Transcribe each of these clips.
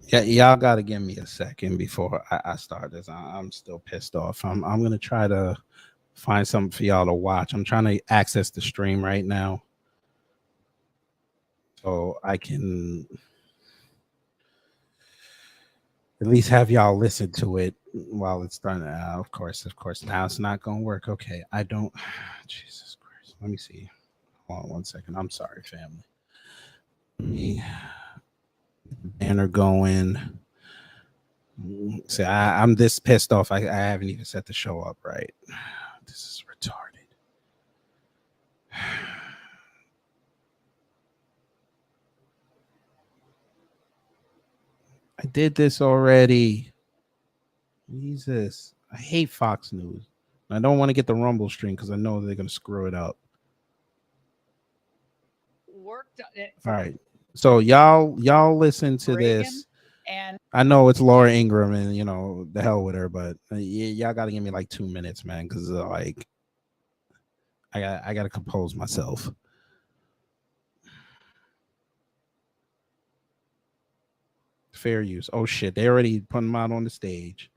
Yeah, y'all got to give me a second before I start this. I'm still pissed off. I'm gonna try to find something for y'all to watch. I'm trying to access the stream right now so I can at least have y'all listen to it while it's done. Of course. Now it's not gonna work. Okay, I don't. Jesus Christ. Let me see. Hold on 1 second. I'm sorry, family. Me banner going. See, I'm this pissed off. I haven't even set the show up right. This is retarded. I did this already. Jesus. I hate Fox News. I don't want to get the Rumble stream because I know they're gonna screw it up. Worked All right. So y'all listen to Reagan, this. and I know it's Laura Ingram, and you know the hell with her, but y'all got to give me like 2 minutes, man, because like I got to compose myself. Fair use. Oh shit, they already put them out on the stage.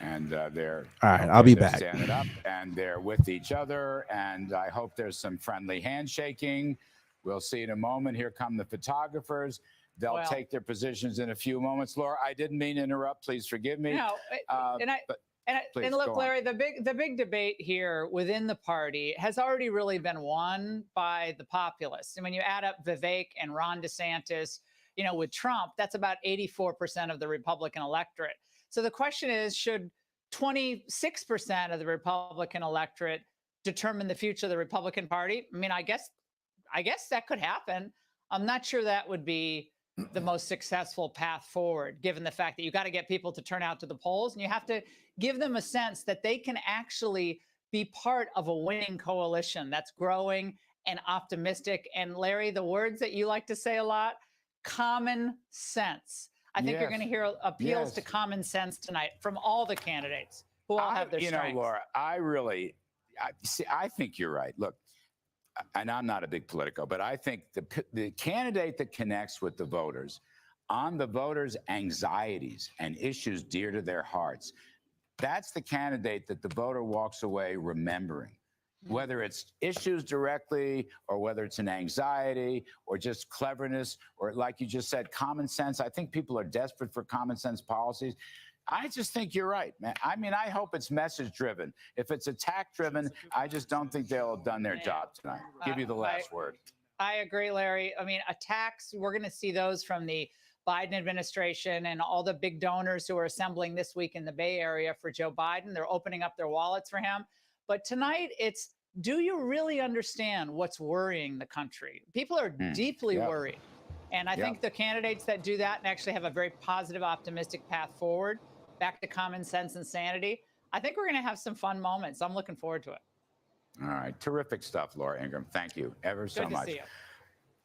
And they're all right. I'll be they're back. standing up and they're with each other, and I hope there's some friendly handshaking. We'll see in a moment. Here come the photographers. They'll take their positions in a few moments. Laura, I didn't mean to interrupt. Please forgive me. No, and look, Larry, the big debate here within the party has already really been won by the populists. And when you add up Vivek and Ron DeSantis, you know, with Trump, that's about 84% of the Republican electorate. So the question is, should 26% of the Republican electorate determine the future of the Republican Party? I mean, I guess that could happen. I'm not sure that would be the most successful path forward, given the fact that you got to get people to turn out to the polls, and you have to give them a sense that they can actually be part of a winning coalition that's growing and optimistic. And Larry, the words that you like to say a lot, common sense. I think you're going to hear appeals to common sense tonight from all the candidates who all have their strengths. You know, Laura, I think you're right. Look, and I'm not a big politico, but I think the candidate that connects with the voters on the voters' anxieties and issues dear to their hearts, that's the candidate that the voter walks away remembering. Whether it's issues directly or whether it's an anxiety or just cleverness or, like you just said, common sense. I think people are desperate for common sense policies. I just think you're right, man. I mean, I hope it's message driven. If it's attack driven, I just don't think they'll have done their job tonight. Give you the last word. I agree, Larry. I mean, attacks, we're going to see those from the Biden administration and all the big donors who are assembling this week in the Bay Area for Joe Biden. They're opening up their wallets for him. But tonight, it's, do you really understand what's worrying the country? People are deeply worried. And I think the candidates that do that and actually have a very positive, optimistic path forward, back to common sense and sanity, I think we're going to have some fun moments. I'm looking forward to it. All right. Terrific stuff, Laura Ingram. Thank you ever so much. Good to see you.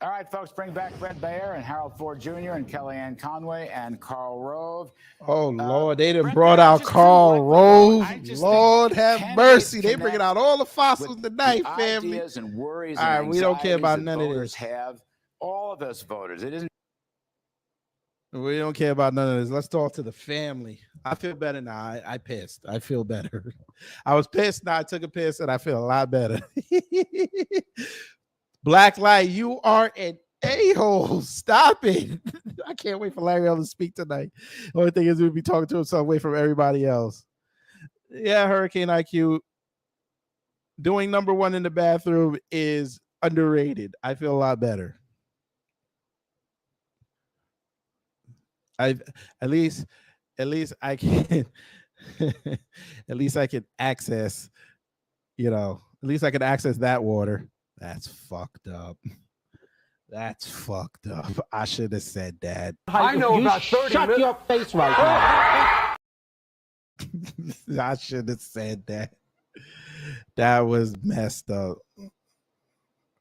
All right, folks, bring back Bret Baier and Harold Ford Jr. and Kellyanne Conway and Karl Rove. Oh, Lord, they done brought out Karl Rove. Lord have mercy. They bringing out all the fossils tonight, family. Ideas and worries all right, we don't care about none of this. Have all of us voters. It isn't. We don't care about none of this. Let's talk to the family. I feel better now. I pissed. I feel better. I was pissed. Now I took a piss and I feel a lot better. Black Light, you are an a-hole. Stop it. I can't wait for Larry L to speak tonight. The only thing is we'll be talking to himself away from everybody else. Yeah, Hurricane IQ. Doing number one in the bathroom is underrated. I feel a lot better. At least I can at least I can access, at least I can access that water. That's fucked up. That's fucked up. I should have said that. I know about 30 Shut your face right now. I should have said that. That was messed up.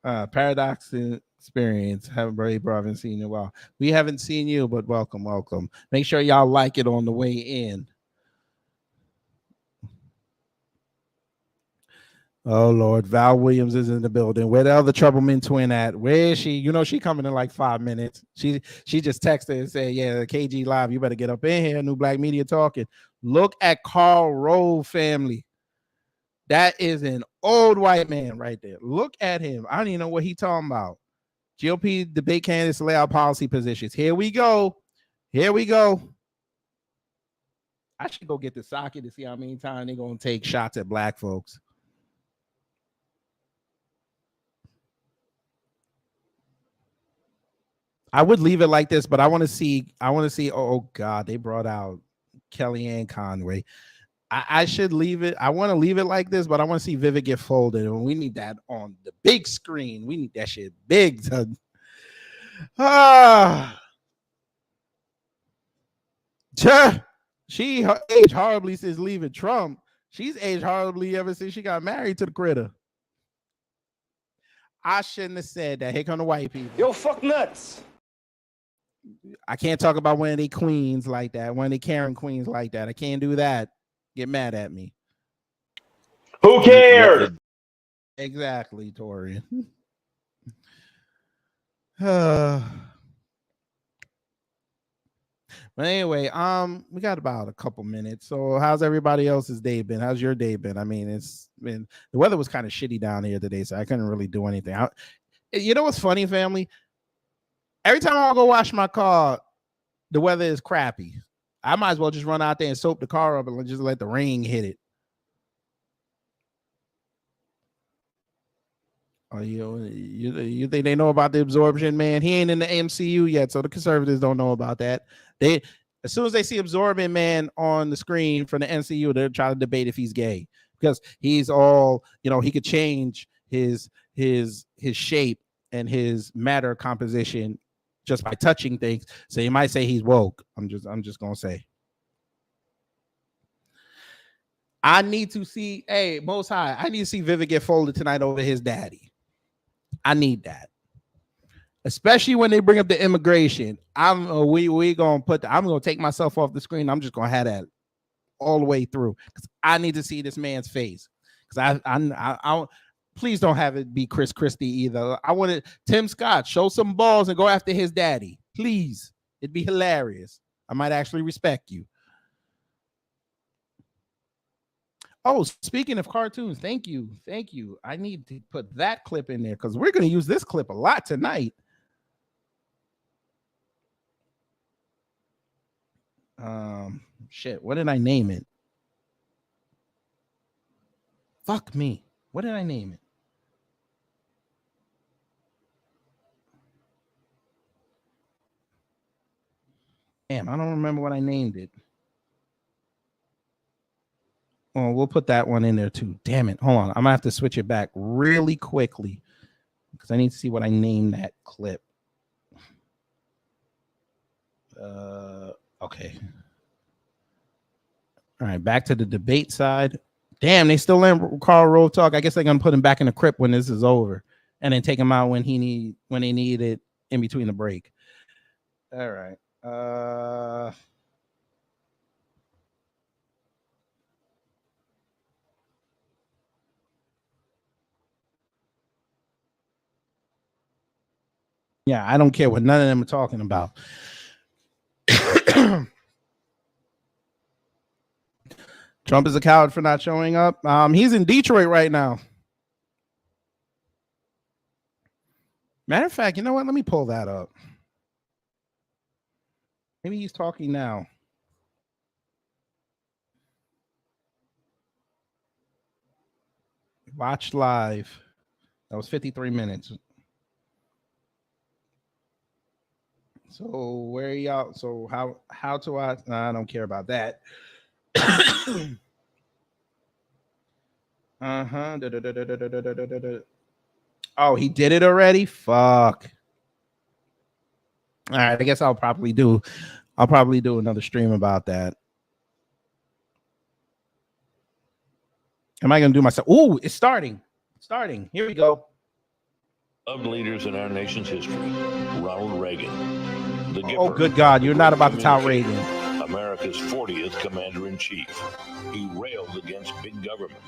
Paradox Experience. Haven't seen you in a while. We haven't seen you, but welcome. Make sure y'all like it on the way in. Oh Lord, Val Williams is in the building. Where the other Troubleman twin at? Where is she? You know she coming in like 5 minutes. She just texted and said, "Yeah, KG Live. You better get up in here. New Black Media talking." Look at Karl Rove, family. That is an old white man right there. Look at him. I don't even know what he talking about. GOP debate candidates lay out policy positions. Here we go. Here we go. I should go get the socket to see how many times they're gonna take shots at black folks. I would leave it like this, but I want to see. Oh God, they brought out Kellyanne Conway. I should leave it. I want to leave it like this, but I want to see Vivek get folded, and we need that on the big screen. We need that shit big. She aged horribly since leaving Trump. She's aged horribly ever since she got married to the critter. I shouldn't have said that. Here come the white people. Yo, fuck nuts. I can't talk about one of they queens like that, one of they Karen queens like that. I can't do that. Get mad at me. Who cares? Exactly, Tori. But anyway, we got about a couple minutes. So how's everybody else's day been? How's your day been? I mean, it's been, the weather was kind of shitty down here today, so I couldn't really do anything. You know what's funny, family? Every time I go wash my car, the weather is crappy. I might as well just run out there and soap the car up and just let the rain hit it. Oh, you think they know about the absorption, man? He ain't in the MCU yet, so the conservatives don't know about that. They, as soon as they see absorbent man on the screen from the MCU, they're trying to debate if he's gay because he's all, you know, he could change his shape and his matter composition just by touching things. So you might say he's woke. I'm just gonna say. I need to see, hey, Most High, I need to see Vivek get folded tonight over his daddy. I need that. Especially when they bring up the immigration. I'm gonna take myself off the screen. I'm just gonna have that all the way through because I need to see this man's face. Because I please don't have it be Chris Christie either. I wanted Tim Scott show some balls and go after his daddy. Please. It'd be hilarious. I might actually respect you. Oh, speaking of cartoons, thank you. I need to put that clip in there because we're going to use this clip a lot tonight. Shit, what did I name it? Fuck me. What did I name it? Damn, I don't remember what I named it. Oh, we'll put that one in there too. Damn it. Hold on. I'm going to have to switch it back really quickly because I need to see what I named that clip. Okay. All right. Back to the debate side. Damn, they still let Karl Rove talk. I guess they're going to put him back in the crypt when this is over and then take him out when they need it in between the break. All right. Yeah, I don't care what none of them are talking about. Trump is a coward for not showing up. He's in Detroit right now. Matter of fact, you know what? Let me pull that up. Maybe he's talking now. Watch live. That was 53 minutes. So where are y'all? So how to watch? Nah, I don't care about that. Oh, he did it already? Fuck. All right, I guess I'll probably do another stream about that. Am I gonna do myself? Ooh, it's starting. Here we go. Of leaders in our nation's history, Ronald Reagan. The oh, good God, you're not about to tout Reagan. A America's 40th commander-in-chief. He railed against big government.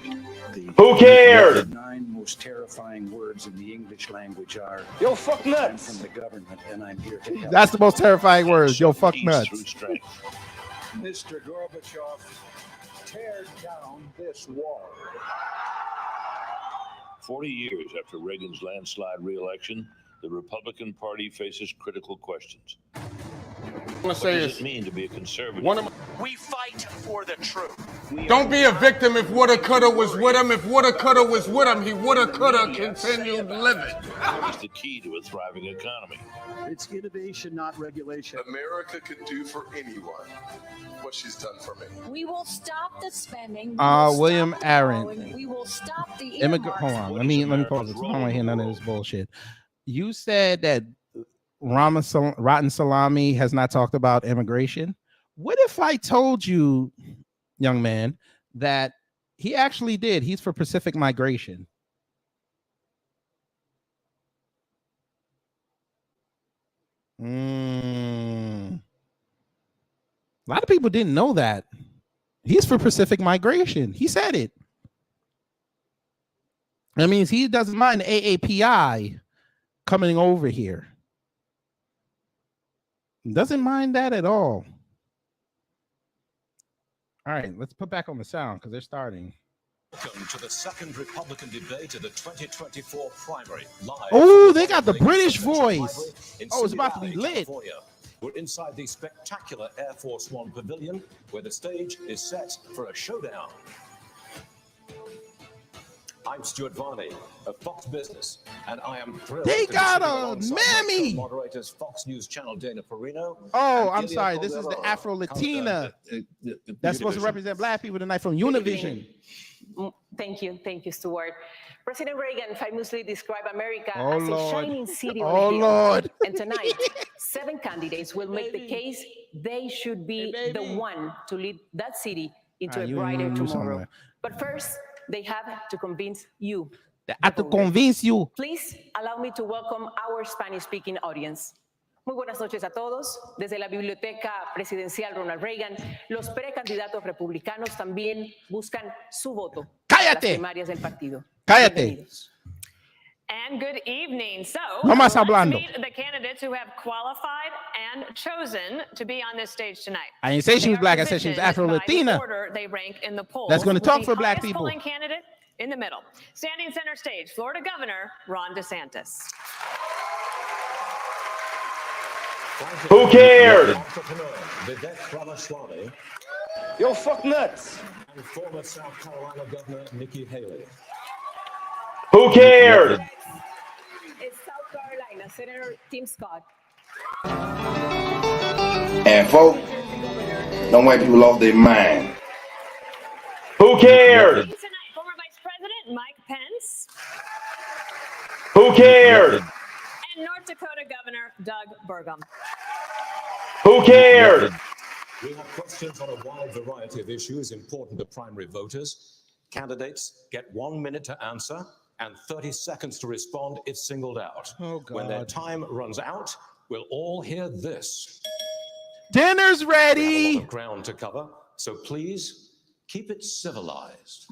Who cares? The 9 most terrifying words in the English language are, Yo, fuck I'm nuts. from the government and I'm here to help. That's the most terrifying words. Yo, fuck Peace nuts. through strength. Mr. Gorbachev, tear down this wall. 40 years after Reagan's landslide re-election, the Republican Party faces critical questions. I want to What say does is it mean to be a conservative? We fight for the truth. don't be a victim if woulda, coulda was with him. If woulda, coulda was with him, he woulda, coulda continued living. What is the key to a thriving economy? It's innovation, not regulation. America could do for anyone what she's done for me. We will stop the spending. William Aaron. We will stop the Hold on. Let me pause this. I don't want to hear none of this bullshit. You said that Rotten Salami has not talked about immigration. What if I told you, young man, that he actually did? He's for Pacific migration. A lot of people didn't know that. He's for Pacific migration. He said it. That means he doesn't mind AAPI coming over here. Doesn't mind that at all. All right, let's put back on the sound because they're starting. Welcome to the second Republican debate of the 2024 primary. Live. Oh, they got the British voice. Oh, it's about to be lit. We're inside the spectacular Air Force One pavilion where the stage is set for a showdown. I'm Stuart Varney of Fox Business, and I am thrilled. They to got be sitting a alongside my mammy. co-moderators, Fox News Channel Dana Perino. Oh, and I'm Gideon sorry. This is the Caldero. Afro Latina. That's supposed to represent black people tonight from Univision. Thank you, Stuart. President Reagan famously described America Oh, as Lord. a shining city Oh, on a hill. Lord. And tonight, 7 candidates will make the case they should be the one to lead that city into a you brighter knew tomorrow. somewhere. But first, they have to convince you. I have to convince you. Please allow me to welcome our Spanish-speaking audience. Muy buenas noches a todos. Desde la Biblioteca Presidencial Ronald Reagan, los precandidatos republicanos también buscan su voto para las primarias del partido. Cállate. Bienvenidos. And good evening. So, No más let's hablando. meet the candidates who have qualified and chosen to be on this stage tonight. I didn't say she They was are black. I said she was positioned Afro by the Latina. order they rank in the polls. That's gonna with talk the for black highest people. polling candidate in the middle. Standing center stage, Florida Governor Ron DeSantis. Who cares? Entrepreneur Vivek Ramaswamy Yo, fuck nuts. and former South Carolina Governor Nikki Haley. Who cares? It's South Carolina, Senator Tim Scott. And folk, don't white people off their mind. Who cares? Tonight, former Vice President Mike Pence Who cares? and North Dakota Governor Doug Burgum. Who cares? We have questions on a wide variety of issues important to primary voters. Candidates get 1 minute to answer and 30 seconds to respond if singled out. Oh, When their God. time runs out, we'll all hear this. Dinner's We have a lot ready. of ground to cover, so please keep it civilized.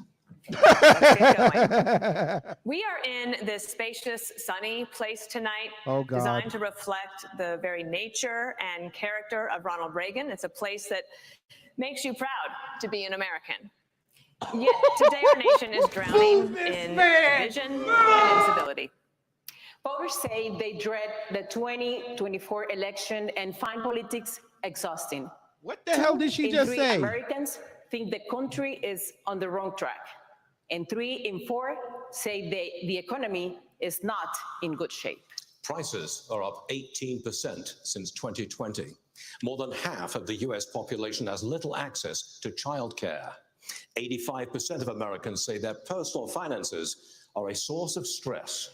We are in this spacious, sunny place tonight, Oh, God. designed to reflect the very nature and character of Ronald Reagan. It's a place that makes you proud to be an American. Yet today our nation is drowning in division and instability. Voters say they dread the 2024 election and find politics exhausting. What the hell did she 2 in just 3 say? Americans think the country is on the wrong track, and 3 in 4 say the economy is not in good shape. Prices are up 18% since 2020. More than half of the US population has little access to childcare. 85% of Americans say their personal finances are a source of stress.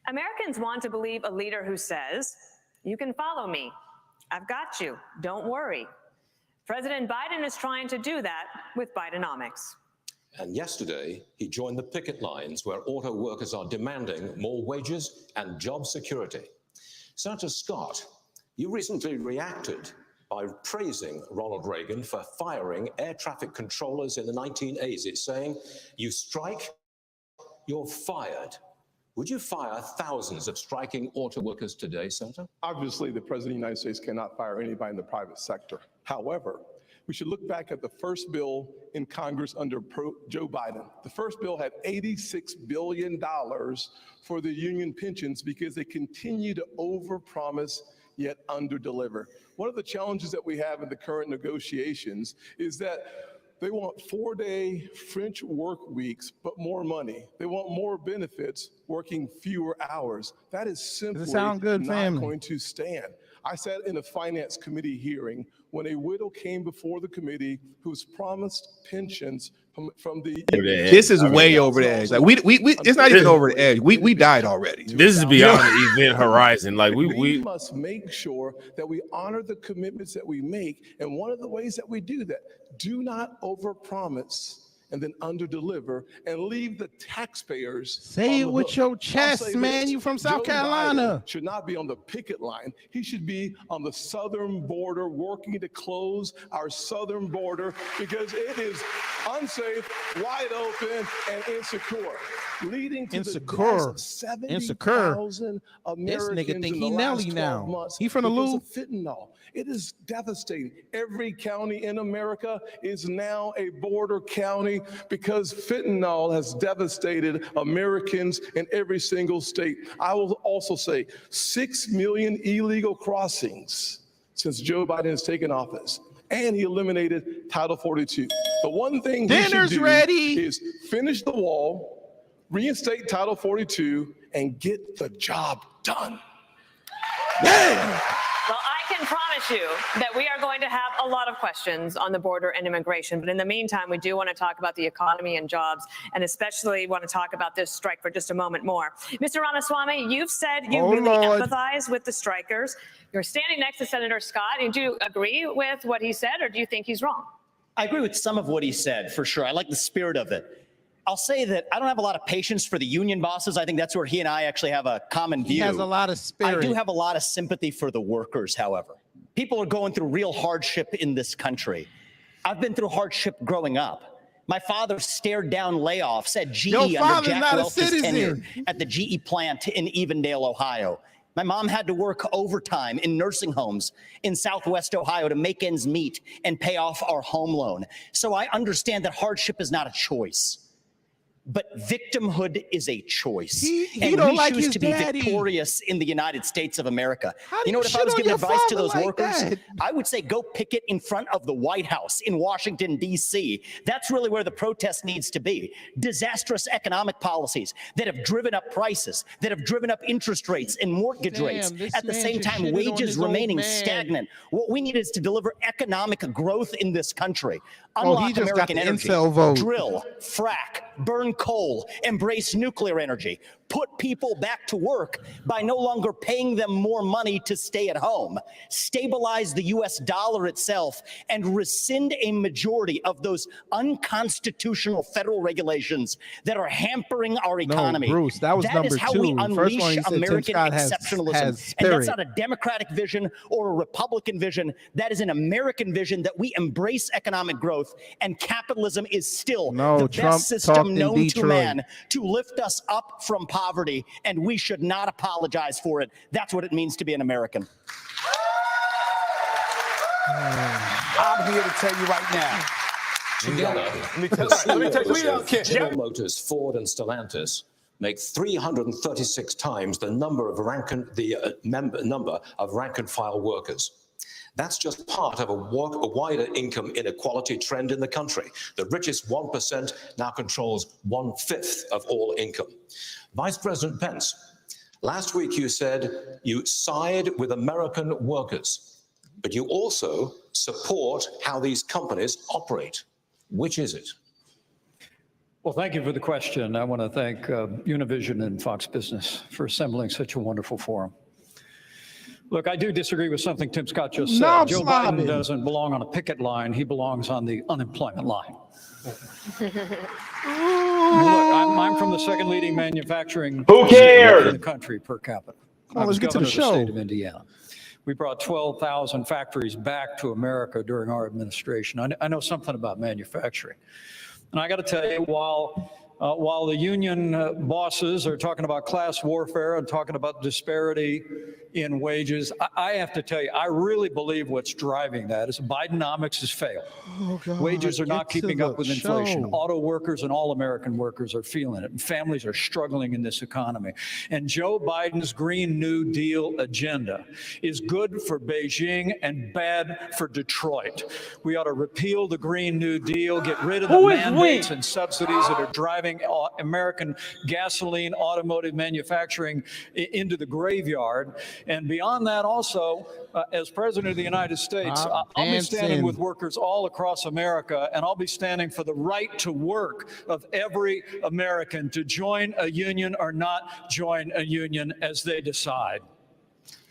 Americans want to believe a leader who says, "You can follow me. I've got you. Don't worry." President Biden is trying to do that with Bidenomics. And yesterday, he joined the picket lines where auto workers are demanding more wages and job security. Senator Scott, you recently reacted by praising Ronald Reagan for firing air traffic controllers in the 1980s, saying, "You strike, you're fired." Would you fire thousands of striking auto workers today, Senator? Obviously, the President of the United States cannot fire anybody in the private sector. However, we should look back at the first bill in Congress under Joe Biden. The first bill had $86 billion for the union pensions because they continue to overpromise yet underdeliver. One of the challenges that we have in the current negotiations is that they want 4-day French work weeks, but more money. They want more benefits, working fewer hours. That is simply not going to stand. I sat in a finance committee hearing when a widow came before the committee who was promised pensions from the. This is way over the edge. Like we it's not even over the edge. We died already. This is beyond the event horizon. Like we must make sure that we honor the commitments that we make, and one of the ways that we do that, do not overpromise and then underdeliver and leave the taxpayers. Say it with your chest, man. You from South Carolina. Should not be on the picket line. He should be on the southern border, working to close our southern border because it is unsafe, wide open, and insecure, leading to the deaths of 70,000 Americans. This nigga think in he the Nelly last 12 now. months He from the because loop. of fentanyl. It is devastating. Every county in America is now a border county because fentanyl has devastated Americans in every single state. I will also say 6 million illegal crossings since Joe Biden has taken office, and he eliminated Title 42. The one thing he should do is finish the wall, reinstate Title 42, and get the job done. Well, I can promise you that we are going to have a lot of questions on the border and immigration. But in the meantime, we do want to talk about the economy and jobs, and especially want to talk about this strike for just a moment more. Mr. Ramaswamy, you've said you really empathize with the strikers. You're standing next to Senator Scott. And do you agree with what he said, or do you think he's wrong? I agree with some of what he said, for sure. I like the spirit of it. I'll say that I don't have a lot of patience for the union bosses. I think that's where he and I actually have a common view. He has a lot of spirit. I do have a lot of sympathy for the workers, however. People are going through real hardship in this country. I've been through hardship growing up. My father stared down layoffs at GE under Jack Welch's tenure at the GE plant in Evendale, Ohio. My mom had to work overtime in nursing homes in Southwest Ohio to make ends meet and pay off our home loan. So I understand that hardship is not a choice. But victimhood is a choice. And we choose to be victorious in the United States of America. You know what, if I was giving advice to those workers, I would say go picket in front of the White House in Washington, D.C. That's really where the protest needs to be. Disastrous economic policies that have driven up prices, that have driven up interest rates and mortgage rates. At the same time, wages remaining stagnant. What we need is to deliver economic growth in this country. Unlock American energy. Drill, frack, burn coal, embrace nuclear energy, put people back to work by no longer paying them more money to stay at home, stabilize the U.S. dollar itself, and rescind a majority of those unconstitutional federal regulations that are hampering our economy. No, Bruce, that was number is how two. we unleash American has exceptionalism. And that's not a Democratic vision or a Republican vision. That is an American vision that we embrace economic growth, and capitalism is still the best system known to man to lift us up from poverty, and we should not apologize for it. That's what it means to be an American. I'm here to tell you right now. General Motors, Ford, and Stellantis make 336 times the number of number of rank and file workers. That's just part of a wider income inequality trend in the country. The richest 1% now controls 1/5 of all income. Vice President Pence, last week you said you side with American workers, but you also support how these companies operate. Which is it? Well, thank you for the question. I want to thank Univision and Fox Business for assembling such a wonderful forum. Look, I do disagree with something Tim Scott just said. Joe Biden doesn't belong on a picket line. He belongs on the unemployment line. Look, I'm from the second leading manufacturing Who cares? in the country per capita. Well, let's get to the show. State of Indiana. We brought 12,000 factories back to America during our administration. I know something about manufacturing. And I got to tell you, while the union bosses are talking about class warfare and talking about disparity in wages, I have to tell you, I really believe what's driving that is Bidenomics has failed. Oh, God, wages are not keeping up with inflation. show. Auto workers and all American workers are feeling it, and families are struggling in this economy. And Joe Biden's Green New Deal agenda is good for Beijing and bad for Detroit. We ought to repeal the Green New Deal, get rid of the mandates and subsidies that are driving American gasoline, automotive manufacturing into the graveyard. And beyond that, also, as President of the United States, I'll be standing with workers all across America, and I'll be standing for the right to work of every American to join a union or not join a union as they decide.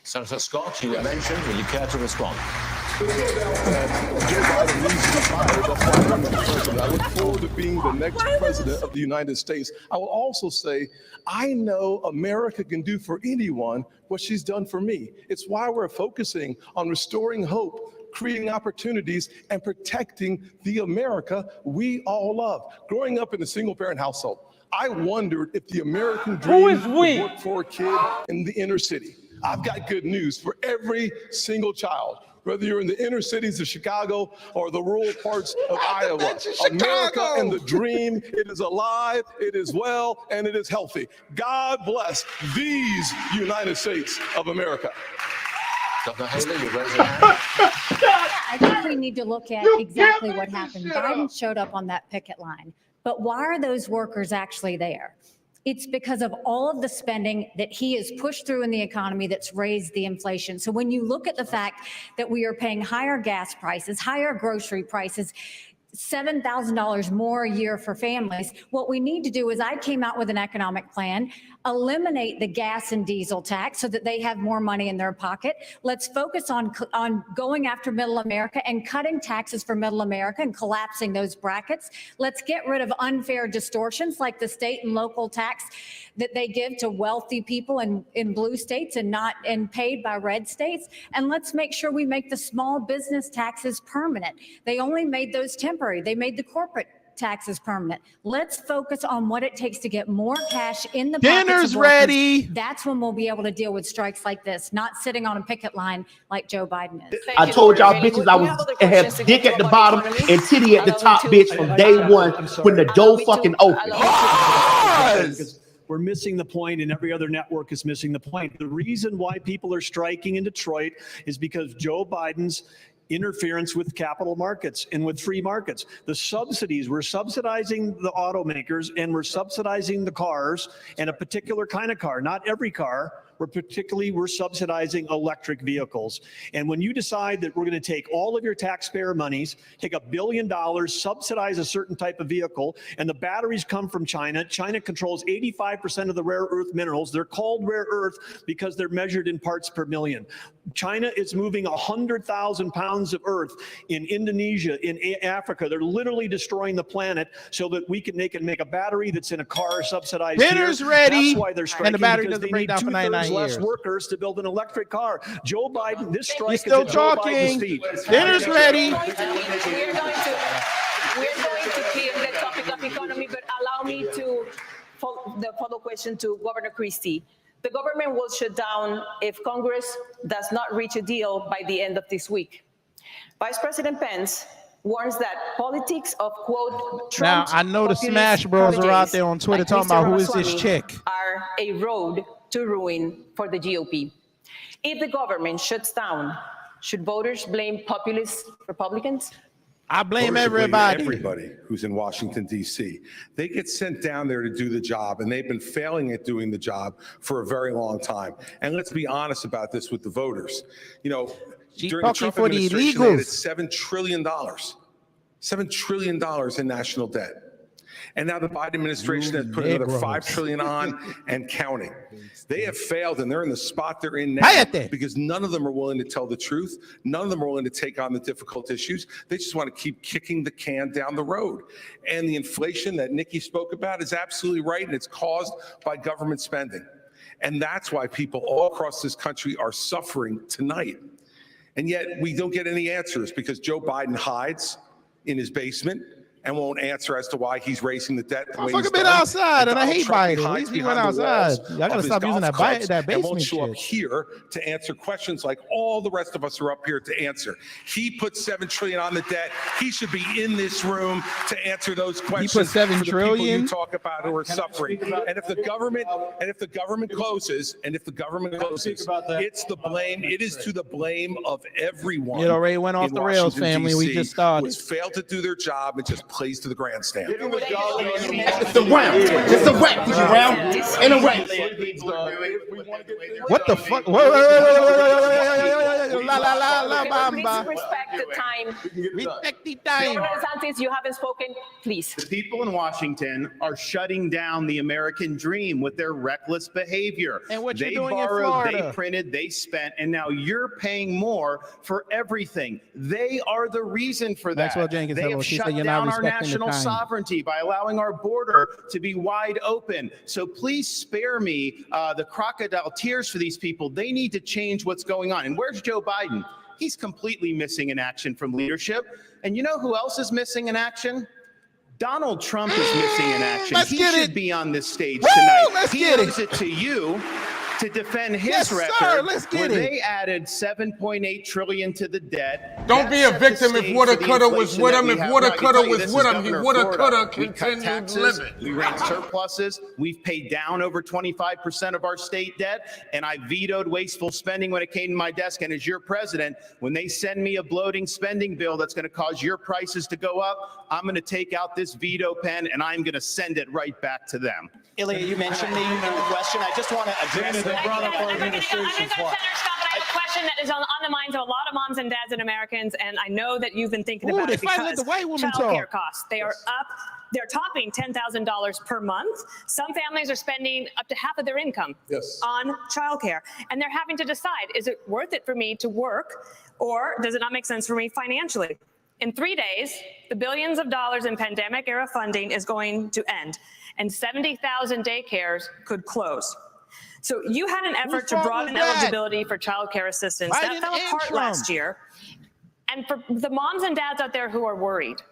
Senator Scott, you were mentioned. Will you care to respond? Joe Biden needs to be fired. That's why I'm the president. I look forward to being the next president of the United States. I will also say, I know America can do for anyone what she's done for me. It's why we're focusing on restoring hope, creating opportunities, and protecting the America we all love. Growing up in a single-parent household, I wondered if the American dream would work for a kid in the inner city. I've got good news for every single child. Whether you're in the inner cities of Chicago or the rural parts of Iowa, America and the dream, it is alive, it is well, and it is healthy. God bless these United States of America. Dr. Haley, you raise I think we need to look at exactly what happened. Biden showed up on that picket line, but why are those workers actually there? It's because of all of the spending that he has pushed through in the economy that's raised the inflation. So when you look at the fact that we are paying higher gas prices, higher grocery prices, $7,000 more a year for families, what we need to do is I came out with an economic plan, eliminate the gas and diesel tax so that they have more money in their pocket. Let's focus on going after middle America and cutting taxes for middle America and collapsing those brackets. Let's get rid of unfair distortions like the state and local tax that they give to wealthy people in blue states and paid by red states. And let's make sure we make the small business taxes permanent. They only made those temporary. They made the corporate taxes permanent. Let's focus on what it takes to get more cash in the pockets Dinner's of workers. ready. That's when we'll be able to deal with strikes like this, not sitting on a picket line like Joe Biden is. I told y'all bitches I have dick at the bottom and titty at the top, bitch, from day one when the door fucking opened. We're missing the point, and every other network is missing the point. The reason why people are striking in Detroit is because Joe Biden's interference with capital markets and with free markets. The subsidies, we're subsidizing the automakers and we're subsidizing the cars, and a particular kind of car, not every car. We're subsidizing electric vehicles. And when you decide that we're going to take all of your taxpayer monies, take $1 billion, subsidize a certain type of vehicle, and the batteries come from China. China controls 85% of the rare earth minerals. They're called rare earth because they're measured in parts per million. China is moving 100,000 pounds of earth in Indonesia, in Africa. They're literally destroying the planet so that they can make a battery that's in a car subsidized. Dinner's ready. That's why they're striking, and the battery because doesn't they break need down for 99 less years. workers to build an electric car. Joe Biden, this strike You're still is at Joe talking. Biden's feet. Dinner's ready. We're going to keep the topic of economy, but allow me to the follow question to Governor Christie. The government will shut down if Congress does not reach a deal by the end of this week. Vice President Pence warns that politics of, quote, Now, I know the Smash Bros are out there on Twitter talking about who is this chick. Are a road to ruin for the GOP. If the government shuts down, should voters blame populist Republicans? I blame Voters should everybody. Everybody who's in Washington, D.C. They get sent down there to do the job, and they've been failing at doing the job for a very long time. And let's be honest about this with the voters. You know, during the Trump administration, they added $7 trillion. $7 trillion in national debt. And now the Biden administration has put another $5 trillion on and counting. They have failed, and they're in the spot they're in now because none of them are willing to tell the truth. None of them are willing to take on the difficult issues. They just want to keep kicking the can down the road. And the inflation that Nikki spoke about is absolutely right, and it's caused by government spending. And that's why people all across this country are suffering tonight. And yet we don't get any answers because Joe Biden hides in his basement and won't answer as to why he's raising the debt. I fucking been outside and I hate Biden. At least he went outside. Y'all gotta stop using that basement and won't show up shit. here to answer questions like all the rest of us are up here to answer. He put $7 trillion on the debt. He should be in this room to answer those questions. He put $7 for the trillion. people you talk about who are suffering. And if the government closes, it's the blame. It is to the blame of everyone. It already went off in the rails, Washington, family. We DC, just started. who has failed to do their job and just plays to the grandstand. It's the round. It's the round. It's a round and a round. What the fuck? La la la la bamba. Respect the time. Respect the time. Governor DeSantis, you haven't spoken. Please. The people in Washington are shutting down the American dream with their reckless behavior. And what you're they doing in borrowed, Florida. they printed, they spent, and now you're paying more for everything. They are the reason for that. Maxwell Jenkins, they hello. have She shut said you're not down our respecting the national time. sovereignty by allowing our border to be wide open. So please spare me the crocodile tears for these people. They need to change what's going on. And where's Joe Biden? He's completely missing in action from leadership. And you know who else is missing in action? Donald Trump is missing in action. He should be on this stage tonight. He owes it to you to defend his record. Where they added $7.8 trillion to the debt. Don't be a victim if woulda, coulda was with him. If woulda, coulda was with him, he woulda, coulda continued living. We ran surpluses. We've paid down over 25% of our state debt, and I vetoed wasteful spending when it came to my desk. And as your president, when they send me a bloating spending bill that's going to cause your prices to go up, I'm going to take out this veto pen and I'm going to send it right back to them. Ilya, you mentioned me in the question. I just want to address I'm going to stop, but I have a question that is on the minds of a lot of moms and dads and Americans, and I know that you've been thinking about it because childcare costs, they are up. They're topping $10,000 per month. Some families are spending up to half of their income on childcare, and they're having to decide, is it worth it for me to work, or does it not make sense for me financially? In 3 days, the billions of dollars in pandemic-era funding is going to end, and 70,000 daycares could close. So you had an effort to broaden eligibility for child care assistance. That fell apart last year. And for the moms and dads out there who are worried,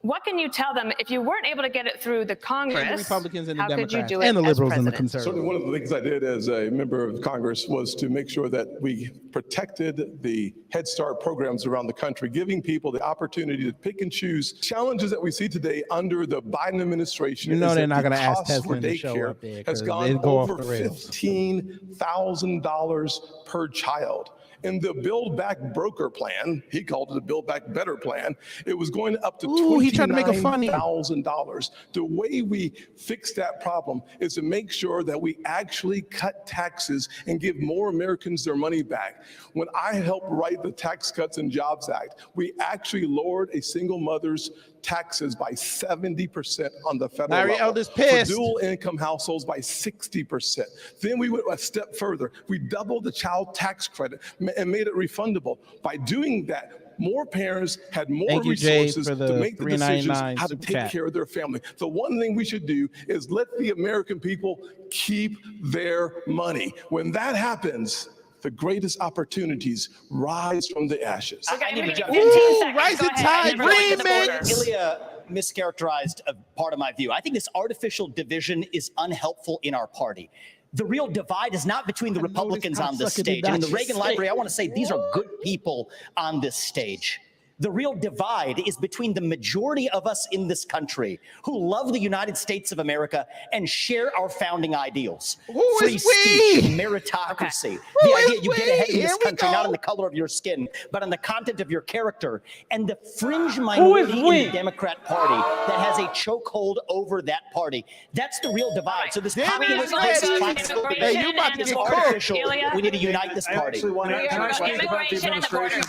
what can you tell them if you weren't able to get it through the Congress? And the Republicans and the how could you Democrats do it and the as liberals and the president? conservatives. Certainly one of the things I did as a member of Congress was to make sure that we protected the Head Start programs around the country, giving people the opportunity to pick and choose. Challenges that we see today under the Biden administration. You know is they're that not the going to ask cost for Tesla to show daycare up there has because gone they go off over the rails. $15,000 per child. In the Build Back Broker plan, he called it a Build Back Better plan, it was going up to $29,000. The way we fix that problem is to make sure that we actually cut taxes and give more Americans their money back. When I helped write the Tax Cuts and Jobs Act, we actually lowered a single mother's taxes by 70% on the federal Larry level. Elder's pissed. For dual income households by 60%. Then we went a step further. We doubled the child tax credit and made it refundable. By doing that, more parents had more resources to make the decisions how to take care of their family. The one thing we should do is let the American people keep their money. When that happens, the greatest opportunities rise from the ashes. Okay, I'm gonna give you 15 seconds. Rise the Go ahead. tide, remix. Ilya mischaracterized a part of my view. I think this artificial division is unhelpful in our party. The real divide is not between the Republicans on this stage. And in the Reagan Library, I want to say these are good people on this stage. The real divide is between the majority of us in this country who love the United States of America and share our founding ideals. Free speech, meritocracy, the idea you get ahead in this country not on the color of your skin, but on the content of your character, and the fringe minority in the Democrat Party that has a chokehold over that party. That's the real divide. So this populist versus classical Hey, you about to is get artificial. cooked. We need to unite this party. Can I speak about the administration?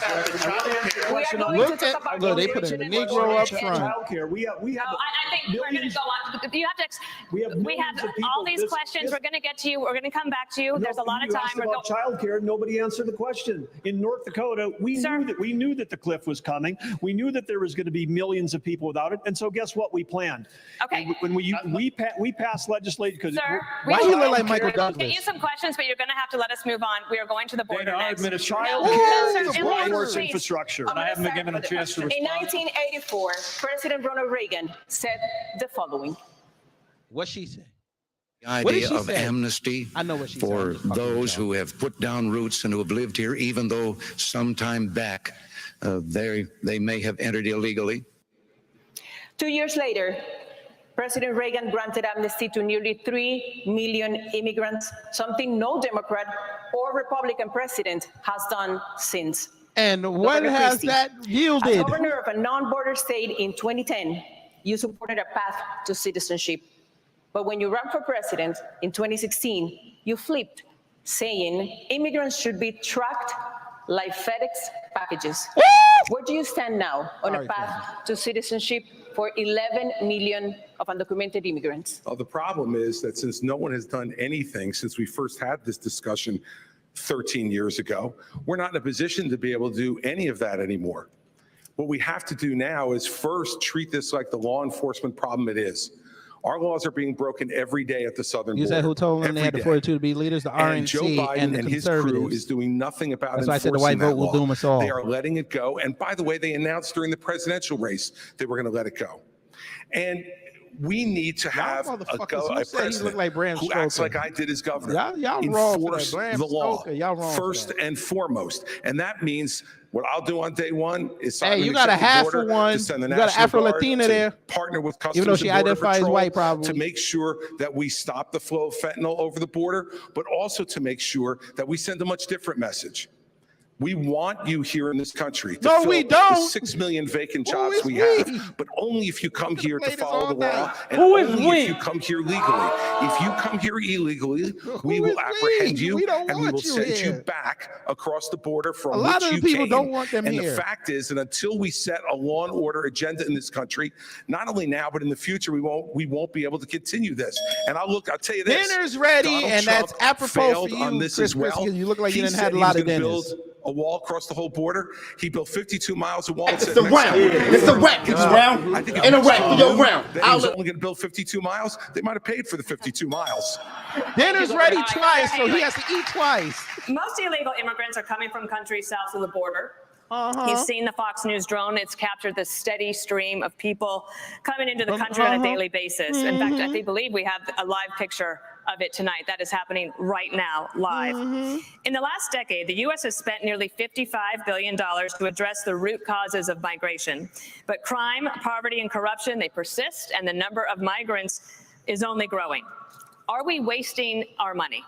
going Look to talk at- about look, they put a immigration and Negro work up and- front. Childcare. We have I think we're going to go on. You have to. We have millions of people. all these This- questions. this- We're going to get to you. We're going to come back to you. There's a lot of You time. asked We're about childcare. Nobody answered the question. In North Dakota, we knew that the cliff was coming. We knew that there was going to be millions of people without it. And so, guess what? We planned. Okay. When we passed legislation because Sir, Why you look like Michael We'll Douglas? get you some questions, but you're going to have to let us move on. We are going to the border our next. administration, No, sir, the Ilyas, workforce please. infrastructure. And I haven't been given a chance to In respond. 1984, President Ronald Reagan said the following. What she said? The What did idea she of say? amnesty I know what she for said. those who have put down roots and who have lived here, even though sometime back they may have entered illegally. 2 years later, President Reagan granted amnesty to nearly 3 million immigrants, something no Democrat or Republican president has done since. And what Governor has Christie, that as yielded? governor of a non-border state in 2010, you supported a path to citizenship. But when you ran for president in 2016, you flipped, saying immigrants should be tracked like FedEx packages. Where do you stand now on a path to citizenship for 11 million of undocumented immigrants? The problem is that since no one has done anything since we first had this discussion 13 years ago, we're not in a position to be able to do any of that anymore. What we have to do now is first treat this like the law enforcement problem it is. Our laws are being broken every day at the southern You border. said who told them they had the every day. fortitude to be leaders? The RNC And Joe Biden and the and his crew conservatives. is doing nothing about That's why I said the enforcing white vote that will law. doom us all. They are letting it go. And by the way, they announced during the presidential race they were going to let it go. And we need to have a motherfuckers, who said he president looked like Bram who acts Stoker? like I did as governor. Y'all wrong for that. Enforce Bram the law Stoker, y'all wrong for first that. and foremost. And that means what I'll do on day one is Hey, sign you an got a executive half order for one. to send the You got an National Afro-Latina Guard to there. partner with Customs Even though she and Border identifies Patrol white, probably. to make sure that we stop the flow of fentanyl over the border, but also to make sure that we send a much different message. We want you here in this country to No, fill we the don't. 6 million vacant Who jobs is we we? have, but only if you come here to play this follow all the law, day. and Who is only we? if you come here legally. If you come here illegally, we will apprehend you, We don't and we want will you send you here. back across the border from A lot which of you the people came. don't want them and here. the fact is that until we set a law and order agenda in this country, not only now but in the future, we won't be able to continue this. And I'll tell you this: Dinner's ready, Donald and Trump that's apropos failed for you, on this Chris as well. Christie, 'cause you look like you He didn't have said a he lot was of gonna dinners. build a wall across the whole border. He built 52 miles of wall. It's the round. It's the wrap. It's round. I think And a wrap for your round. That he was only going to build 52 miles. They might have paid for the 52 miles. Dinner's ready twice, so he has to eat twice. Most illegal immigrants are coming from countries south of the border. You've seen the Fox News drone. It's captured this steady stream of people coming into the country on a daily basis. In fact, I believe we have a live picture of it tonight. That is happening right now, live. In the last decade, the U.S. has spent nearly $55 billion to address the root causes of migration. But crime, poverty, and corruption, they persist, and the number of migrants is only growing. Are we wasting our money?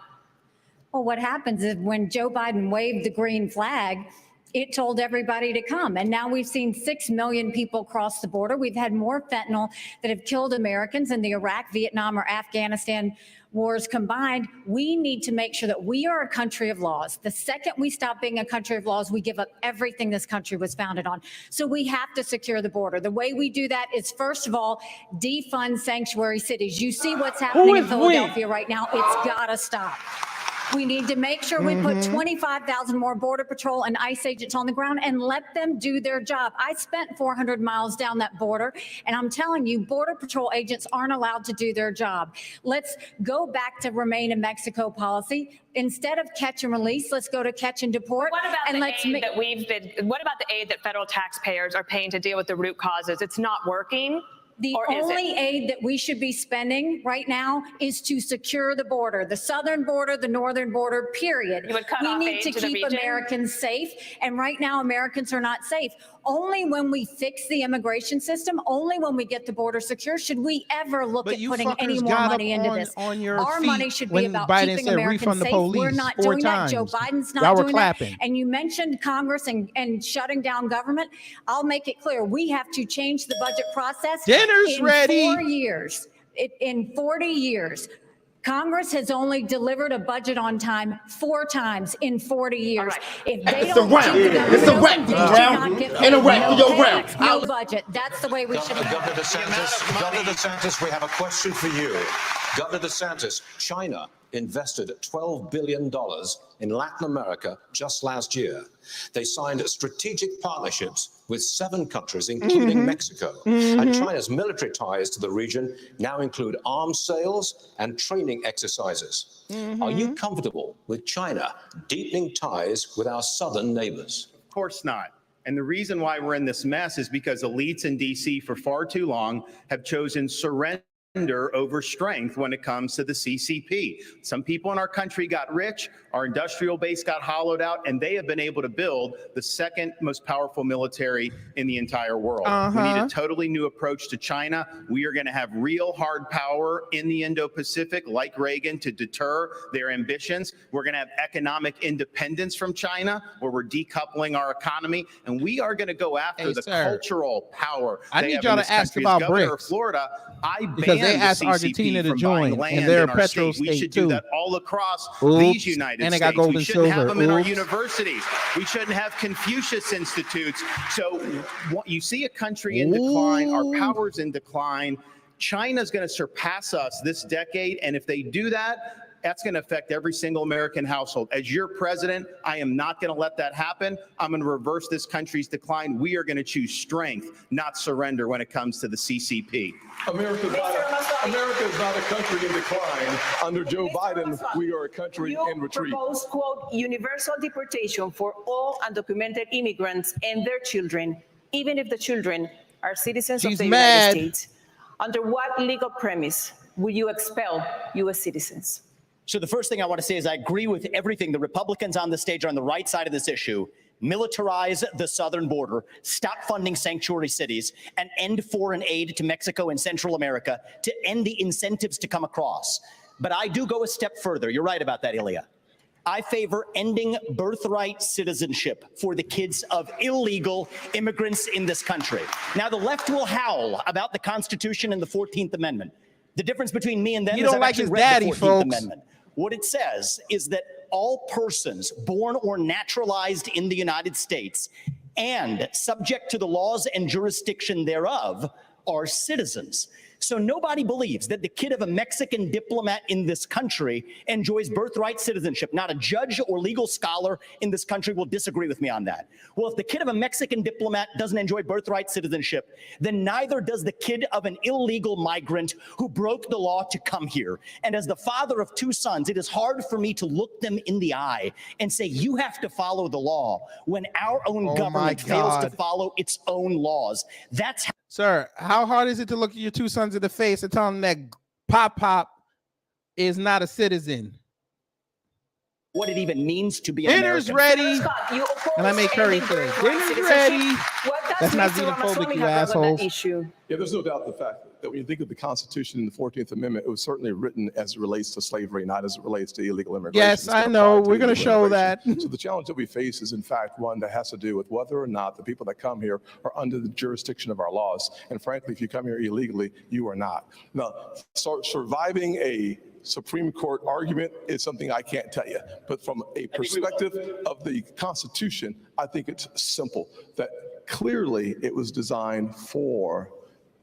Well, what happens is when Joe Biden waved the green flag, it told everybody to come. And now we've seen 6 million people cross the border. We've had more fentanyl that have killed Americans in the Iraq, Vietnam, or Afghanistan wars combined. We need to make sure that we are a country of laws. The second we stop being a country of laws, we give up everything this country was founded on. So we have to secure the border. The way we do that is, first of all, defund sanctuary cities. You see what's happening in Philadelphia right now. It's got to stop. We need to make sure we put 25,000 more Border Patrol and ICE agents on the ground and let them do their job. I spent 400 miles down that border, and I'm telling you, Border Patrol agents aren't allowed to do their job. Let's go back to remain in Mexico policy. Instead of catch and release, let's go to catch and deport. What about and the let's aid that what about the aid that federal taxpayers are paying to deal with the root causes? It's not working? The only aid that we should be spending right now is to secure the border, the southern border, the northern border, period. You would cut we off need aid to to the keep region? Americans safe. And right now, Americans are not safe. Only when we fix the immigration system, only when we get the border secure, should we ever look But at you putting any fuckers more got money up into on- this. on your Our feet money should be when about Biden keeping said Americans refund the safe. police We're not 4 doing that. Joe times. Biden's Y'all not were doing clapping. that. And you mentioned Congress and shutting down government. I'll make it clear. We have to change the budget process. Dinner's in ready. 4 years. In 40 years, Congress has only delivered a budget on time 4 times in 40 years. If they It's don't a wrap. keep the government It's a open, wrap, they do Brown. not get And a paid. wrap for your No round. tax, no budget. That's the way we should have Governor DeSantis, we have a question for you. Governor DeSantis, China invested $12 billion in Latin America just last year. They signed strategic partnerships with 7 countries, including Mexico. And China's military ties to the region now include arms sales and training exercises. Are you comfortable with China deepening ties with our southern neighbors? Of course not. And the reason why we're in this mess is because elites in DC for far too long have chosen surrender over strength when it comes to the CCP. Some people in our country got rich, our industrial base got hollowed out, and they have been able to build the second most powerful military in the entire world. We need a totally new approach to China. We are going to have real hard power in the Indo-Pacific, like Reagan, to deter their ambitions. We're going to have economic independence from China, where we're decoupling our economy, and we are going to go after the cultural power. I need y'all to ask about Governor of BRICS. Florida, I Because they banned asked the Argentina CCP to from join, buying and land they're in a our petro state. We state should too. do that all across Oops. these United And they States. got gold We and shouldn't have silver. them in our Oops. universities. We shouldn't have Confucius institutes. So you see a country in decline, our power's in decline. China's going to surpass us this decade, and if they do that, that's going to affect every single American household. As your president, I am not going to let that happen. I'm going to reverse this country's decline. We are going to choose strength, not surrender when it comes to the CCP. America is not a country in decline. Under Joe Biden, we are a country in retreat. Propose, quote, universal deportation for all undocumented immigrants and their children, even if the children are citizens of the mad. United States. Under what legal premise will you expel U.S. citizens? So the first thing I want to say is I agree with everything. The Republicans on the stage are on the right side of this issue. Militarize the southern border, stop funding sanctuary cities, and end foreign aid to Mexico and Central America to end the incentives to come across. But I do go a step further. You're right about that, Ilya. I favor ending birthright citizenship for the kids of illegal immigrants in this country. Now, the left will howl about the Constitution and the 14th Amendment. The difference between me and them You is don't I've like actually his read daddy, the 14th folks. Amendment. What it says is that all persons born or naturalized in the United States and subject to the laws and jurisdiction thereof are citizens. So nobody believes that the kid of a Mexican diplomat in this country enjoys birthright citizenship. Not a judge or legal scholar in this country will disagree with me on that. Well, if the kid of a Mexican diplomat doesn't enjoy birthright citizenship, then neither does the kid of an illegal migrant who broke the law to come here. And as the father of 2 sons, it is hard for me to look them in the eye and say, you have to follow the law when our own government fails to follow its own laws. That's how. Sir, how hard is it to look at your 2 sons in the face and tell them that Pop is not a citizen? What it even means to be an Dinner's American. ready. You And I make curry for it. Dinner's ready. That's not xenophobic, you assholes. Yeah, there's no doubt the fact that when you think of the Constitution and the 14th Amendment, it was certainly written as it relates to slavery, not as it relates to illegal immigration. Yes, I know. We're going to show that. So the challenge that we face is, in fact, one that has to do with whether or not the people that come here are under the jurisdiction of our laws. And frankly, if you come here illegally, you are not. Now, surviving a Supreme Court argument is something I can't tell you. But from a perspective of the Constitution, I think it's simple that clearly it was designed for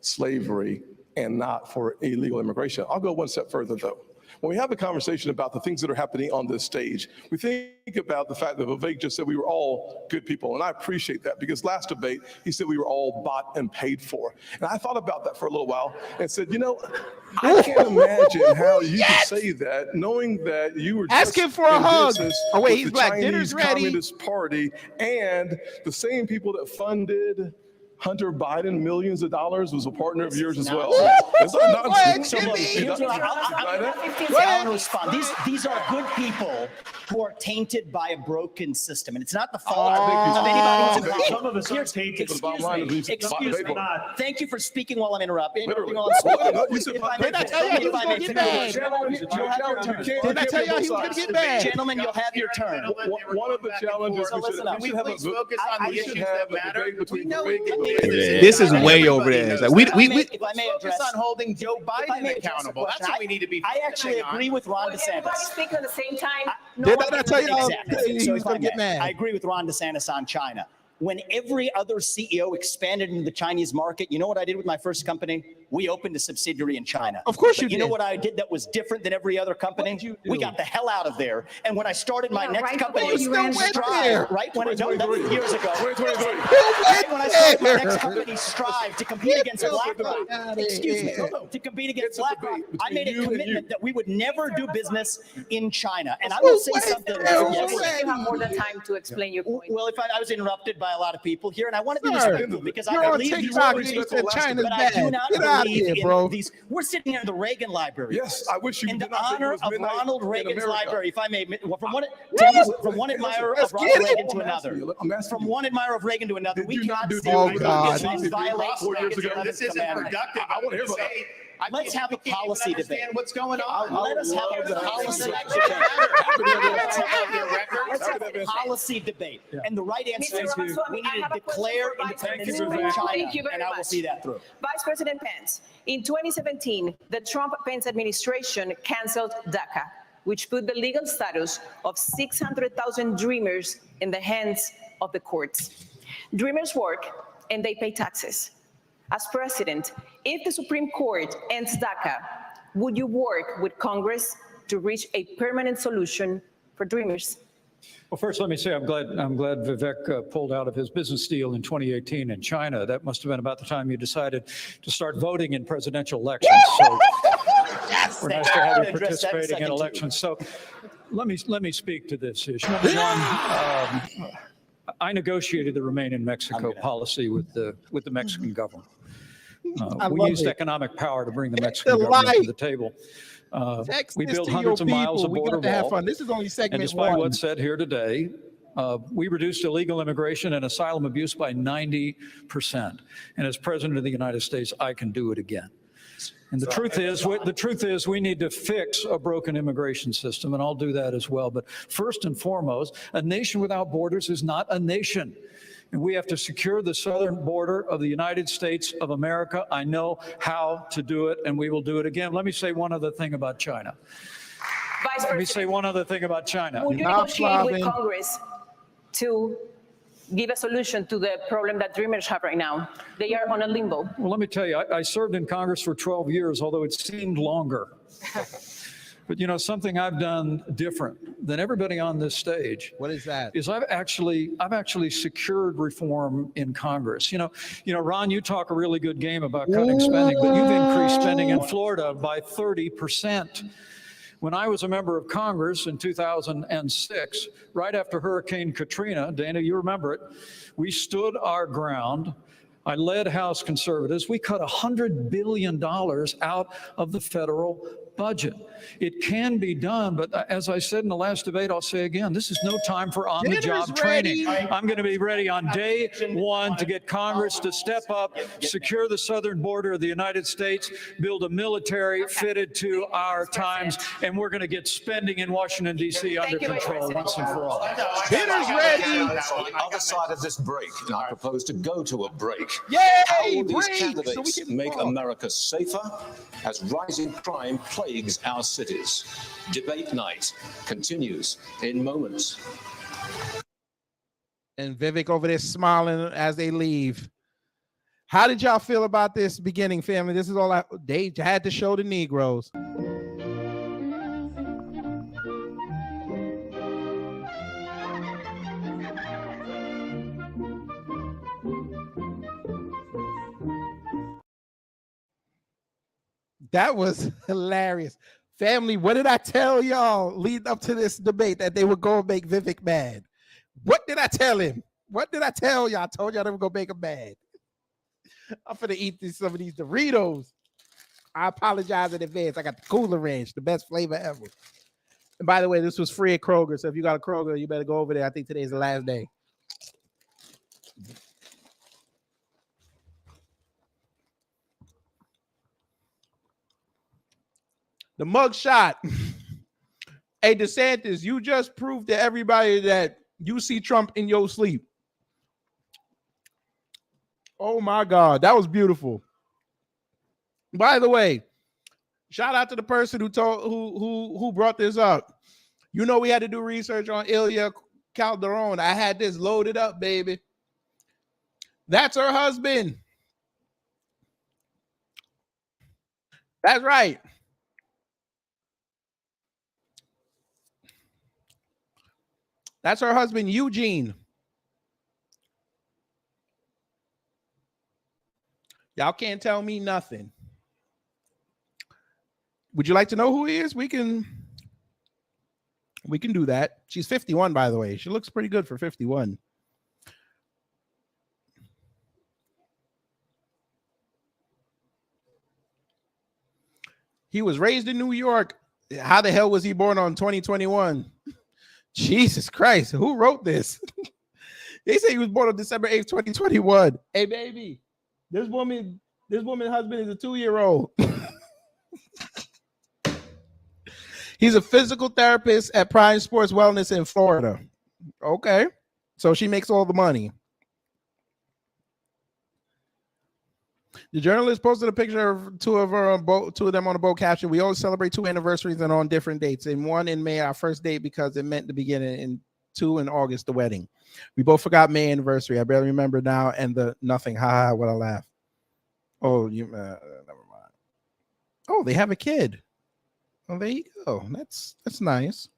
slavery and not for illegal immigration. I'll go one step further, though. When we have a conversation about the things that are happening on this stage, we think about the fact that Vivek just said we were all good people. And I appreciate that, because last debate, he said we were all bought and paid for. And I thought about that for a little while and said, you know, I can't imagine how you could say that, knowing that you were just asking for a in hug. business Oh, wait, with he's the black. Chinese Dinner's ready. Communist Party, and the same people that funded Hunter Biden millions of dollars was a partner of yours as well. It's not nonsense. So look, here's what I want to respond. These are good people who are tainted by a broken system, and it's not the fault of anybody who's Some of us are tainted. Excuse me. Thank you for speaking while I'm interrupting. Didn't I tell y'all he was going to get mad? Gentlemen, you'll have your turn. One of the challenges So listen up. we should have a debate between Vivek and This is way over there. Like, if I may Focus address, on holding Joe if I may Biden address the accountable. That's question, what we need to be. I actually agree with Ron When everybody DeSantis. speaks at the same time, Did I not tell y'all Exactly. he So was if I going to get may, mad? I agree with Ron DeSantis on China. When every other CEO expanded into the Chinese market, you know what I did with my first company? We opened a subsidiary in China. Of course But you You know did. what I did that was different than every other company? What did you We do? got the hell out of there. And when I started my Yeah, next right company, before you ran for Strive, right when that was years ago. 2023. Right when I started my there? next company, Strive, to compete against BlackRock. outta Excuse me, here. to compete against It's a BlackRock, debate I made a between you and you. commitment that we would never do business in China. And I will say something. Yes. you have more than time to explain your point. Well, if I was interrupted by a lot of people here, and I want to be Sir, respectful because you're I on believe these TikTok are and you people, said China's but I do bad. not Get out of believe here, in bro. these. We're sitting here in the Reagan Library. Yes, I wish you In did the not think it honor was of midnight Ronald in Reagan's America. library, if I may, well, from one admirer Let's of Ronald get it. Reagan to I'm another. asking you. I'm asking From you. one admirer of Reagan to another, Did we you not cannot do say Oh, Reagan God. violates 4 years Reagan's ago? 11th This isn't commandment. productive. I want to hear about Say, it. Let's have a policy debate. Understand what's going on. Let us have a policy policy debate. And the right answer Mr. is Ramaswamy, we I need have to a question declare for Vice independence President from Pence. China, Thank you very and I will much. see that through. Vice President Pence, in 2017, the Trump-Pence administration canceled DACA, which put the legal status of 600,000 Dreamers in the hands of the courts. Dreamers work and they pay taxes. As president, if the Supreme Court ends DACA, would you work with Congress to reach a permanent solution for Dreamers? Well, first, let me say I'm glad Vivek pulled out of his business deal in 2018 in China. That must have been about the time you decided to start voting in presidential elections. So we're nice to have you participating in elections. So let me speak to this issue. Number one, I negotiated the Remain in Mexico policy with the Mexican government. We used economic power to bring the Mexican government to the table. We built hundreds of miles of border wall. This is only segment And despite one. what's said here today, we reduced illegal immigration and asylum abuse by 90%. And as president of the United States, I can do it again. And the truth is we need to fix a broken immigration system, and I'll do that as well. But first and foremost, a nation without borders is not a nation. And we have to secure the southern border of the United States of America. I know how to do it, and we will do it again. Let me say one other thing about China. Let me say one other thing about China. Would you negotiate with Congress to give a solution to the problem that Dreamers have right now? They are on a limbo. Well, let me tell you, I served in Congress for 12 years, although it seemed longer. But you know, something I've done different than everybody on this stage. What is that? Is I've actually secured reform in Congress. You know, Ron, you talk a really good game about cutting spending, but you've increased spending in Florida by 30%. When I was a member of Congress in 2006, right after Hurricane Katrina, Dana, you remember it, we stood our ground. I led House conservatives. We cut $100 billion out of the federal budget. It can be done, but as I said in the last debate, I'll say again, this is no time for on-the-job training. I'm going to be ready on day one to get Congress to step up, secure the southern border of the United States, build a military fitted to our times, and we're going to get spending in Washington, D.C. under control once and for all. Dinner's ready. On the other side of this break, and I propose to go to a break. Yay! How will these Break, candidates so we can make talk. America safer as rising crime plagues our cities? Debate night continues in moments. And Vivek over there smiling as they leave. How did y'all feel about this beginning, family? This is all they had to show the Negroes. That was hilarious. Family, what did I tell y'all leading up to this debate that they would go and make Vivek mad? What did I tell him? What did I tell y'all? I told y'all they were going to make him mad. I'm going to eat some of these Doritos. I apologize in advance. I got the Cooler Ranch, the best flavor ever. And by the way, this was free at Kroger. So if you got a Kroger, you better go over there. I think today's the last day. The mug shot. Hey, DeSantis, you just proved to everybody that you see Trump in your sleep. Oh my God, that was beautiful. By the way, shout out to the person who brought this up. You know, we had to do research on Ilya Calderon. I had this loaded up, baby. That's her husband. That's right. That's her husband, Eugene. Y'all can't tell me nothing. Would you like to know who he is? We can do that. She's 51, by the way. She looks pretty good for 51. He was raised in New York. How the hell was he born on 2021? Jesus Christ, who wrote this? They say he was born on December 8th, 2021. Hey, baby, this woman's husband is a 2-year-old. He's a physical therapist at Prime Sports Wellness in Florida. Okay, so she makes all the money. The journalist posted a picture of two of them on a boat caption. We always celebrate 2 anniversaries and on different dates. And 1 in May, our first date, because it meant the beginning, and 2 in August, the wedding. We both forgot May anniversary. I barely remember now. And the nothing. Ha ha, what a laugh. Oh, never mind. Oh, they have a kid. Oh, there you go. That's nice.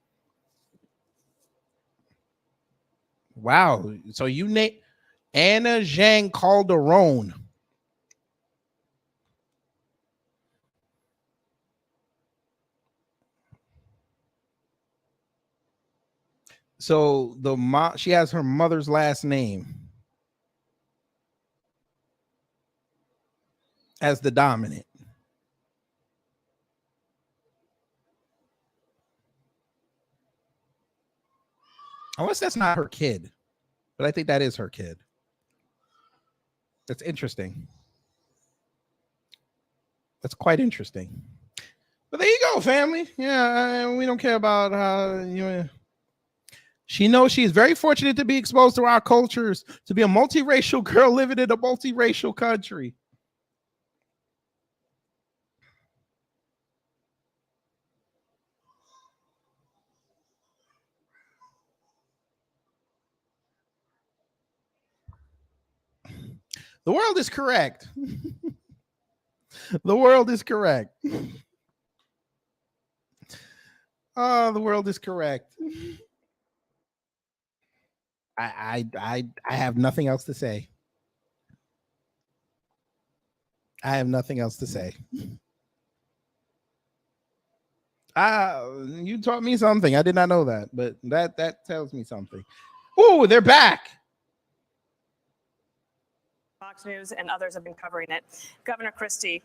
Wow. So you name Anna Jean Calderon. So the mom, she has her mother's last name as the dominant. Unless that's not her kid, but I think that is her kid. That's interesting. That's quite interesting. But there you go, family. Yeah, we don't care about how you. She knows she's very fortunate to be exposed to our cultures, to be a multiracial girl living in a multiracial country. The world is correct. The world is correct. Oh, the world is correct. I have nothing else to say. I have nothing else to say. You taught me something. I did not know that, but that tells me something. Oh, they're back. Fox News and others have been covering it. Governor Christie,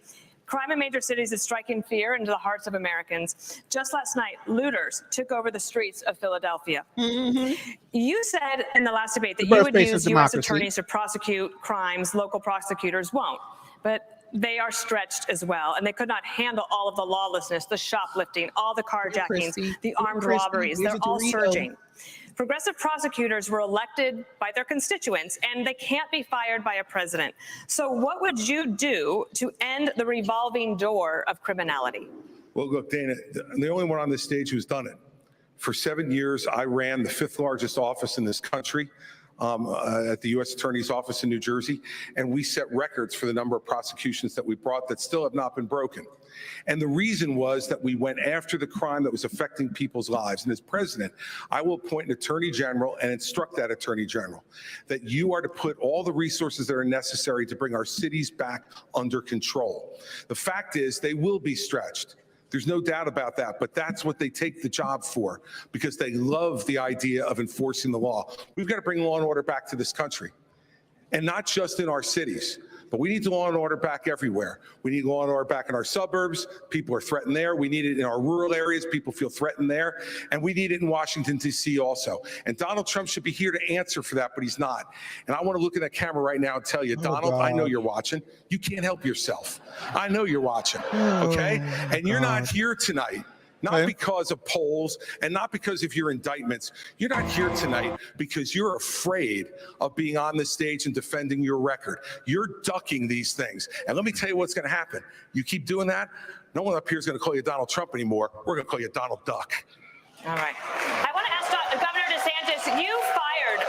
crime in major cities is striking fear into the hearts of Americans. Just last night, looters took over the streets of Philadelphia. Mm-hmm. You said in the last debate that you would use U.S. attorneys to prosecute crimes local prosecutors won't. But they are stretched as well, and they could not handle all of the lawlessness, the shoplifting, all the carjackings, the armed robberies. They're all surging. Progressive prosecutors were elected by their constituents, and they can't be fired by a president. So what would you do to end the revolving door of criminality? Well, look, Dana, the only one on this stage who's done it. For 7 years, I ran the 5th largest office in this country at the U.S. Attorney's Office in New Jersey, and we set records for the number of prosecutions that we brought that still have not been broken. And the reason was that we went after the crime that was affecting people's lives. And as president, I will appoint an attorney general and instruct that attorney general that you are to put all the resources that are necessary to bring our cities back under control. The fact is, they will be stretched. There's no doubt about that, but that's what they take the job for, because they love the idea of enforcing the law. We've got to bring law and order back to this country, and not just in our cities. But we need law and order back everywhere. We need law and order back in our suburbs. People are threatened there. We need it in our rural areas. People feel threatened there. And we need it in Washington, D.C. also. And Donald Trump should be here to answer for that, but he's not. And I want to look at that camera right now and tell you, Donald, I know you're watching. You can't help yourself. I know you're watching, okay? And you're not here tonight not because of polls and not because of your indictments. You're not here tonight because you're afraid of being on the stage and defending your record. You're ducking these things. And let me tell you what's going to happen. You keep doing that, no one up here is going to call you Donald Trump anymore. We're going to call you Donald Duck. All right. I want to ask Governor DeSantis, you fired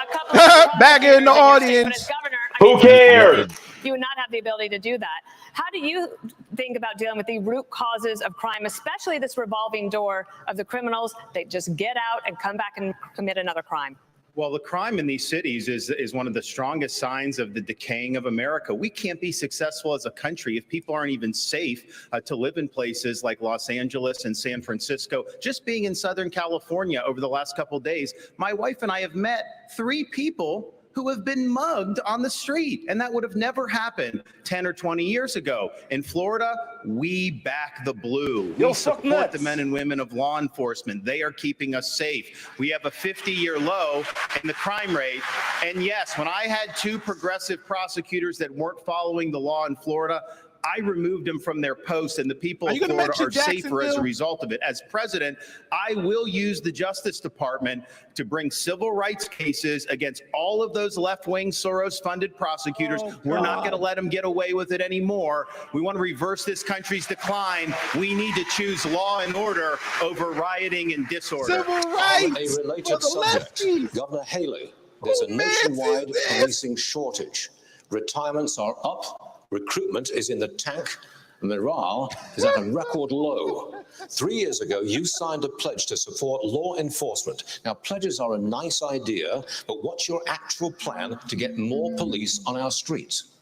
a couple of back in the audience. Governor, Who cares? You would not have the ability to do that. How do you think about dealing with the root causes of crime, especially this revolving door of the criminals that just get out and come back and commit another crime? Well, the crime in these cities is one of the strongest signs of the decaying of America. We can't be successful as a country if people aren't even safe to live in places like Los Angeles and San Francisco. Just being in Southern California over the last couple of days, my wife and I have met 3 people who have been mugged on the street, and that would have never happened 10 or 20 years ago. In Florida, we back the blue. We support the men and women of law enforcement. They are keeping us safe. We have a 50-year low in the crime rate. And yes, when I had 2 progressive prosecutors that weren't following the law in Florida, I removed them from their posts, and the people of Florida are safer as a result of it. As president, I will use the Justice Department to bring civil rights cases against all of those left-wing Soros-funded prosecutors. We're not going to let them get away with it anymore. We want to reverse this country's decline. We need to choose law and order over rioting and disorder. Civil rights. A related subject, Governor Haley, there's a nationwide policing shortage. Retirements are up. Recruitment is in the tank. Morale is at a record low. 3 years ago, you signed a pledge to support law enforcement. Now, pledges are a nice idea, but what's your actual plan to get more police on our streets?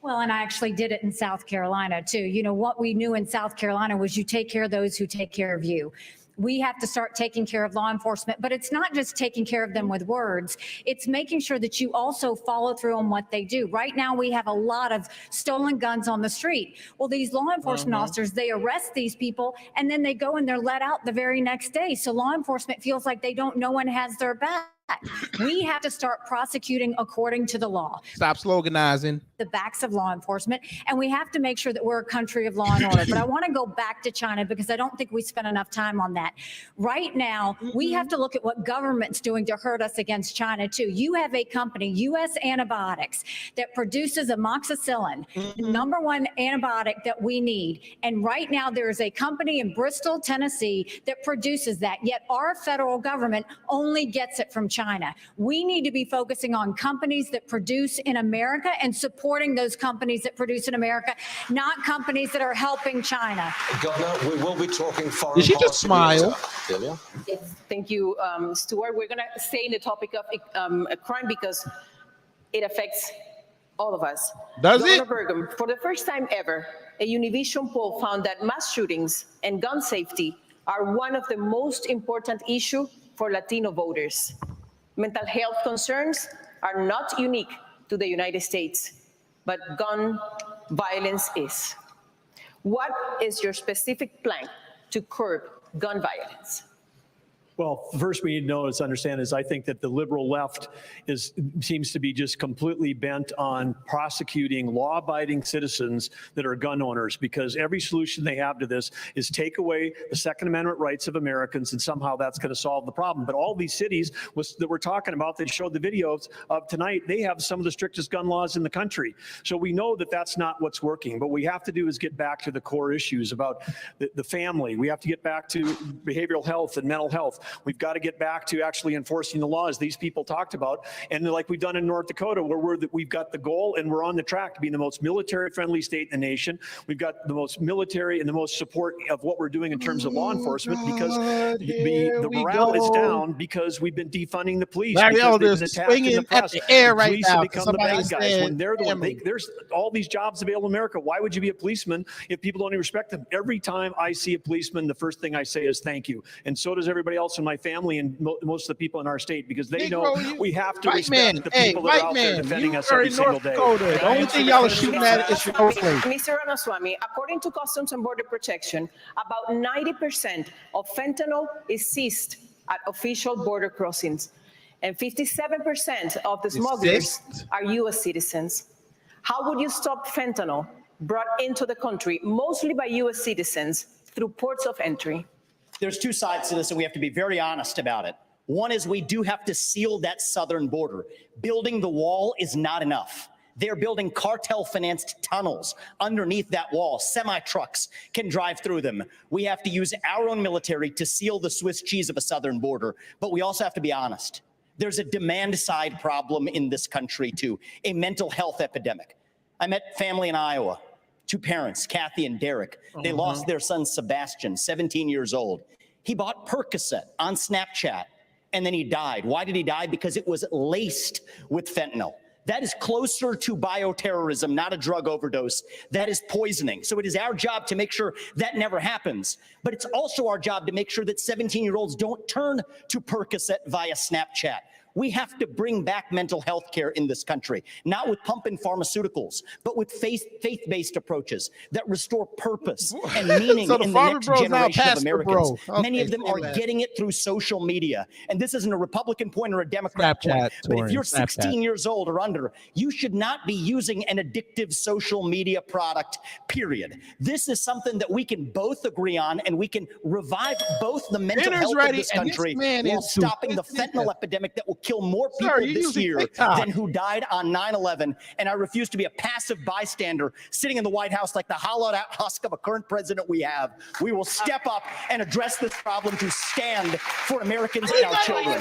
Well, and I actually did it in South Carolina, too. You know, what we knew in South Carolina was you take care of those who take care of you. We have to start taking care of law enforcement, but it's not just taking care of them with words. It's making sure that you also follow through on what they do. Right now, we have a lot of stolen guns on the street. Well, these law enforcement officers, they arrest these people and then they go and they're let out the very next day. So law enforcement feels like no one has their back. We have to start prosecuting according to the law. Stop sloganizing. The backs of law enforcement, and we have to make sure that we're a country of law and order. But I want to go back to China because I don't think we spent enough time on that. Right now, we have to look at what government's doing to hurt us against China too. You have a company, U.S. Antibiotics, that produces amoxicillin, the #1 antibiotic that we need. And right now, there is a company in Bristol, Tennessee, that produces that. Yet our federal government only gets it from China. We need to be focusing on companies that produce in America and supporting those companies that produce in America, not companies that are helping China. Governor, we will be talking foreign Did she just smile? Yes, thank you, Stuart. We're going to stay in the topic of crime because it affects all of us. Does Governor it? Burgum, for the first time ever, a Univision poll found that mass shootings and gun safety are one of the most important issues for Latino voters. Mental health concerns are not unique to the United States, but gun violence is. What is your specific plan to curb gun violence? Well, first we need to know is understand is I think that the liberal left seems to be just completely bent on prosecuting law-abiding citizens that are gun owners, because every solution they have to this is take away the Second Amendment rights of Americans, and somehow that's going to solve the problem. But all these cities that we're talking about, they showed the videos of tonight, they have some of the strictest gun laws in the country. So we know that that's not what's working. What we have to do is get back to the core issues about the family. We have to get back to behavioral health and mental health. We've got to get back to actually enforcing the laws these people talked about. And like we've done in North Dakota, where we've got the goal and we're on the track to be the most military-friendly state in the nation. We've got the most military and the most support of what we're doing in terms of law enforcement, because the morale is down because we've been defunding the police. Larry Elder's swinging at the air right police now. have become the bad guys when they're the one. There's all these jobs available in America. Why would you be a policeman if people don't even respect them? Every time I see a policeman, the first thing I say is thank you. And so does everybody else in my family and most of the people in our state, because they know we have to respect the people that are out there defending us every single day. The only thing y'all are shooting at is your plate. Mr. Ramaswamy, according to Customs and Border Protection, about 90% of fentanyl is seized at official border crossings, and 57% of the smugglers are U.S. citizens. How would you stop fentanyl brought into the country, mostly by U.S. citizens, through ports of entry. There's two sides to this, and we have to be very honest about it. One is we do have to seal that southern border. Building the wall is not enough. They're building cartel-financed tunnels underneath that wall. Semi-trucks can drive through them. We have to use our own military to seal the Swiss cheese of a southern border. But we also have to be honest. There's a demand-side problem in this country, too, a mental health epidemic. I met family in Iowa, two parents, Kathy and Derek. They lost their son, Sebastian, 17 years old. He bought Percocet on Snapchat, and then he died. Why did he die? Because it was laced with fentanyl. That is closer to bioterrorism, not a drug overdose. That is poisoning. So it is our job to make sure that never happens. But it's also our job to make sure that 17-year-olds don't turn to Percocet via Snapchat. We have to bring back mental health care in this country, not with pump and pharmaceuticals, but with faith-based approaches that restore purpose and meaning So the in the farmer next bro's now generation of pastor Americans. bro. Many of Okay, them say are that. getting it through social media. And this isn't a Republican point or a Democrat Snapchat, point. But if Torin, you're Snapchat. 16 years old or under, you should not be using an addictive social media product, period. This is something that we can both agree on, and we can revive both the mental Dinner's health ready, of this and this country man while is stopping the stupid. fentanyl epidemic that will kill more people Sir, you're this using year TikTok. than who died on 9/11. And I refuse to be a passive bystander sitting in the White House like the hollowed out husk of a current president we have. We will step up and address this problem to stand for Americans and our children.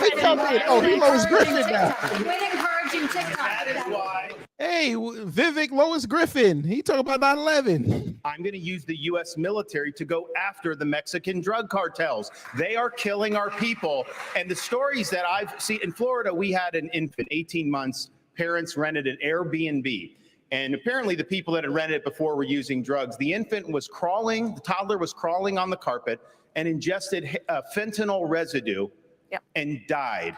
Oh, he Lois Griffin now. Quit encouraging TikTok. Hey, Vivek Lois Griffin. He talking about 9/11. I'm going to use the U.S. military to go after the Mexican drug cartels. They are killing our people. And the stories that I've seen in Florida, we had an infant, 18 months. Parents rented an Airbnb. And apparently the people that had rented it before were using drugs. The infant was crawling, the toddler was crawling on the carpet and ingested fentanyl residue and died.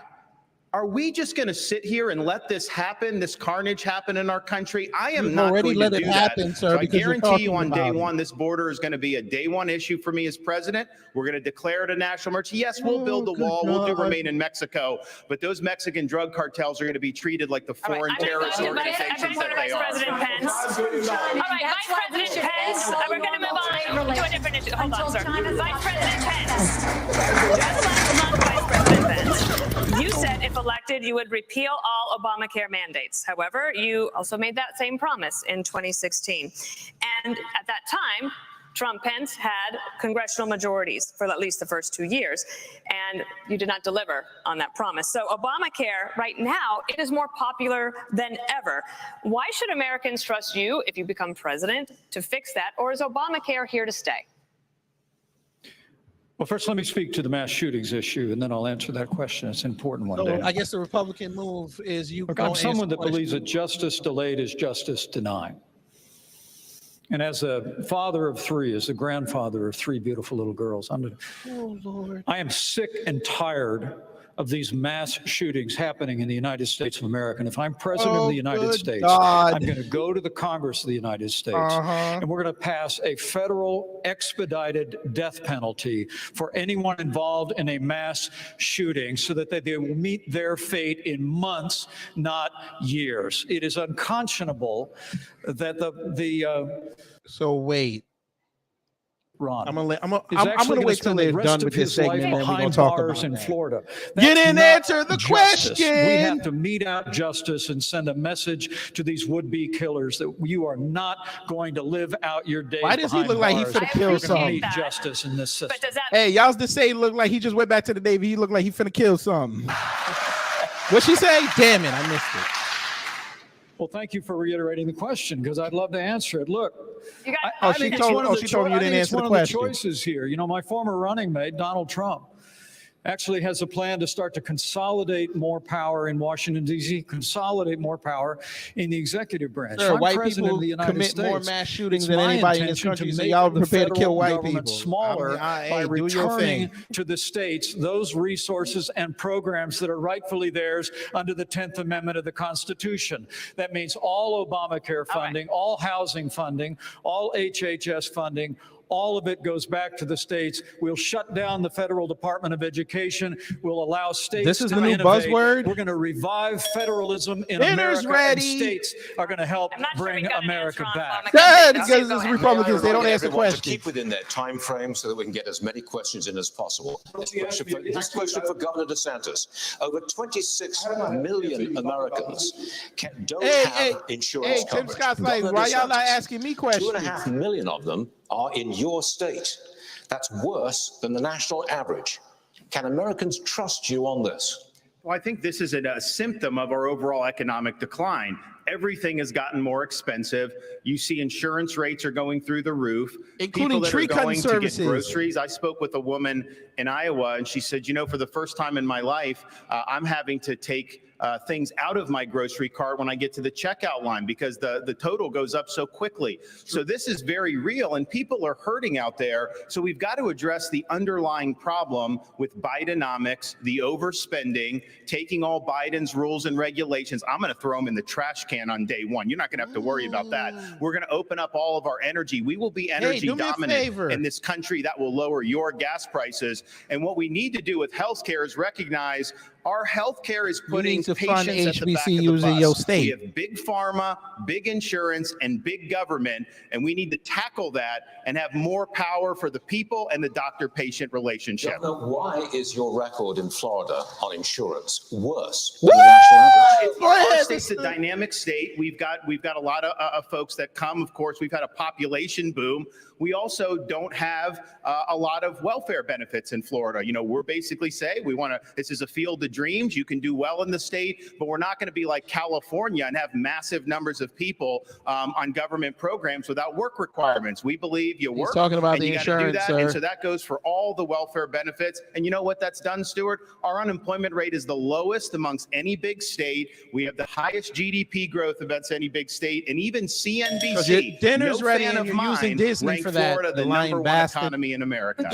Are we just going to sit here and let this happen, this carnage happen in our country? I am You've not already going to let do it happen, that. sir, So I because you're guarantee you talking on day about it. one, this border is going to be a day one issue for me as president. We're going to declare it a national emergency. Yes, we'll build the wall. We'll do remain in Mexico. But those Mexican drug cartels are going to be treated like the foreign terrorist organizations that they are. President Pence. All right, Vice President Pence. We're going to move on to a different issue. Hold on, sir. Vice President Pence. Just last month, Vice President Pence, you said if elected, you would repeal all Obamacare mandates. However, you also made that same promise in 2016. And at that time, Trump-Pence had congressional majorities for at least the first 2 years, and you did not deliver on that promise. So Obamacare, right now, it is more popular than ever. Why should Americans trust you, if you become president, to fix that, or is Obamacare here to stay? Well, first, let me speak to the mass shootings issue, and then I'll answer that question. It's an important one, So Dana. I guess the Republican move is you. Look, gonna I'm someone answer that the believes question. that justice delayed is justice denied. And as a father of three, as a grandfather of three beautiful little girls, Oh, Lord. I am sick and tired of these mass shootings happening in the United States of America. And if I'm president of the United good States, God. I'm going to go to the Congress of the United States, and we're going to pass a federal expedited death penalty for anyone involved in a mass shooting so that they will meet their fate in months, not years. It is unconscionable that So wait. Ron. I'm gonna is I'm actually gonna wait till spend the they're rest done of with this his life segment, and then we're gonna behind talk bars about in that. Florida. You That's didn't not answer the justice. We question. have to mete out justice and send a message to these would-be killers that you are not going to live out your days. Why does he behind look like he bars. finna kill We're gonna something? need justice in this system. Hey, y'all just say look like he just went back to the Navy. He looked like he finna kill something. What'd she say? Damn it, I missed it. Well, thank you for reiterating the question because I'd love to answer it. Look, You got, I Oh, think she it's told- one of oh, the she told me you I didn't think it's answer the one of question. the choices here. You know, my former running mate, Donald Trump, actually has a plan to start to consolidate more power in Washington, D.C., consolidate more power in the executive branch. Sir, If I'm white president people of the United commit States, more mass shootings it's than my anybody in this intention country, to so make y'all the prepared to kill federal white government people. smaller by hey, do your returning thing. to the states those resources and programs that are rightfully theirs under the 10th Amendment of the Constitution. That means all Obamacare funding, all housing funding, all HHS funding, All of it goes back to the states. We'll shut down the Federal Department of Education. We'll allow states This is to the new innovate. buzzword? We're going to revive federalism in Dinner's America. ready. And states are going to help bring America back. Good, because it's Republicans. They don't answer Everyone to questions. keep within their time frame so that we can get as many questions in as possible. This question for Governor DeSantis. Over 26 million Americans don't have insurance Tim coverage. Scott's like, Governor why y'all not DeSantis, asking me questions? 2.5 million of them are in your state. That's worse than the national average. Can Americans trust you on this? Well, I think this is a symptom of our overall economic decline. Everything has gotten more expensive. You see insurance rates are going through the roof. Including People that tree are cutting going to services. get groceries. I spoke with a woman in Iowa, and she said, you know, for the first time in my life, I'm having to take things out of my grocery cart when I get to the checkout line because the total goes up so quickly. So this is very real, and people are hurting out there. So we've got to address the underlying problem with Bidenomics, the overspending, taking all Biden's rules and regulations. I'm going to throw them in the trash can on day one. You're not going to have to worry about that. We're going to open up all of our energy. We will be energy do me a dominant favor. in this country. That will lower your gas prices. And what we need to do with healthcare is recognize our healthcare is putting to fund patients at the back of the HBCUs in bus. your state. We have big pharma, big insurance, and big government, and we need to tackle that and have more power for the people and the doctor-patient relationship. Governor, why is your record in Florida on insurance worse than the national average? Our state's a dynamic state. We've got a lot of folks that come. Of course, we've had a population boom. We also don't have a lot of welfare benefits in Florida. You know, we're basically saying this is a field of dreams. You can do well in the state, but we're not going to be like California and have massive numbers of people on government programs without work requirements. We believe you work. talking about and the you gotta do insurance, that. sir. And so that goes for all the welfare benefits. And you know what that's done, Stuart? Our unemployment rate is the lowest amongst any big state. We have the highest GDP growth amongst any big state. And even CNBC, dinner's no ready fan and of you're mine, using Disney ranked for that, Florida the the lying number one bastard. economy in America.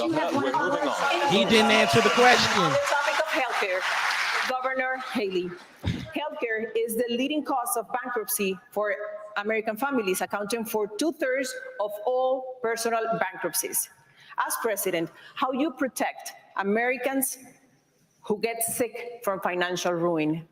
He didn't answer the question. On the topic of healthcare, Governor Haley, healthcare is the leading cause of bankruptcy for American families, accounting for 2/3 of all personal bankruptcies. As president, how you protect Americans who get sick from financial ruin?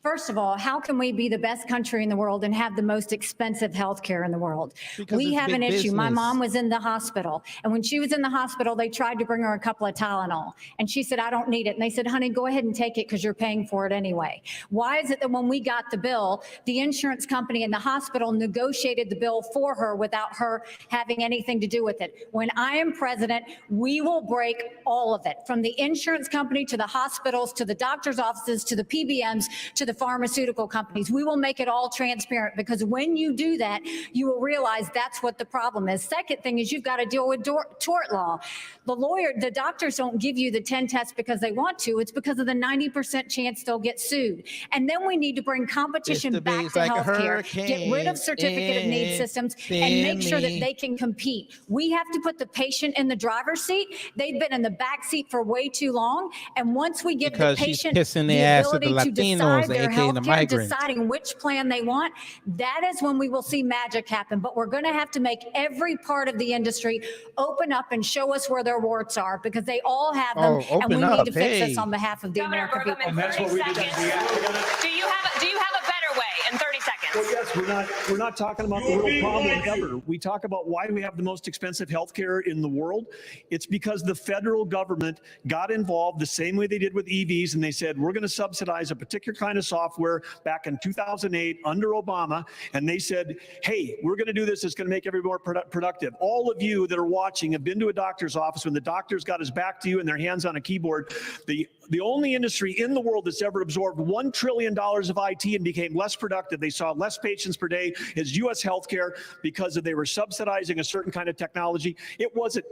First of all, how can we be the best country in the world and have the most expensive health care in the world? Because We it's have big an issue. My business. mom was in the hospital, and when she was in the hospital, they tried to bring her a couple of Tylenol, and she said, I don't need it. And they said, honey, go ahead and take it because you're paying for it anyway. Why is it that when we got the bill, the insurance company and the hospital negotiated the bill for her without her having anything to do with it? When I am president, we will break all of it, from the insurance company to the hospitals, to the doctor's offices, to the PBMs, to the pharmaceutical companies. We will make it all transparent, because when you do that, you will realize that's what the problem is. Second thing is you've got to deal with tort law. The doctors don't give you the 10 tests because they want to. It's because of the 90% chance they'll get sued. And then we need to bring competition back to healthcare, get rid of certificate of need systems, and make sure that they can compete. We have to put the patient in the driver's seat. They've been in the back seat for way too long. And once we give Because the she's patient kissing the the ass of ability the to Latinos, decide their aka the healthcare, migrants. deciding which plan they want, that is when we will see magic happen. But we're going to have to make every part of the industry open up and show us where their warts are, because they all have them, and open we up. need to fix Hey. this on behalf of the American people. And that's what we did. Do you have a better way in 30 seconds? Well, yes, we're not talking about the real problem ever. We talk about why we have the most expensive healthcare in the world. It's because the federal government got involved the same way they did with EVs, and they said, we're going to subsidize a particular kind of software back in 2008 under Obama. And they said, hey, we're going to do this. It's going to make everyone more productive. All of you that are watching have been to a doctor's office when the doctor's got his back to you and their hands on a keyboard. The only industry in the world that's ever absorbed $1 trillion of IT and became less productive, they saw less patients per day, is U.S. healthcare, because they were subsidizing a certain kind of technology. It wasn't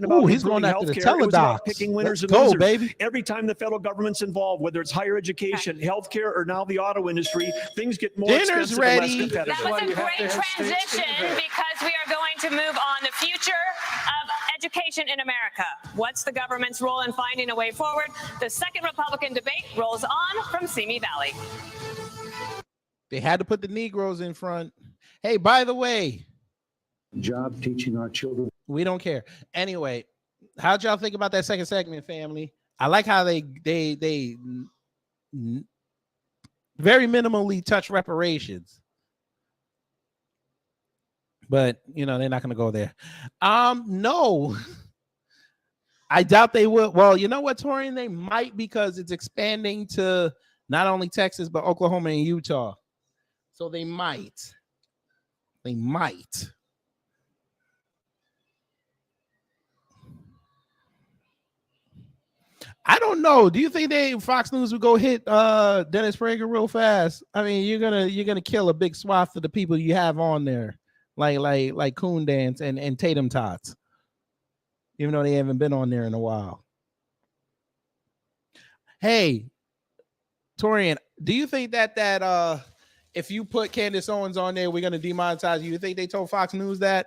about he's going improving after the healthcare. It was about teledocs. picking winners Let's and go, losers. baby. Every time the federal government's involved, whether it's higher education, healthcare, or now the auto industry, things get more Dinner's expensive ready. and less competitive. That was a great transition, because we are going to move on the future of education in America. What's the government's role in finding a way forward? The second Republican debate rolls on from Simi Valley. They had to put the Negroes in front. Hey, by the way, job teaching our children We don't care. Anyway, how'd y'all think about that second segment, family? I like how they very minimally touch reparations. But they're not going to go there. No. I doubt they will. Well, you know what, Torian? They might, because it's expanding to not only Texas, but Oklahoma and Utah. So they might. They might. I don't know. Do you think Fox News would go hit Dennis Prager real fast? I mean, you're gonna kill a big swath of the people you have on there, like Coon Dance and Tatum Tots, even though they haven't been on there in a while. Hey, Torian, do you think that if you put Candace Owens on there, we're gonna demonetize you? You think they told Fox News that?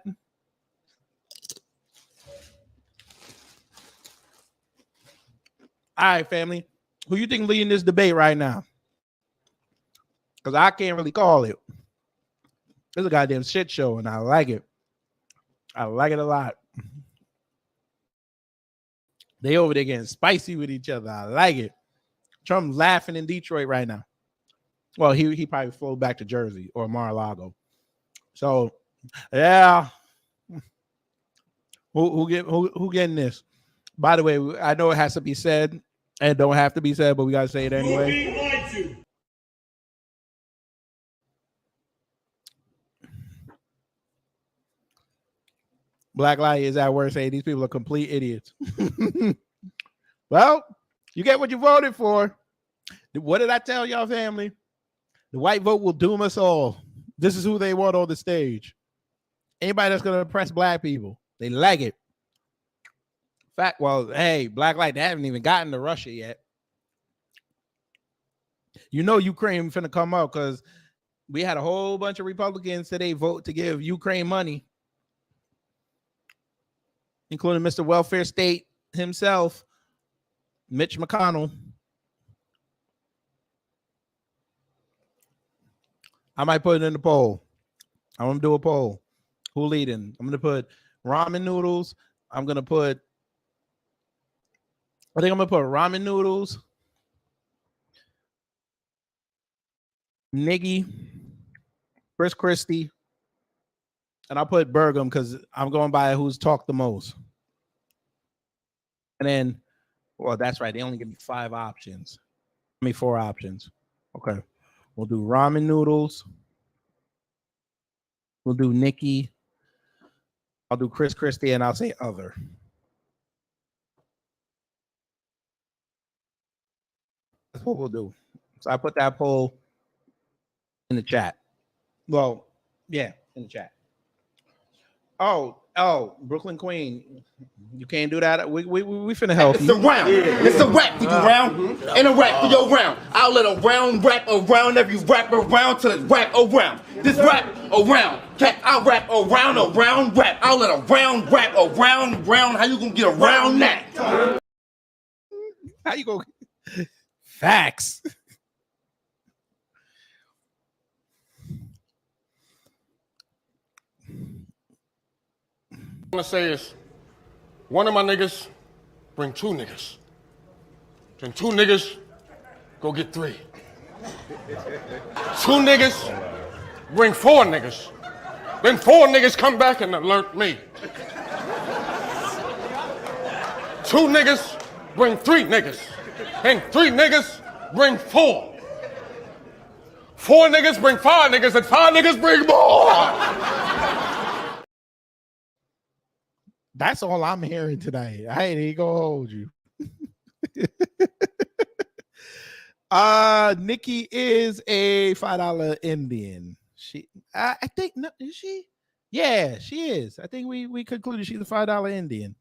All right, family. Who you think leading this debate right now? Because I can't really call it. It's a goddamn shit show, and I like it. I like it a lot. They over there getting spicy with each other. I like it. Trump's laughing in Detroit right now. Well, he probably flew back to Jersey or Mar-a-Lago. So, yeah. Who getting this? By the way, I know it has to be said and don't have to be said, but we got to say it anyway. Black Light is at work saying these people are complete idiots. Well, you get what you voted for. What did I tell y'all, family? The white vote will doom us all. This is who they want on the stage. Anybody that's going to oppress black people, they like it. Well, hey, Black Light, they haven't even gotten to Russia yet. Ukraine finna come up because we had a whole bunch of Republicans today vote to give Ukraine money, including Mr. Welfare State himself, Mitch McConnell. I might put it in the poll. I'm going to do a poll. Who leading? I'm going to put ramen noodles. I think I'm going to put ramen noodles, Niggy, Chris Christie, and I'll put Burgum because I'm going by who's talked the most. And then, well, that's right. They only give me 5 options. Give me 4 options. Okay. We'll do ramen noodles. We'll do Nikki. I'll do Chris Christie, and I'll say other. That's what we'll do. So I put that poll in the chat. Well, yeah, in the chat. Oh, Brooklyn Queen, you can't do that. We finna help it's you. It's a round. It's a rap for your round and a rap for your round. I'll let a round rap around every rap around till it's rap around. This rap around. I'll rap around a round rap. I'll let a round rap around. How you gonna get around that? How you gonna? Facts. I'm gonna say is, one of my niggas bring 2 niggas. Then 2 niggas go get 3. 2 niggas bring 4 niggas. Then 4 niggas come back and alert me. 2 niggas bring 3 niggas. And 3 niggas bring 4. 4 niggas bring 5 niggas, and 5 niggas bring more. That's all I'm hearing tonight. I ain't even gonna hold you. Nikki is a $5 Indian. I think, no, is she? Yeah, she is. I think we concluded she's a $5 Indian.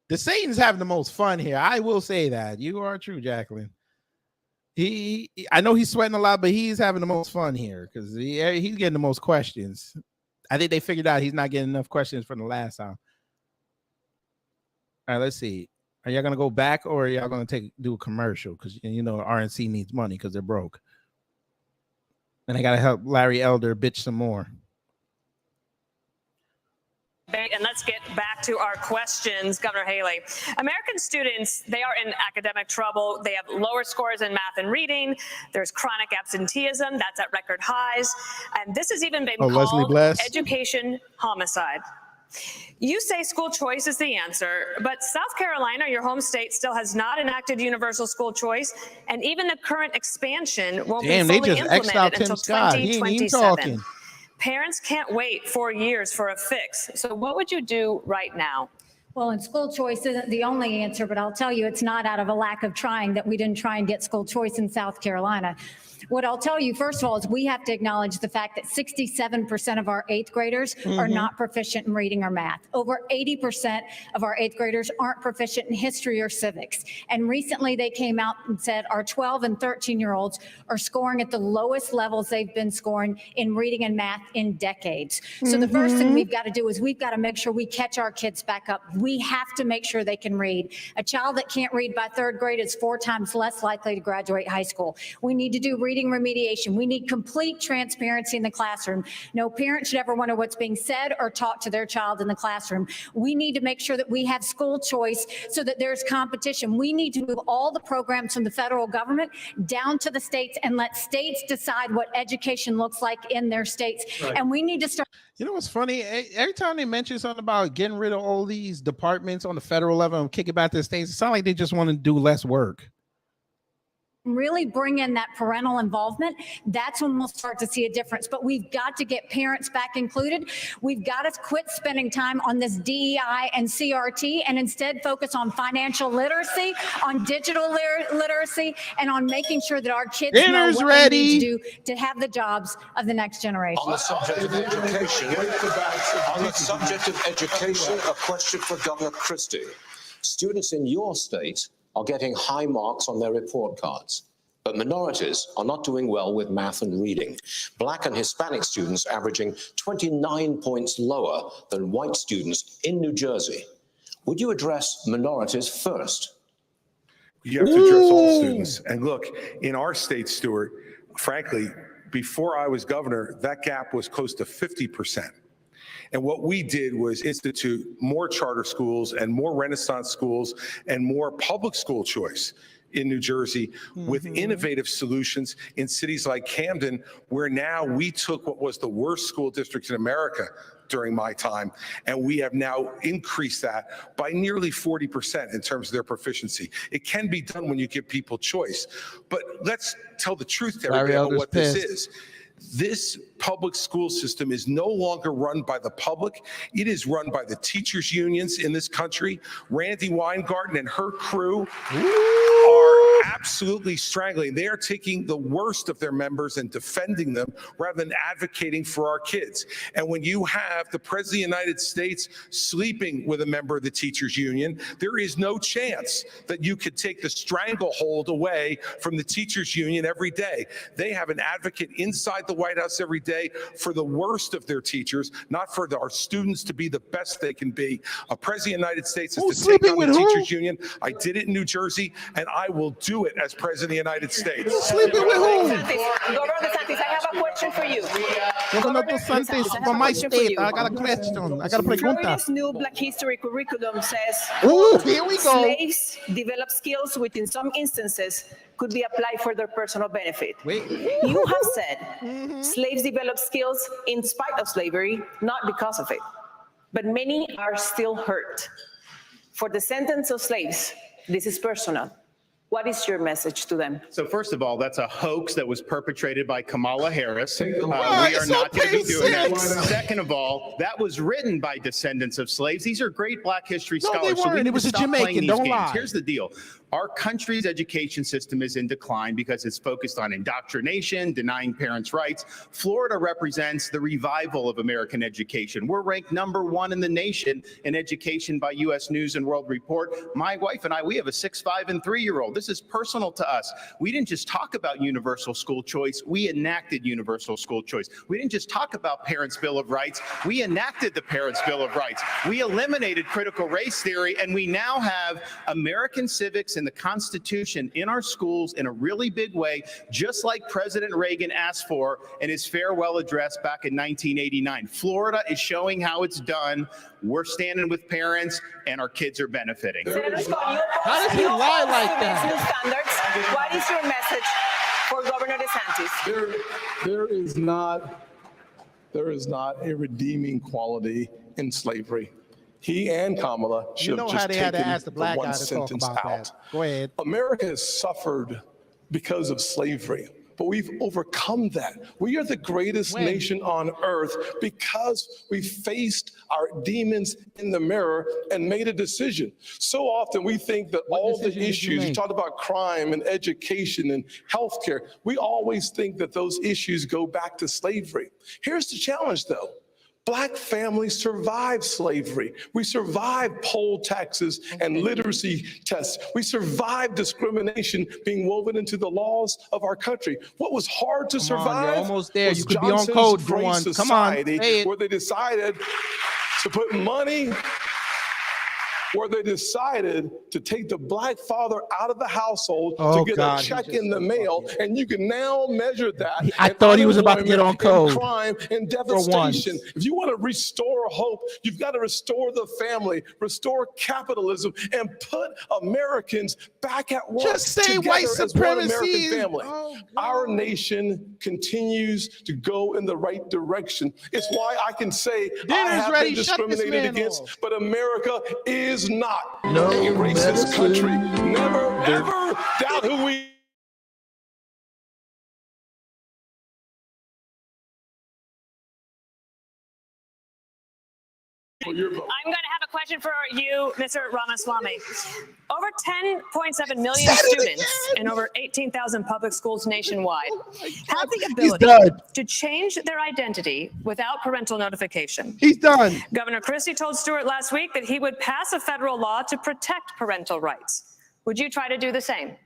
The Satan's having the most fun here. I will say that. You are true, Jacqueline. I know he's sweating a lot, but he's having the most fun here because he's getting the most questions. I think they figured out he's not getting enough questions from the last time. All right, let's see. Are y'all gonna go back or are y'all gonna do a commercial? Because RNC needs money because they're broke. And I gotta help Larry Elder bitch some more. debate, and let's get back to our questions, Governor Haley. American students, they are in academic trouble. They have lower scores in math and reading. There's chronic absenteeism. That's at record highs. And this has even been Leslie called Bless. education homicide. You say school choice is the answer, but South Carolina, your home state, still has not enacted universal school choice, and even the current expansion won't Damn, be they fully just X'd out implemented Tim until Scott. He ain't even 2027. talking. Parents can't wait 4 years for a fix. So what would you do right now? Well, and school choice isn't the only answer, but I'll tell you, it's not out of a lack of trying that we didn't try and get school choice in South Carolina. What I'll tell you, first of all, is we have to acknowledge the fact that 67% of our eighth graders are not proficient in reading or math. Over 80% of our eighth graders aren't proficient in history or civics. And recently they came out and said our 12 and 13-year-olds are scoring at the lowest levels they've been scoring in reading and math in decades. So the first thing we've got to do is we've got to make sure we catch our kids back up. We have to make sure they can read. A child that can't read by third grade is 4 times less likely to graduate high school. We need to do reading remediation. We need complete transparency in the classroom. No parent should ever wonder what's being said or taught to their child in the classroom. We need to make sure that we have school choice so that there's competition. We need to move all the programs from the federal government down to the states and let states decide what education looks like in their states. Right. And we need to start. You know what's funny? Every time they mention something about getting rid of all these departments on the federal level and kick it back to the states, it sounds like they just want to do less work. Really bring in that parental involvement, that's when we'll start to see a difference. But we've got to get parents back included. We've got to quit spending time on this DEI and CRT and instead focus on financial literacy, on digital literacy, and on making sure that our kids know what they need to do to have the jobs of the next generation. On the subject of education, a question for Governor Christie. Students in your state are getting high marks on their report cards, but minorities are not doing well with math and reading. Black and Hispanic students averaging 29 points lower than white students in New Jersey. Would you address minorities first? You have to address all students. And look, in our state, Stuart, frankly, before I was governor, that gap was close to 50%. And what we did was institute more charter schools and more Renaissance schools and more public school choice in New Jersey with innovative solutions in cities like Camden, where now we took what was the worst school district in America during my time, and we have now increased that by nearly 40% in terms of their proficiency. It can be done when you give people choice. But let's tell the truth to everybody about what this is. This public school system is no longer run by the public. It is run by the teachers' unions in this country. Randi Weingarten and her crew are absolutely strangling. They are taking the worst of their members and defending them rather than advocating for our kids. And when you have the President of the United States sleeping with a member of the teachers' union, there is no chance that you could take the stranglehold away from the teachers' union every day. They have an advocate inside the White House every day for the worst of their teachers, not for our students to be the best they can be. A President of the United States is to take on the teachers' union. I did it in New Jersey, and I will do it as President of the United States. Governor DeSantis, I have a question for you. Governor DeSantis, from my state, I got a question. I got a pregunta. Florida's new Black History curriculum says, Ooh, here we go. Slaves develop skills which in some instances could be applied for their personal benefit. You have said slaves develop skills in spite of slavery, not because of it. But many are still hurt. For descendants of slaves, this is personal. What is your message to them? So first of all, that's a hoax that was perpetrated by Kamala Harris. We are not going to be doing that. Second of all, that was written by descendants of slaves. These are great Black history scholars. They weren't. It was a Jamaican. Don't lie. Here's the deal. Our country's education system is in decline because it's focused on indoctrination, denying parents' rights. Florida represents the revival of American education. We're ranked #1 in the nation in education by U.S. News and World Report. My wife and I, we have a 6, 5, and 3-year-old. This is personal to us. We didn't just talk about universal school choice. We enacted universal school choice. We didn't just talk about Parents' Bill of Rights. We enacted the Parents' Bill of Rights. We eliminated critical race theory, and we now have American civics and in the Constitution in our schools in a really big way, just like President Reagan asked for in his farewell address back in 1989. Florida is showing how it's done. We're standing with parents, and our kids are benefiting. How does he lie like that? New standards. What is your message for Governor DeSantis? There is not a redeeming quality in slavery. He and Kamala should You know have how just they had to taken ask the the black one guy to talk sentence about out. that. Go ahead. America has suffered because of slavery, but we've overcome that. We are the greatest nation on earth because we faced our demons in the mirror and made a decision. So often we think that all the issues, you talked about crime and education and healthcare, we always think that those issues go back to slavery. Here's the challenge though. Black families survived slavery. We survived poll taxes and literacy tests. We survived discrimination being woven into the laws of our country. What was hard to survive? You're almost there. Was You could be on Johnson's code for Great one. Come on, Society, say it. where they decided to put money, where they decided to take the black father out of the household to get a check in the mail, and you can now measure that. I in thought he was about to get on unemployment, in code. crime and For once. devastation. If you want to restore hope, you've got to restore the family, restore capitalism, and put Americans back at work. Just say together white as one supremacy. American family. Oh, Our nation continues to go in the right direction. It's why I can say I Dinner's have ready. been Shut this discriminated man against, off. but America is not a racist country. Never, ever doubt who we I'm going to have a question for you, Mr. Ramaswamy. Over 10.7 million students in over 18,000 public schools nationwide have the ability to change their identity without parental notification. He's done. Governor Christie told Stewart last week that he would pass a federal law to protect parental rights. Would you try to do the same?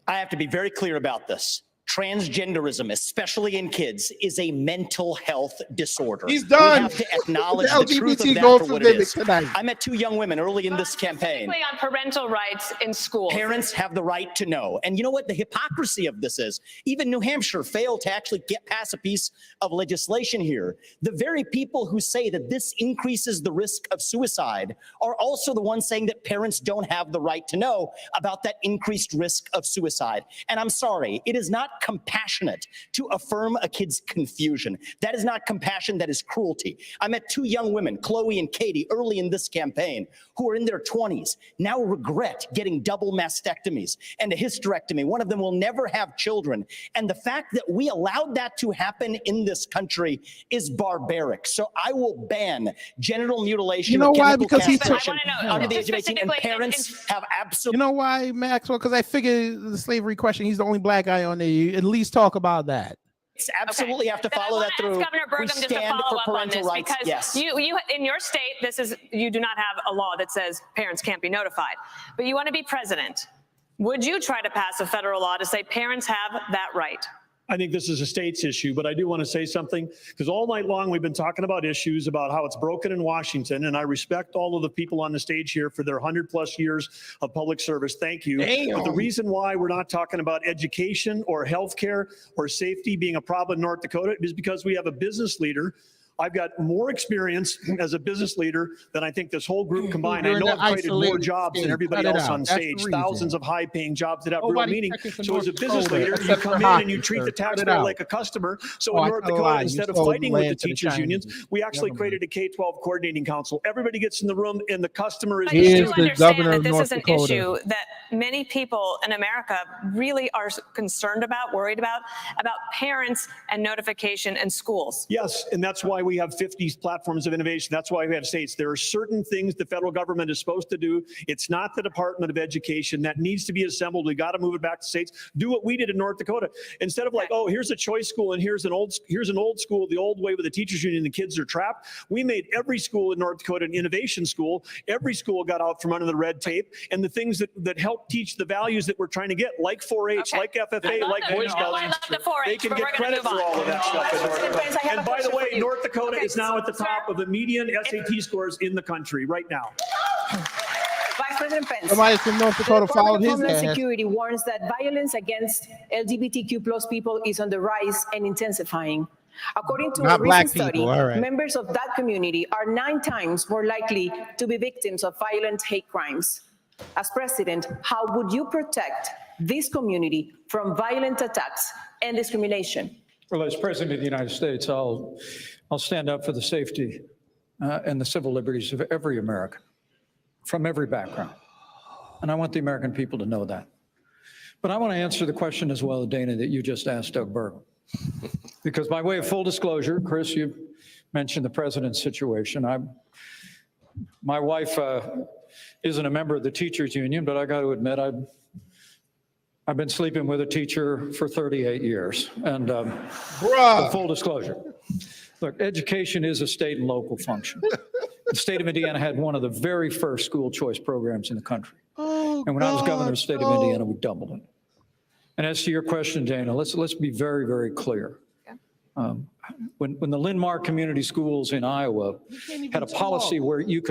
I have to be very clear about this. Transgenderism, especially in kids, is a mental health disorder. He's done. We have to acknowledge The the truth of LGBT that going for for what it Vivek is. tonight. I met 2 young women early in this campaign. Specifically on parental rights in schools. Parents have the right to know. And you know what the hypocrisy of this is? Even New Hampshire failed to actually get past a piece of legislation here. The very people who say that this increases the risk of suicide are also the ones saying that parents don't have the right to know about that increased risk of suicide. And I'm sorry, it is not compassionate to affirm a kid's confusion. That is not compassion, that is cruelty. I met 2 young women, Chloe and Katie, early in this campaign, who are in their 20s, now regret getting double mastectomies and a hysterectomy. One of them will never have children. And the fact that we allowed that to happen in this country is barbaric. So I will ban genital mutilation. You know with why? chemical Because he's castration under the age of 18, and parents have absolutely. You know why, Maxwell? Because I figured the slavery question, he's the only black guy on there. You at least talk about that. Absolutely have to follow that through. Governor We Burgum just to stand follow for up on parental this rights. because Yes. you in your state you do not have a law that says parents can't be notified, but you want to be president. Would you try to pass a federal law to say parents have that right? I think this is a state's issue, but I do want to say something because all night long we've been talking about issues about how it's broken in Washington, and I respect all of the people on the stage here for their 100+ years of public service. Thank you. Damn. But the reason why we're not talking about education or healthcare or safety being a problem in North Dakota is because we have a business leader. I've got more experience as a business leader than I think this whole group combined. You're I in know that I've created more isolated jobs than state. everybody Cut it else out. on That's the stage, reason. thousands of high-paying jobs that have real Nobody meaning. checking for So as a North business Dakota leader, you except come for in hockey, and you treat sir. the Cut it taxpayer out. like a customer. So Oh, in I North kinda Dakota, lied. You instead of sold fighting with the land to the teachers unions, Chinese. we actually Never created a K-12 coordinating council. Everybody gets in the room and the customer is But you He the is do the understand governor that of this North is an Dakota. issue that many people in America really are concerned about, worried about parents and notification in schools. Yes, and that's why we have 50 platforms of innovation. That's why we have states. There are certain things the federal government is supposed to do. It's not the Department of Education that needs to be assembled. We got to move it back to states. Do what we did in North Dakota. Instead of like, oh, here's a choice school and here's an old school, the old way with the teachers union, the kids are trapped. We made every school in North Dakota an innovation school. Every school got out from under the red tape, and the things that help teach the values that we're trying to get, like 4-H, like FFA, like Boy Scouts, they can get credit for all of that stuff in North Dakota. And by the way, North Dakota is now at the top of the median SAT scores in the country right now. Vice Vice President Pence. Somebody from North Dakota the followed Department of his Homeland ass. Security warns that violence against LGBTQ plus people is on the rise and intensifying. According to Not a black recent study, people, all right. members of that community are 9 times more likely to be victims of violent hate crimes. As president, how would you protect this community from violent attacks and discrimination? Well, as President of the United States, I'll stand up for the safety and the civil liberties of every American from every background. And I want the American people to know that. But I want to answer the question as well, Dana, that you just asked Doug Burgum. Because by way of full disclosure, Chris, you mentioned the president's situation. My wife isn't a member of the teachers union, but I got to admit, I've been sleeping with a teacher for 38 years. And for full disclosure, look, education is a state and local function. The state of Indiana had one of the very first school choice programs in the country. And when I was governor of the state of Indiana, we doubled it. And as to your question, Dana, let's be very, very clear. When the Linn-Mar Community Schools in Iowa had a policy where you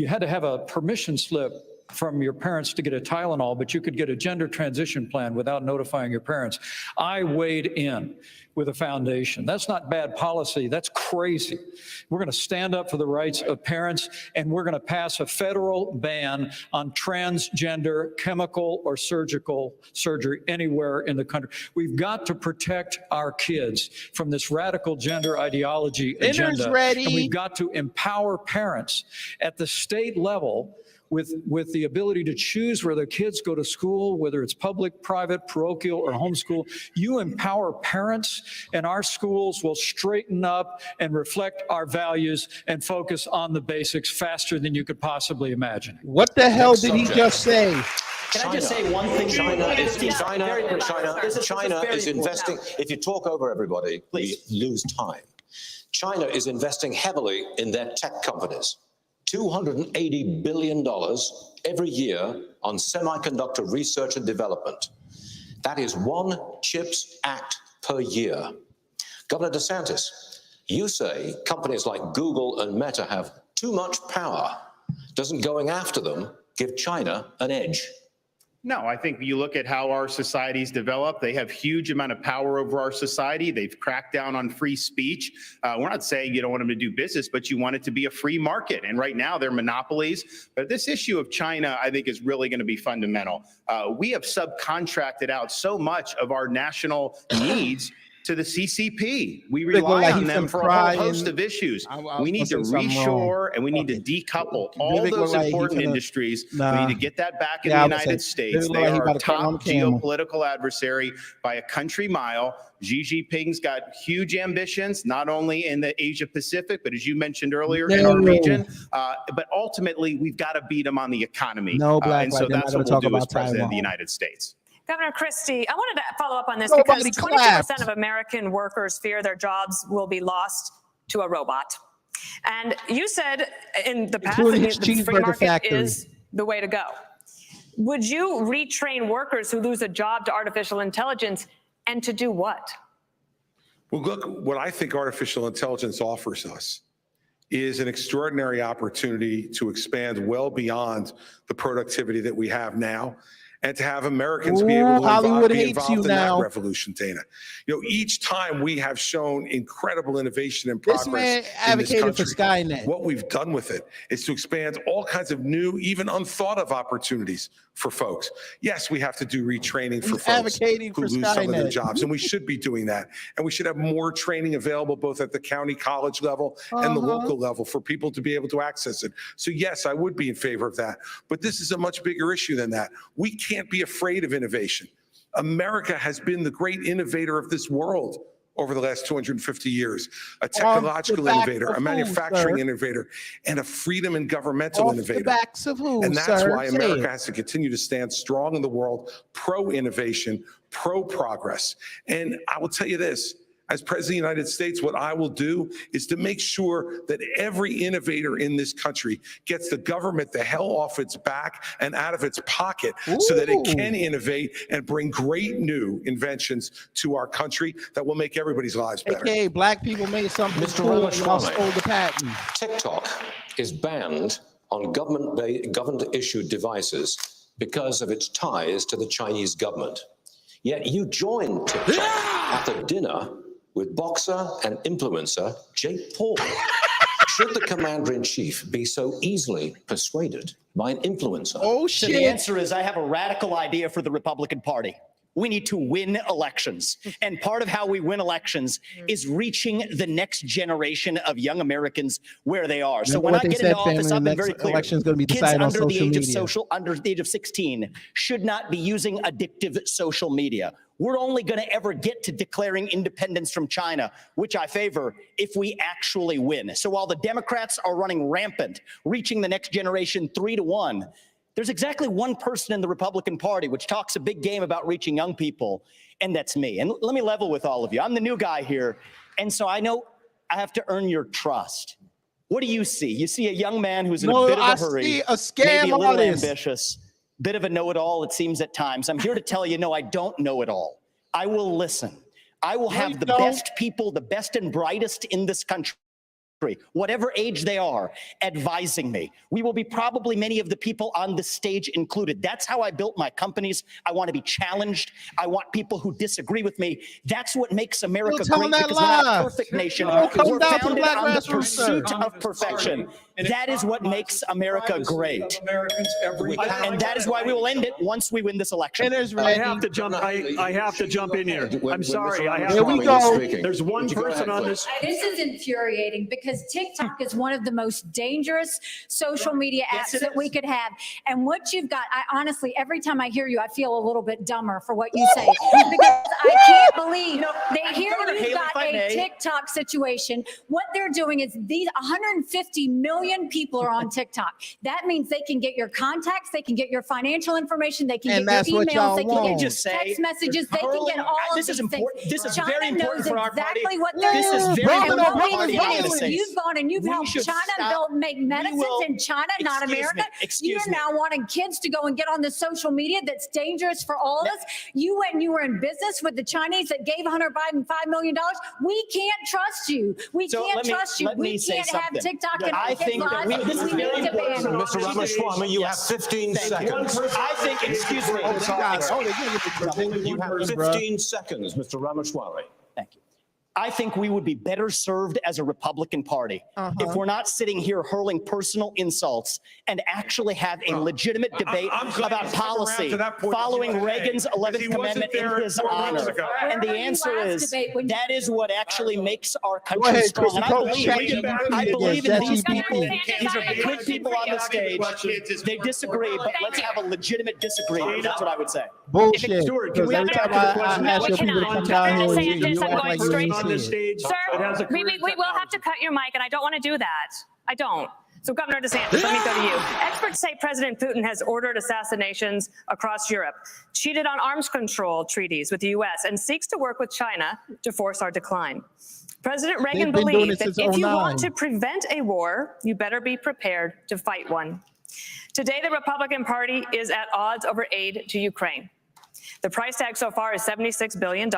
had to have a permission slip from your parents to get a Tylenol, but you could get a gender transition plan without notifying your parents. I weighed in with a foundation. That's not bad policy. That's crazy. We're going to stand up for the rights of parents, and we're going to pass a federal ban on transgender chemical or surgical surgery anywhere in the country. We've got to protect our kids from this radical gender ideology agenda. Ready. And we've got to empower parents at the state level with the ability to choose where their kids go to school, whether it's public, private, parochial, or homeschool. You empower parents, and our schools will straighten up and reflect our values and focus on the basics faster than you could possibly imagine. What the hell did he just say? Can I just say one thing? China is investing. If you talk over everybody, we lose time. China is investing heavily in their tech companies. $280 billion every year on semiconductor research and development. That is 1 CHIPS Act per year. Governor DeSantis, you say companies like Google and Meta have too much power. Doesn't going after them give China an edge? No, I think you look at how our societies develop, they have huge amount of power over our society. They've cracked down on free speech. We're not saying you don't want them to do business, but you want it to be a free market. And right now they're monopolies. But this issue of China, I think, is really going to be fundamental. We have subcontracted out so much of our national needs to the CCP. We rely on them for a whole host of issues. We need to reshore and we need to decouple all those important industries. We need to get that back in the United States. They are our top geopolitical adversary by a country mile. Xi Jinping's got huge ambitions, not only in the Asia Pacific, but as you mentioned earlier, in our region. But ultimately, we've got to beat him on the economy. And so that's what we'll do as president of the United States. Governor Christie, I wanted to follow up on this because 22% of American workers fear their jobs will be lost to a robot. And you said in the past that the free market is the way to go. Would you retrain workers who lose a job to artificial intelligence, and to do what? Well, look, what I think artificial intelligence offers us is an extraordinary opportunity to expand well beyond the productivity that we have now, and to have Americans be able to be involved in that revolution, Dana. You know, each time we have shown incredible innovation and progress in this country. For Skynet. What we've done with it is to expand all kinds of new, even unthought of opportunities for folks. Yes, we have to do retraining for folks who lose some of their jobs, and we should be doing that. And we should have more training available both at the county college level and the local level for people to be able to access it. So yes, I would be in favor of that. But this is a much bigger issue than that. We can't be afraid of innovation. America has been the great innovator of this world over the last 250 years, a technological innovator, a manufacturing innovator, and a freedom and governmental innovator. And that's why America has to continue to stand strong in the world, pro-innovation, pro-progress. And I will tell you this, as President of the United States, what I will do is to make sure that every innovator in this country gets the government the hell off its back and out of its pocket so that it can innovate and bring great new inventions to our country that will make everybody's lives better. Okay, black people made something cool and y'all stole the patent. TikTok is banned on government-issued devices because of its ties to the Chinese government. Yet you joined TikTok at a dinner with boxer and influencer Jake Paul. Should the commander-in-chief be so easily persuaded by an influencer? Oh, shit. So the answer is I have a radical idea for the Republican Party. We need to win elections. And part of how we win elections is reaching the next generation of young Americans where they are. So when I get into office, I've been very clear. Election's going to be Kids decided on under the social age media. under the age of 16 should not be using addictive social media. We're only going to ever get to declaring independence from China, which I favor, if we actually win. So while the Democrats are running rampant, reaching the next generation 3-1, there's exactly one person in the Republican Party which talks a big game about reaching young people, and that's me. And let me level with all of you. I'm the new guy here, and so I know I have to earn your trust. What do you see? You see a young man who's in a bit of a hurry, see a scam maybe a little artist. ambitious, bit of a know-it-all, it seems at times. I'm here to tell you, no, I don't know it all. I will listen. I will have the best people, the best and brightest in this country, whatever age they are, advising me. We will be probably many of the people on this stage included. That's how I built my companies. I want to be challenged. I want people who disagree with me. That's what makes America great, because we're not a perfect nation. We're founded on the pursuit of perfection. That is what makes America great. And that is why we will end it once we win this election. I have to jump. I have to jump in here. I'm sorry. I have Here we go. There's one person on this. This is infuriating because TikTok is one of the most dangerous social media apps that we could have. And what you've got, I honestly, every time I hear you, I feel a little bit dumber for what you say. Because I can't believe that here you've got a TikTok situation. What they're doing is these 150 million people are on TikTok. That means they can get your contacts, they can get your financial information, they can get your emails, they can get text messages, they can get all of these things. This is China very important knows for our party. exactly what they're This is doing. very And important what for we've the done United is States. you've gone and you've We helped should China stop. make medicines in China, not America. You're now wanting kids to go and get on the social media that's dangerous for all of us. You went and you were in business with the Chinese that gave Hunter Biden $5 million. We can't trust you. We can't trust you. We can't have TikTok and I think that lives. this is We very need to ban it. important. Mr. Ramaswamy, you have 15 seconds. I think, excuse me. You have 15 seconds, Mr. Ramaswamy. Thank you. I think we would be better served as a Republican Party if we're not sitting here hurling personal insults and actually have a legitimate debate about policy following Reagan's 11th Commandment in his honor. And the answer is that is what actually makes our country strong. And I believe in these people. These are good people on the stage. They disagree, but let's have a legitimate disagreement. That's what I would say. Bullshit. Stuart, Because every time I ask your people to come down here, you act like you ain't on the see it. stage. Sir, we will have to cut your mic, and I don't want to do that. I don't. So, Governor DeSantis, let me go to you. Experts say President Putin has ordered assassinations across Europe, cheated on arms control treaties with the U.S., and seeks to work with China to force our decline. President Reagan believed that if you want to prevent a war, you better be prepared to fight one. Today, the Republican Party is at odds over aid to Ukraine. The price tag so far is $76 billion.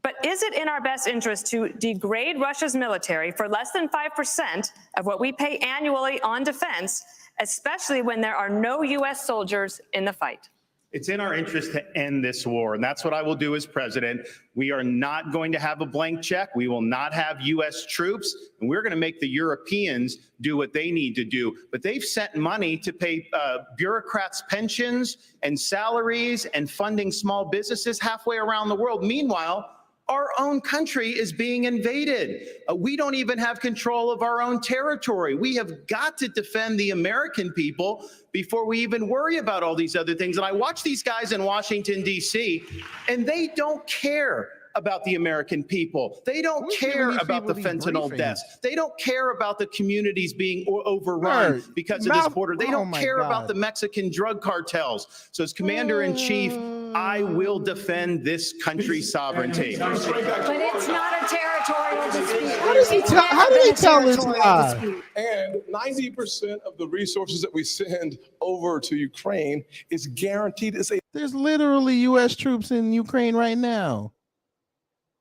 But is it in our best interest to degrade Russia's military for less than 5% of what we pay annually on defense, especially when there are no U.S. soldiers in the fight? It's in our interest to end this war, and that's what I will do as president. We are not going to have a blank check. We will not have U.S. troops, and we're going to make the Europeans do what they need to do. But they've sent money to pay bureaucrats' pensions and salaries and funding small businesses halfway around the world. Meanwhile, our own country is being invaded. We don't even have control of our own territory. We have got to defend the American people before we even worry about all these other things. And I watch these guys in Washington, D.C., and they don't care about the American people. They don't care about the fentanyl deaths. They don't care about the communities being overrun because of this border. They don't care about the Mexican drug cartels. So as Commander-in-Chief, I will defend this country's sovereignty. But it's not a territorial dispute. How did he tell this lie? And 90% of the resources that we send over to Ukraine is guaranteed to say. There's literally U.S. troops in Ukraine right now.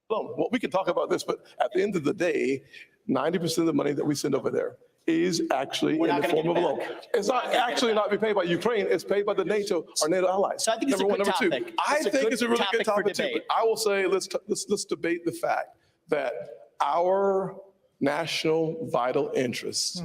Well, we can talk about this, but at the end of the day, 90% of the money that we send over there is actually in the form of a loan. It's not actually not be paid by Ukraine. It's paid by the NATO, our NATO allies. So I think it's Number a good one. Number topic. two, I think it's a really good topic too. debate. But I will say, let's debate the fact that our national vital interest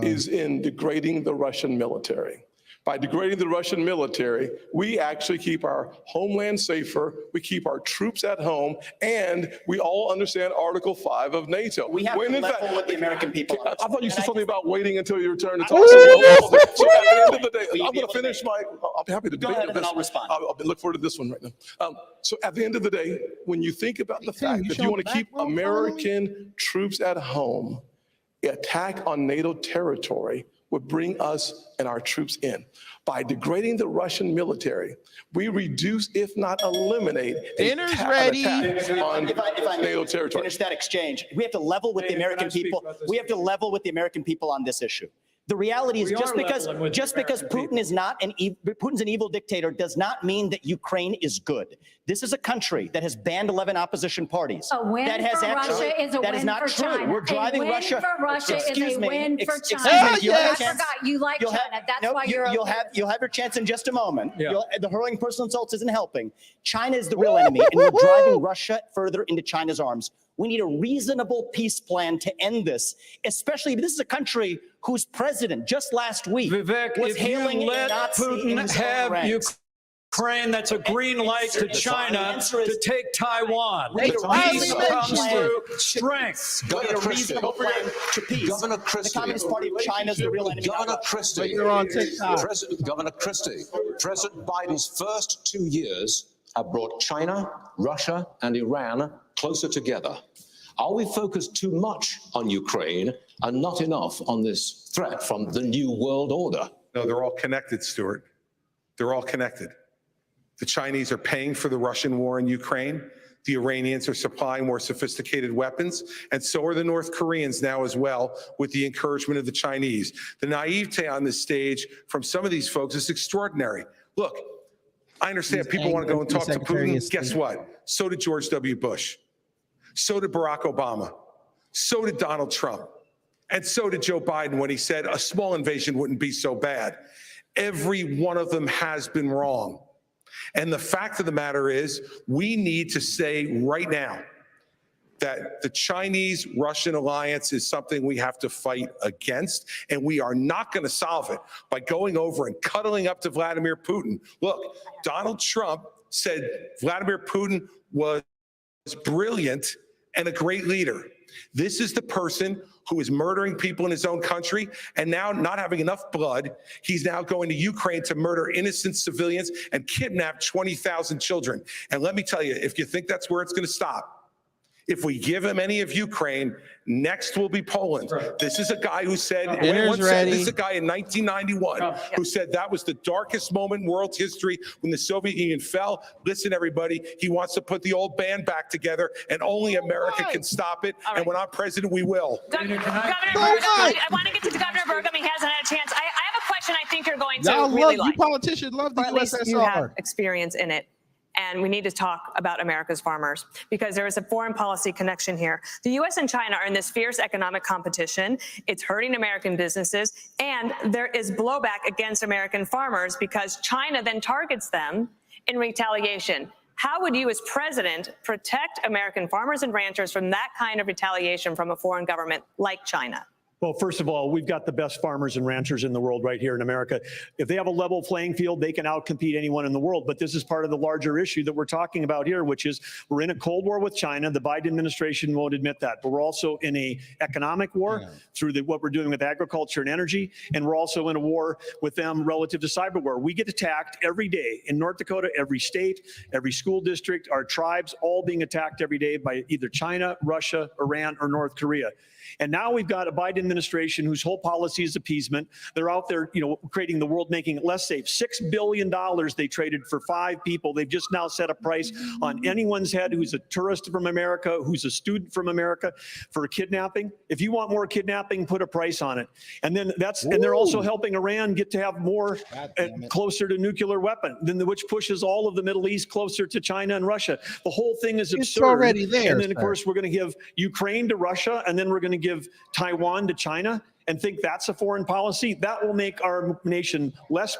is in degrading the Russian military. By degrading the Russian military, we actually keep our homeland safer, we keep our troops at home, and we all understand Article 5 of NATO. We have to level with the American people. I thought you said something about waiting until your turn to talk. So at the end of the day, I'm going to finish my, I'll be happy to Go debate ahead, with and then this. I'll respond. I'll look forward to this one right now. So at the end of the day, when you think about the fact that you want to keep American troops at home, attack on NATO territory would bring us and our troops in. By degrading the Russian military, we reduce, if not eliminate, an attack on If I NATO territory. finish that exchange, we have to level with the American people. We have to level with the American people on this issue. The reality is, We just are because leveling with the Putin is not Putin's an evil dictator does not mean that Ukraine is good. This is a country that has banned 11 opposition parties. A win that has for actually, Russia is a that win is not for true. China. We're driving a win Russia. for Russia Excuse is a me. win for Excuse China. me. You'll have I a chance. forgot you like You'll China. have- That's no, why you- you're you'll okay. have your chance in just a moment. Yeah. The hurling personal insults isn't helping. China is the real enemy, and we're driving Russia further into China's arms. We need a reasonable peace plan to end this, especially this is a country whose president just last week Vivek, was if hailing you a let Nazi in Putin his own have ranks. Ukraine, that's a green light to China to take Taiwan. We need a Peace reasonable comes plan. through strength. We need a reasonable plan to peace. Governor The Christie. Communist Party of China is the real enemy. Governor Christie. You're on TikTok. Governor Christie, President Biden's first 2 years have brought China, Russia, and Iran closer together. Are we focused too much on Ukraine and not enough on this threat from the New World Order? No, they're all connected, Stuart. They're all connected. The Chinese are paying for the Russian war in Ukraine. The Iranians are supplying more sophisticated weapons, and so are the North Koreans now as well, with the encouragement of the Chinese. The naivete on this stage from some of these folks is extraordinary. Look, I understand people want to go and talk to Putin. Guess what? So did George W. Bush. So did Barack Obama. So did Donald Trump. And so did Joe Biden when he said a small invasion wouldn't be so bad. Every one of them has been wrong. And the fact of the matter is, we need to say right now that the Chinese-Russian alliance is something we have to fight against, and we are not going to solve it by going over and cuddling up to Vladimir Putin. Look, Donald Trump said Vladimir Putin was brilliant and a great leader. This is the person who is murdering people in his own country, and now not having enough blood, he's now going to Ukraine to murder innocent civilians and kidnap 20,000 children. And let me tell you, if you think that's where it's going to stop, if we give him any of Ukraine, next will be Poland. This is a guy who said, Dinner's ready. this is a guy in 1991 who said that was the darkest moment in world history when the Soviet Union fell. Listen, everybody, he wants to put the old band back together, and only America can stop it. And when I'm president, we will. Governor Burgum, I want to get to Governor Burgum. He hasn't had a chance. I have a question I think you're going to Y'all really love, like. you politicians love the Or at least you have USSR. experience in it. And we need to talk about America's farmers because there is a foreign policy connection here. The U.S. and China are in this fierce economic competition. It's hurting American businesses, and there is blowback against American farmers because China then targets them in retaliation. How would you, as president, protect American farmers and ranchers from that kind of retaliation from a foreign government like China? Well, first of all, we've got the best farmers and ranchers in the world right here in America. If they have a level playing field, they can outcompete anyone in the world. But this is part of the larger issue that we're talking about here, which is we're in a Cold War with China. The Biden administration won't admit that. But we're also in a economic war through what we're doing with agriculture and energy. And we're also in a war with them relative to cyber war. We get attacked every day in North Dakota, every state, every school district, our tribes, all being attacked every day by either China, Russia, Iran, or North Korea. And now we've got a Biden administration, whose whole policy is appeasement. They're out there, creating the world, making it less safe. $6 billion they traded for 5 people. They've just now set a price on anyone's head who's a tourist from America, who's a student from America, for a kidnapping. If you want more kidnapping, put a price on it. And then and they're also helping Iran get to have more closer to nuclear weapon, which pushes all of the Middle East closer to China and Russia. The whole thing is absurd. It's already there. And then, of course, we're going to give Ukraine to Russia, and then we're going to give Taiwan to China, and think that's a foreign policy. That will make our nation less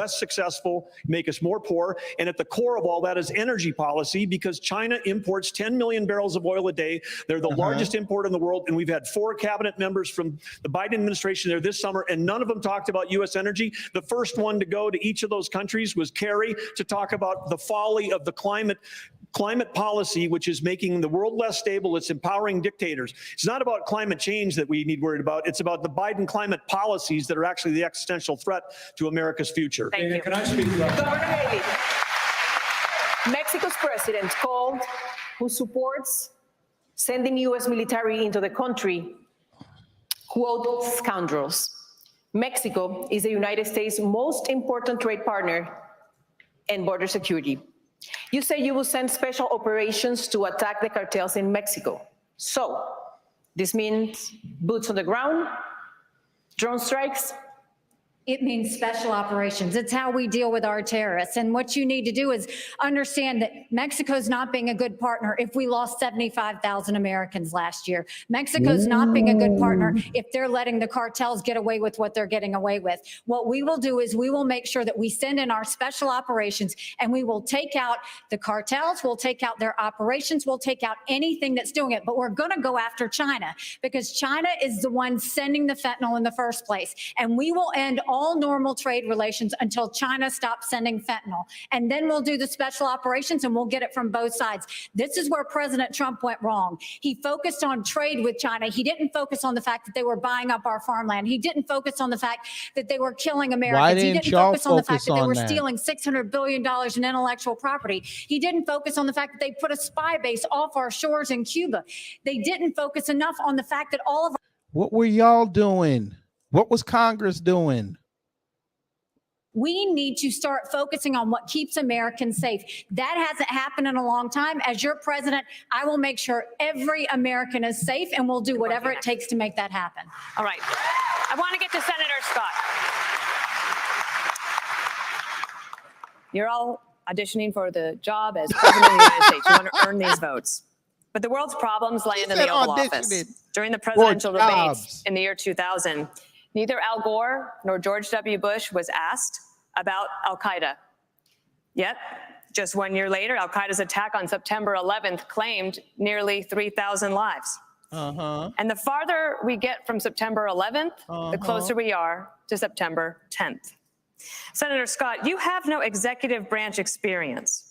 successful, make us more poor. And at the core of all that is energy policy, because China imports 10 million barrels of oil a day. They're the largest importer in the world. And we've had 4 cabinet members from the Biden administration there this summer, and none of them talked about U.S. energy. The first one to go to each of those countries was Kerry, to talk about the folly of the climate policy, which is making the world less stable. It's empowering dictators. It's not about climate change that we need worried about. It's about the Biden climate policies that are actually the existential threat to America's future. Thank you. Can I speak? Governor Haley, Mexico's president called who supports sending U.S. military into the country, quote, scoundrels. Mexico is the United States' most important trade partner and border security. You say you will send special operations to attack the cartels in Mexico. So this means boots on the ground, drone strikes? It means special operations. It's how we deal with our terrorists. And what you need to do is understand that Mexico's not being a good partner if we lost 75,000 Americans last year. Mexico's not being a good partner if they're letting the cartels get away with what they're getting away with. What we will do is we will make sure that we send in our special operations, and we will take out the cartels, we'll take out their operations, we'll take out anything that's doing it. But we're going to go after China, because China is the one sending the fentanyl in the first place. And we will end all normal trade relations until China stops sending fentanyl. And then we'll do the special operations, and we'll get it from both sides. This is where President Trump went wrong. He focused on trade with China. He didn't focus on the fact that they were buying up our farmland. He didn't focus on the fact that they were killing Americans. He didn't focus on the fact that they were stealing $600 billion in intellectual property. He didn't focus on the fact that they put a spy base off our shores in Cuba. They didn't focus enough on the fact that all of What were y'all doing? What was Congress doing? We need to start focusing on what keeps Americans safe. That hasn't happened in a long time. As your president, I will make sure every American is safe, and we'll do whatever it takes to make that happen. All right. I want to get to Senator Scott. You're all auditioning for the job as president of the United States. You want to earn these votes. But the world's problems land in the Oval Office. During the presidential debates in the year 2000, neither Al Gore nor George W. Bush was asked about al-Qaeda. Yet, just 1 year later, al-Qaeda's attack on September 11th claimed nearly 3,000 lives. And the farther we get from September 11th, the closer we are to September 10th. Senator Scott, you have no executive branch experience.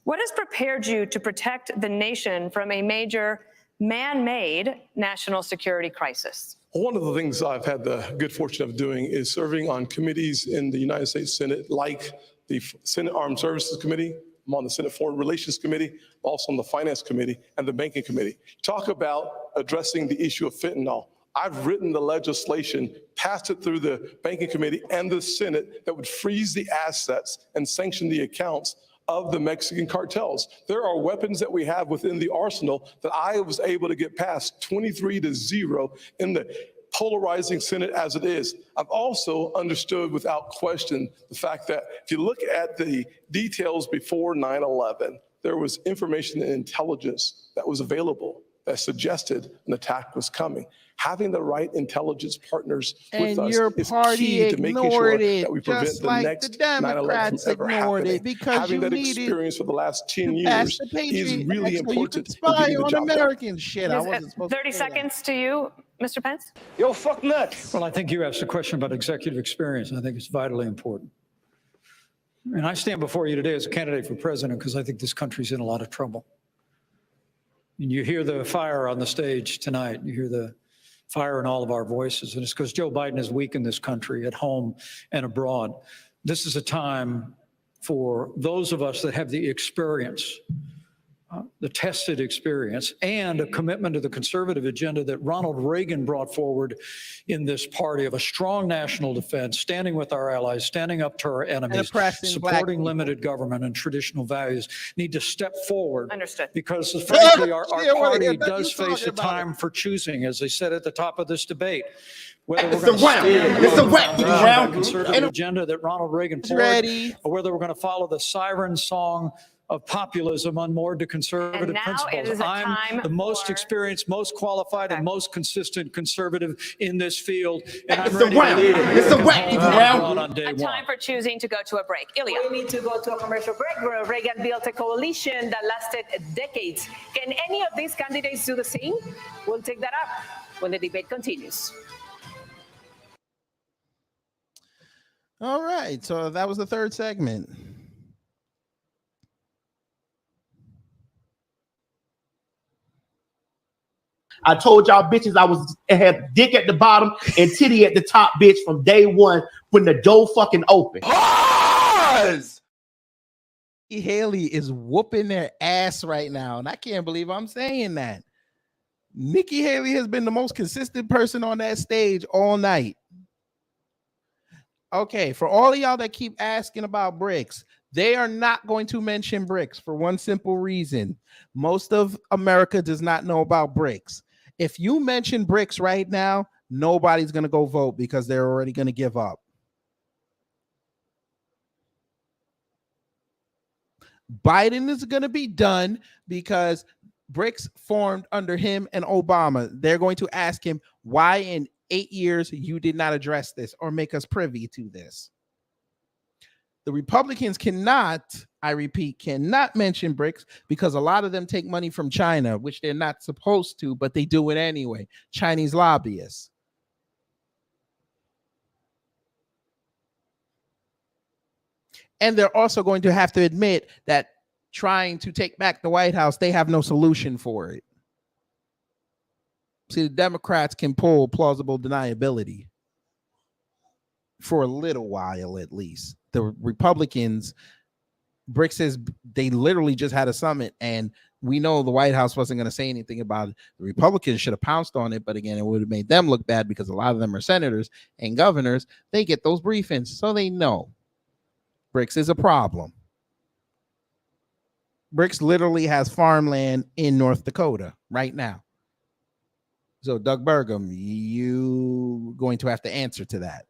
What has prepared you to protect the nation from a major man-made national security crisis? One of the things I've had the good fortune of doing is serving on committees in the United States Senate, like the Senate Armed Services Committee. I'm on the Senate Foreign Relations Committee, also on the Finance Committee and the Banking Committee. Talk about addressing the issue of fentanyl. I've written the legislation, passed it through the Banking Committee and the Senate that would freeze the assets and sanction the accounts of the Mexican cartels. There are weapons that we have within the arsenal that I was able to get past 23-0 in the polarizing Senate as it is. I've also understood without question the fact that if you look at the details before 9/11, there was information and intelligence that was available that suggested an attack was coming. Having the right intelligence partners with us is key to making sure that we prevent the next 9/11 from ever happening. Having that experience for the last 10 years is really important to getting the job American shit. I wasn't supposed 30 seconds to you, Mr. Pence. Yo, fuck nuts. Well, I think you asked a question about executive experience. I think it's vitally important. And I stand before you today as a candidate for president because I think this country's in a lot of trouble. And you hear the fire on the stage tonight. You hear the fire in all of our voices. And it's because Joe Biden has weakened this country at home and abroad. This is a time for those of us that have the experience the tested experience, and a commitment to the conservative agenda that Ronald Reagan brought forward in this party of a strong national defense, standing with our allies, standing up to our enemies, supporting limited government and traditional values, need to step forward. Understood. Because frankly, our party does face a time for choosing, as they said at the top of this debate. Whether we're going to stand the conservative agenda that Ronald Reagan poured, or whether we're going to follow the siren song of populism unmoored to conservative principles. I'm the most experienced, most qualified, and most consistent conservative in this field. And I'm ready to lead it. It's a round on day one. Time for choosing to go to a break. Ilya. We need to go to a commercial break. Reagan built a coalition that lasted decades. Can any of these candidates do the same? We'll take that up when the debate continues. All right, so that was the third segment. I told y'all bitches I had dick at the bottom and titty at the top, bitch, from day one when the door fucking opened. Nikki Haley is whooping their ass right now, and I can't believe I'm saying that. Nikki Haley has been the most consistent person on that stage all night. Okay, for all of y'all that keep asking about BRICS, they are not going to mention BRICS for one simple reason. Most of America does not know about BRICS. If you mention BRICS right now, nobody's going to go vote because they're already going to give up. Biden is going to be done because BRICS formed under him and Obama. They're going to ask him why in 8 years you did not address this or make us privy to this. The Republicans cannot, I repeat, cannot mention BRICS because a lot of them take money from China, which they're not supposed to, but they do it anyway. Chinese lobbyists. And they're also going to have to admit that trying to take back the White House, they have no solution for it. See, the Democrats can pull plausible deniability for a little while, at least. The Republicans, BRICS says they literally just had a summit, and we know the White House wasn't going to say anything about it. The Republicans should have pounced on it, but again, it would have made them look bad because a lot of them are senators and governors. They get those briefings, so they know BRICS is a problem. BRICS literally has farmland in North Dakota right now. So, Doug Burgum, you going to have to answer to that.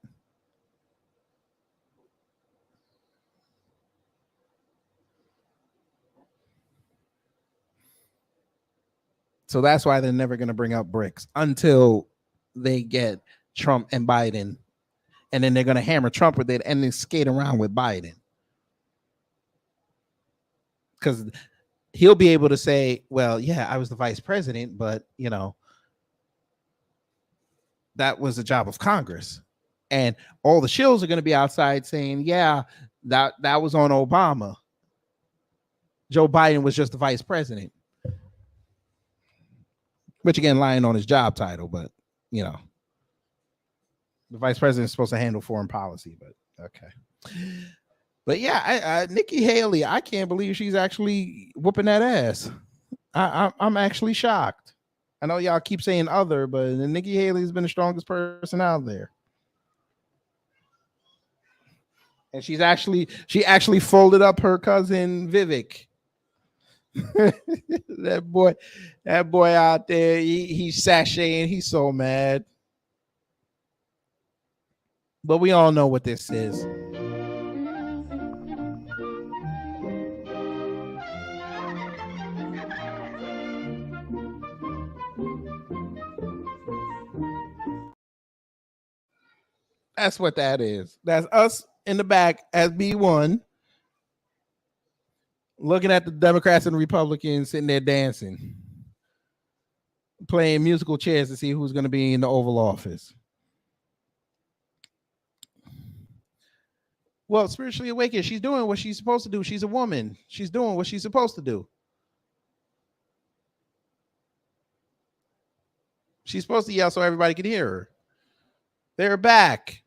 So that's why they're never going to bring up BRICS until they get Trump and Biden. And then they're going to hammer Trump with it and then skate around with Biden. Because he'll be able to say, well, yeah, I was the vice president, but, you know, that was the job of Congress. And all the shills are going to be outside saying, yeah, that was on Obama. Joe Biden was just the vice president. Which, again, lying on his job title, but, you know, the vice president is supposed to handle foreign policy, but okay. But yeah, Nikki Haley, I can't believe she's actually whooping that ass. I'm actually shocked. I know y'all keep saying other, but Nikki Haley's been the strongest person out there. And she actually folded up her cousin Vivek. that boy out there, he's sashaying. He's so mad. But we all know what this is. That's what that is. That's us in the back as B1 looking at the Democrats and Republicans sitting there dancing, playing musical chairs to see who's going to be in the Oval Office. Well, spiritually awakened, she's doing what she's supposed to do. She's a woman. She's doing what she's supposed to do. She's supposed to yell so everybody can hear her. They're back.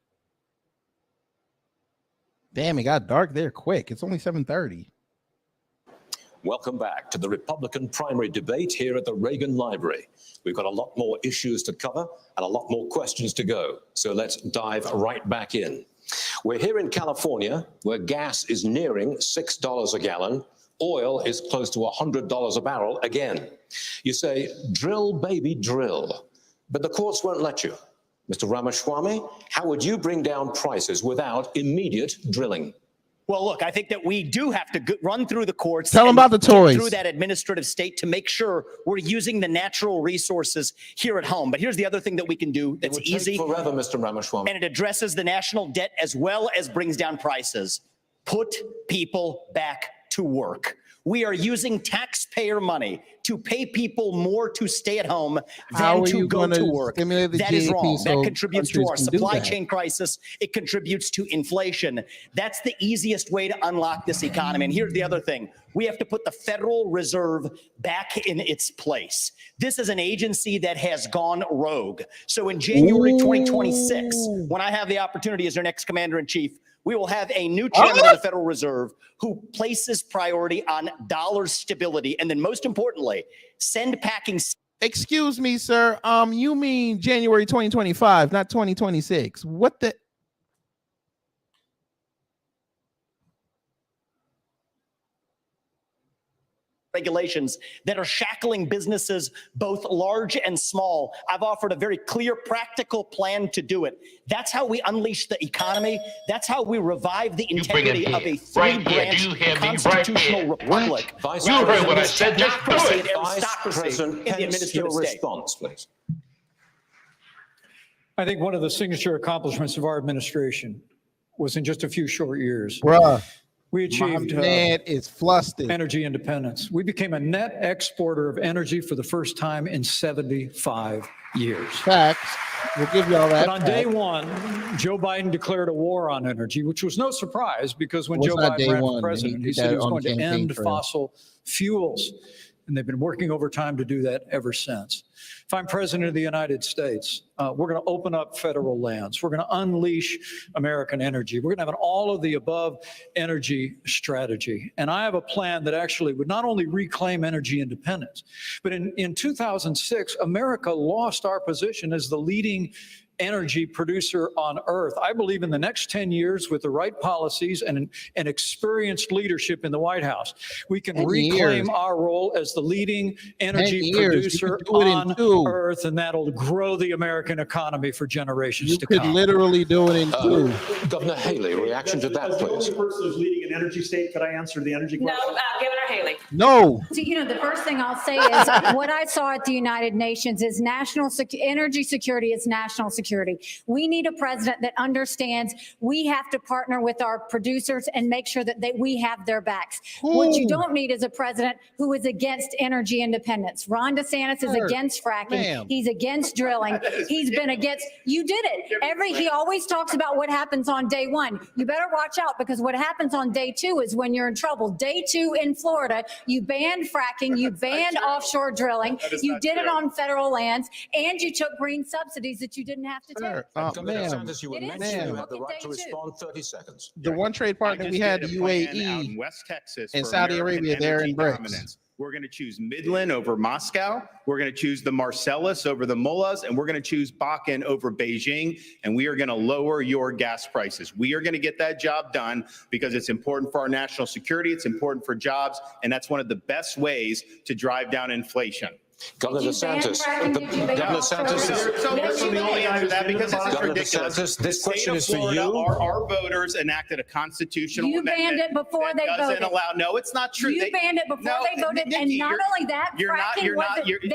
Damn, it got dark there quick. It's only 7:30. Welcome back to the Republican primary debate here at the Reagan Library. We've got a lot more issues to cover and a lot more questions to go. So let's dive right back in. We're here in California, where gas is nearing $6 a gallon. Oil is close to $100 a barrel again. You say, drill, baby, drill. But the courts won't let you. Mr. Ramaswamy, how would you bring down prices without immediate drilling? Well, look, I think that we do have to run through the courts. Tell them about the toys. Through that administrative state to make sure we're using the natural resources here at home. But here's the other thing that we can do that's easy. Forever, Mr. Ramaswamy. And it addresses the national debt as well as brings down prices. Put people back to work. We are using taxpayer money to pay people more to stay at home than to go to work. That is wrong. That contributes to our supply chain crisis. It contributes to inflation. That's the easiest way to unlock this economy. And here's the other thing. We have to put the Federal Reserve back in its place. This is an agency that has gone rogue. So in January 2026, when I have the opportunity as their next commander-in-chief, we will have a new chairman of the Federal Reserve who places priority on dollar stability. And then most importantly, send packing. Excuse me, sir. You mean January 2025, not 2026. What the? Regulations that are shackling businesses, both large and small. I've offered a very clear, practical plan to do it. That's how we unleash the economy. That's how we revive the integrity of a three-branch constitutional republic. You heard what I said. Just do it. Vice President Pence, your response, please. I think one of the signature accomplishments of our administration was in just a few short years. Bruh. We achieved is flustered. Energy independence. We became a net exporter of energy for the first time in 75 years. Facts. We'll give you all that. But on day one, Joe Biden declared a war on energy, which was no surprise because when Joe Biden ran for president, he said he was going to end fossil fuels. And they've been working overtime to do that ever since. If I'm president of the United States, we're going to open up federal lands. We're going to unleash American energy. We're going to have an all-of-the-above energy strategy. And I have a plan that actually would not only reclaim energy independence, but in 2006, America lost our position as the leading energy producer on earth. I believe in the next 10 years, with the right policies and experienced leadership in the White House, we can reclaim our role as the leading energy producer on earth, and that'll grow the American economy for generations to come. You could literally do it in two. Governor Haley, reaction to that, please. The only person who's leading an energy state, could I answer the energy question? No, Governor Haley. No. So, the first thing I'll say is what I saw at the United Nations is energy security is national security. We need a president that understands we have to partner with our producers and make sure that we have their backs. What you don't need is a president who is against energy independence. Ron DeSantis is against fracking. He's against drilling. He's been against, you did it. He always talks about what happens on day one. You better watch out, because what happens on day two is when you're in trouble. Day two in Florida, you banned fracking, you banned offshore drilling, you did it on federal lands, and you took green subsidies that you didn't have to take. Governor DeSantis, you were mentioning you have the right to respond. 30 seconds. The one trade partner we had, the UAE West Texas and Saudi Arabia, they're in BRICS. We're going to choose Midland over Moscow. We're going to choose the Marcellus over the Mullahs, and we're going to choose Bakken over Beijing, and we are going to lower your gas prices. We are going to get that job done because it's important for our national security, it's important for jobs, and that's one of the best ways to drive down inflation. Governor DeSantis, Governor DeSantis, so the only answer to that, because this is Governor ridiculous. DeSantis, this question is for Florida, you. Our voters enacted a constitutional You amendment banned it before they doesn't voted. allow. No, it's not true. You banned it before they voted, and not only that, they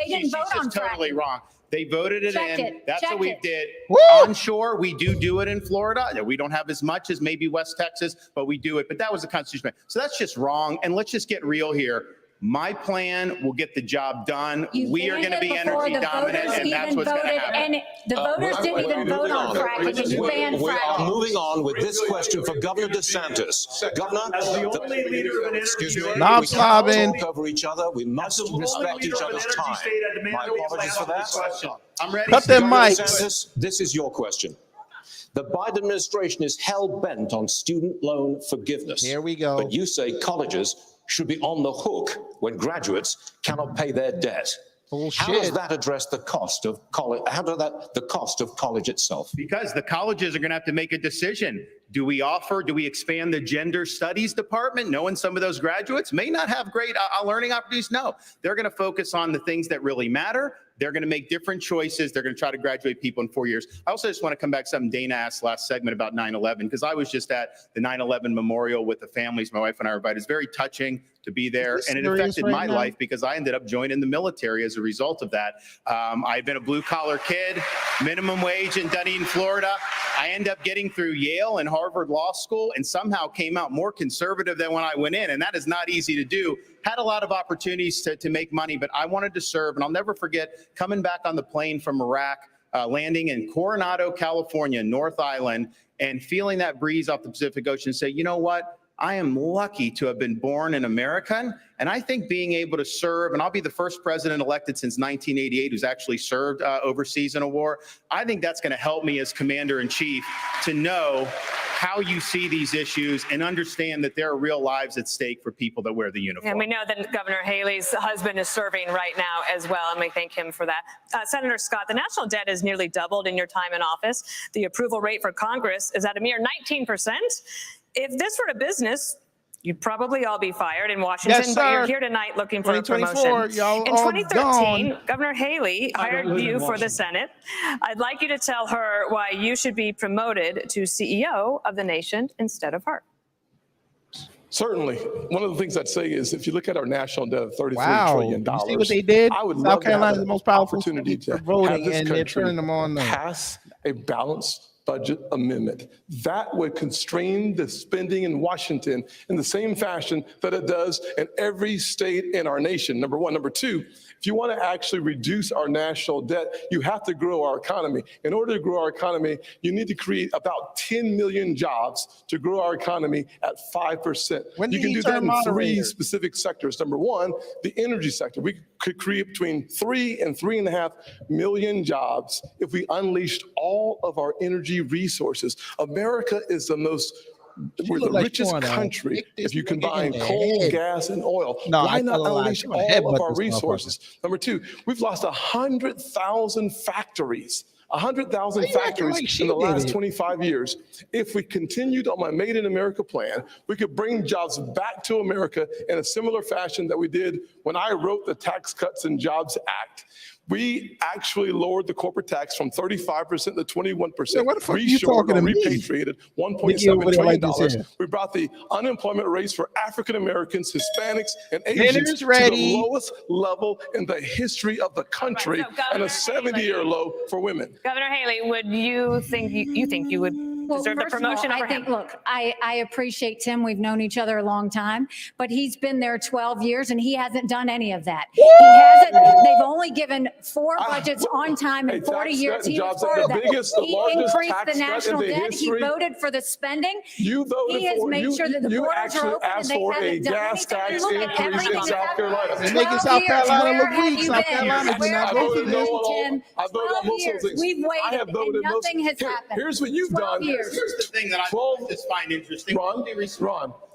didn't vote on fracking. Totally fracking. wrong. They voted it Check in. it. That's Check what we it. did. Onshore, we do it in Florida. We don't have as much as maybe West Texas, but we do it. But that was a constitutional. So that's just wrong. And let's just get real here. My plan will get the job done. We are going to be energy dominant, and that's what's going to happen. And the voters didn't even vote on fracking, and you banned We are fracking. moving on with this question for Governor DeSantis. Governor, excuse me, we Knob cannot slobbing. talk over each other. We must respect each other's time. My apologies for that. I'm ready. Cut them Governor mics. DeSantis, this is your question. The Biden administration is hell-bent on student loan forgiveness. Here we go. But you say colleges should be on the hook when graduates cannot pay their debt. How does that address the cost of college? How does the cost of college itself? Because the colleges are going to have to make a decision. Do we expand the gender studies department, knowing some of those graduates may not have great learning opportunities? No, they're going to focus on the things that really matter. They're going to make different choices. They're going to try to graduate people in 4 years. I also just want to come back to something Dana asked last segment about 9/11, because I was just at the 9/11 memorial with the families. My wife and I were invited. It's very touching to be there, and it affected my life because I ended up joining the military as a result of that. I've been a blue-collar kid, minimum wage in Dunedin, Florida. I ended up getting through Yale and Harvard Law School and somehow came out more conservative than when I went in, and that is not easy to do. Had a lot of opportunities to make money, but I wanted to serve, and I'll never forget coming back on the plane from Iraq, landing in Coronado, California, North Island, and feeling that breeze off the Pacific Ocean and say, you know what? I am lucky to have been born an American, and I think being able to serve, and I'll be the first president elected since 1988 who's actually served overseas in a war. I think that's going to help me as commander-in-chief to know how you see these issues and understand that there are real lives at stake for people that wear the uniform. And we know that Governor Haley's husband is serving right now as well, and we thank him for that. Senator Scott, the national debt has nearly doubled in your time in office. The approval rate for Congress is at a mere 19%. If this were a business, you'd probably all be fired in Washington, Yes, but you're sir. here tonight looking for a 2024, promotion. y'all In all 2013, gone. Governor Haley I don't hired live in you for the Washington. Senate. I'd like you to tell her why you should be promoted to CEO of the nation instead of her. Certainly. One of the things I'd say is if you look at our national debt of $33 Wow. trillion, You see what they did? I would South love to Carolina have is the an most powerful opportunity state to for voting, have this and they're country turning them on now. pass a balanced budget amendment. That would constrain the spending in Washington in the same fashion that it does in every state in our nation, number one. Number two, if you want to actually reduce our national debt, you have to grow our economy. In order to grow our economy, you need to create about 10 million jobs to grow our economy at 5%. When You did can he do that turn in three moderator? specific sectors. Number one, the energy sector. We could create between 3 and 3.5 million jobs if we unleashed all of our energy resources. America is the most we're the look like richest you wanna country kick this if you nigga combine in the coal, head. gas, and oil. No, Why I not tell a lie. unleash You wanna all headbutt of our this motherfucker. resources? Number two, we've lost 100,000 factories. 100,000 Why you acting factories like she in the last did it? 25 years. If we continued on my Made in America plan, we could bring jobs back to America in a similar fashion that we did when I wrote the Tax Cuts and Jobs Act. We actually lowered the corporate tax from 35% to 21%. Yeah, what the fuck are you Reshored talking or to me? repatriated Nikki $1.7 over there trillion. like this here. We brought the unemployment rates for African Americans, Hispanics, and Dinner's Asians to ready. the lowest level in the history of the country, so Governor and a 70-year Haley- low for women. Governor Haley, would you think you would deserve the first of all, promotion over I think, him? look, I appreciate Tim. We've known each other a long time, but he's been there 12 years and he hasn't done any of that. He hasn't. They've only given 4 budgets on time in Hey, 40 tax years. cut and He was jobs, part the of that. biggest, the He largest increased tax the cut in national the debt. history. He voted for the spending. You voted He has for made you, sure that the you borders are actually open and asked they for a haven't done gas anything. tax Look at increase everything in that's South happened. Carolina. They're making 12 South years, Carolina where look have weak. you South been? Carolina did Where not have vote you for been, this. Tim? I voted 12 on most of those years. things. We've I have waited voted and most. nothing has happened. Here's what you've 12 done. years. Here's the thing that I 12 just find interesting. Ron,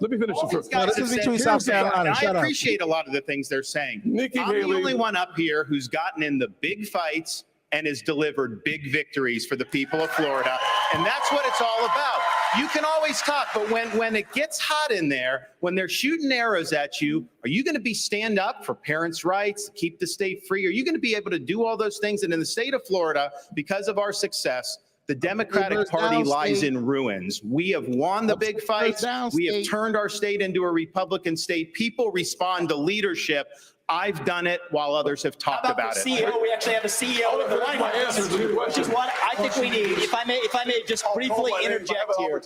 let me finish All it these first. guys this have is said- between here's South the thing, Carolina. and Shut I up. appreciate a lot of the things they're saying. Nikki I'm Haley- the only one up here who's gotten in the big fights and has delivered big victories for the people of Florida. And that's what it's all about. You can always talk, but when it gets hot in there, when they're shooting arrows at you, are you going to stand up for parents' rights, keep the state free? Are you going to be able to do all those things? And in the state of Florida, because of our success, the Democratic Reverse Party lies downstate. in ruins. We have won the big fights. We have downstate. turned our state into a Republican state. People respond to leadership. I've done it while others have talked about it. CEO, we actually have a CEO of the White House, which is what I think we need. If I may just briefly interject here,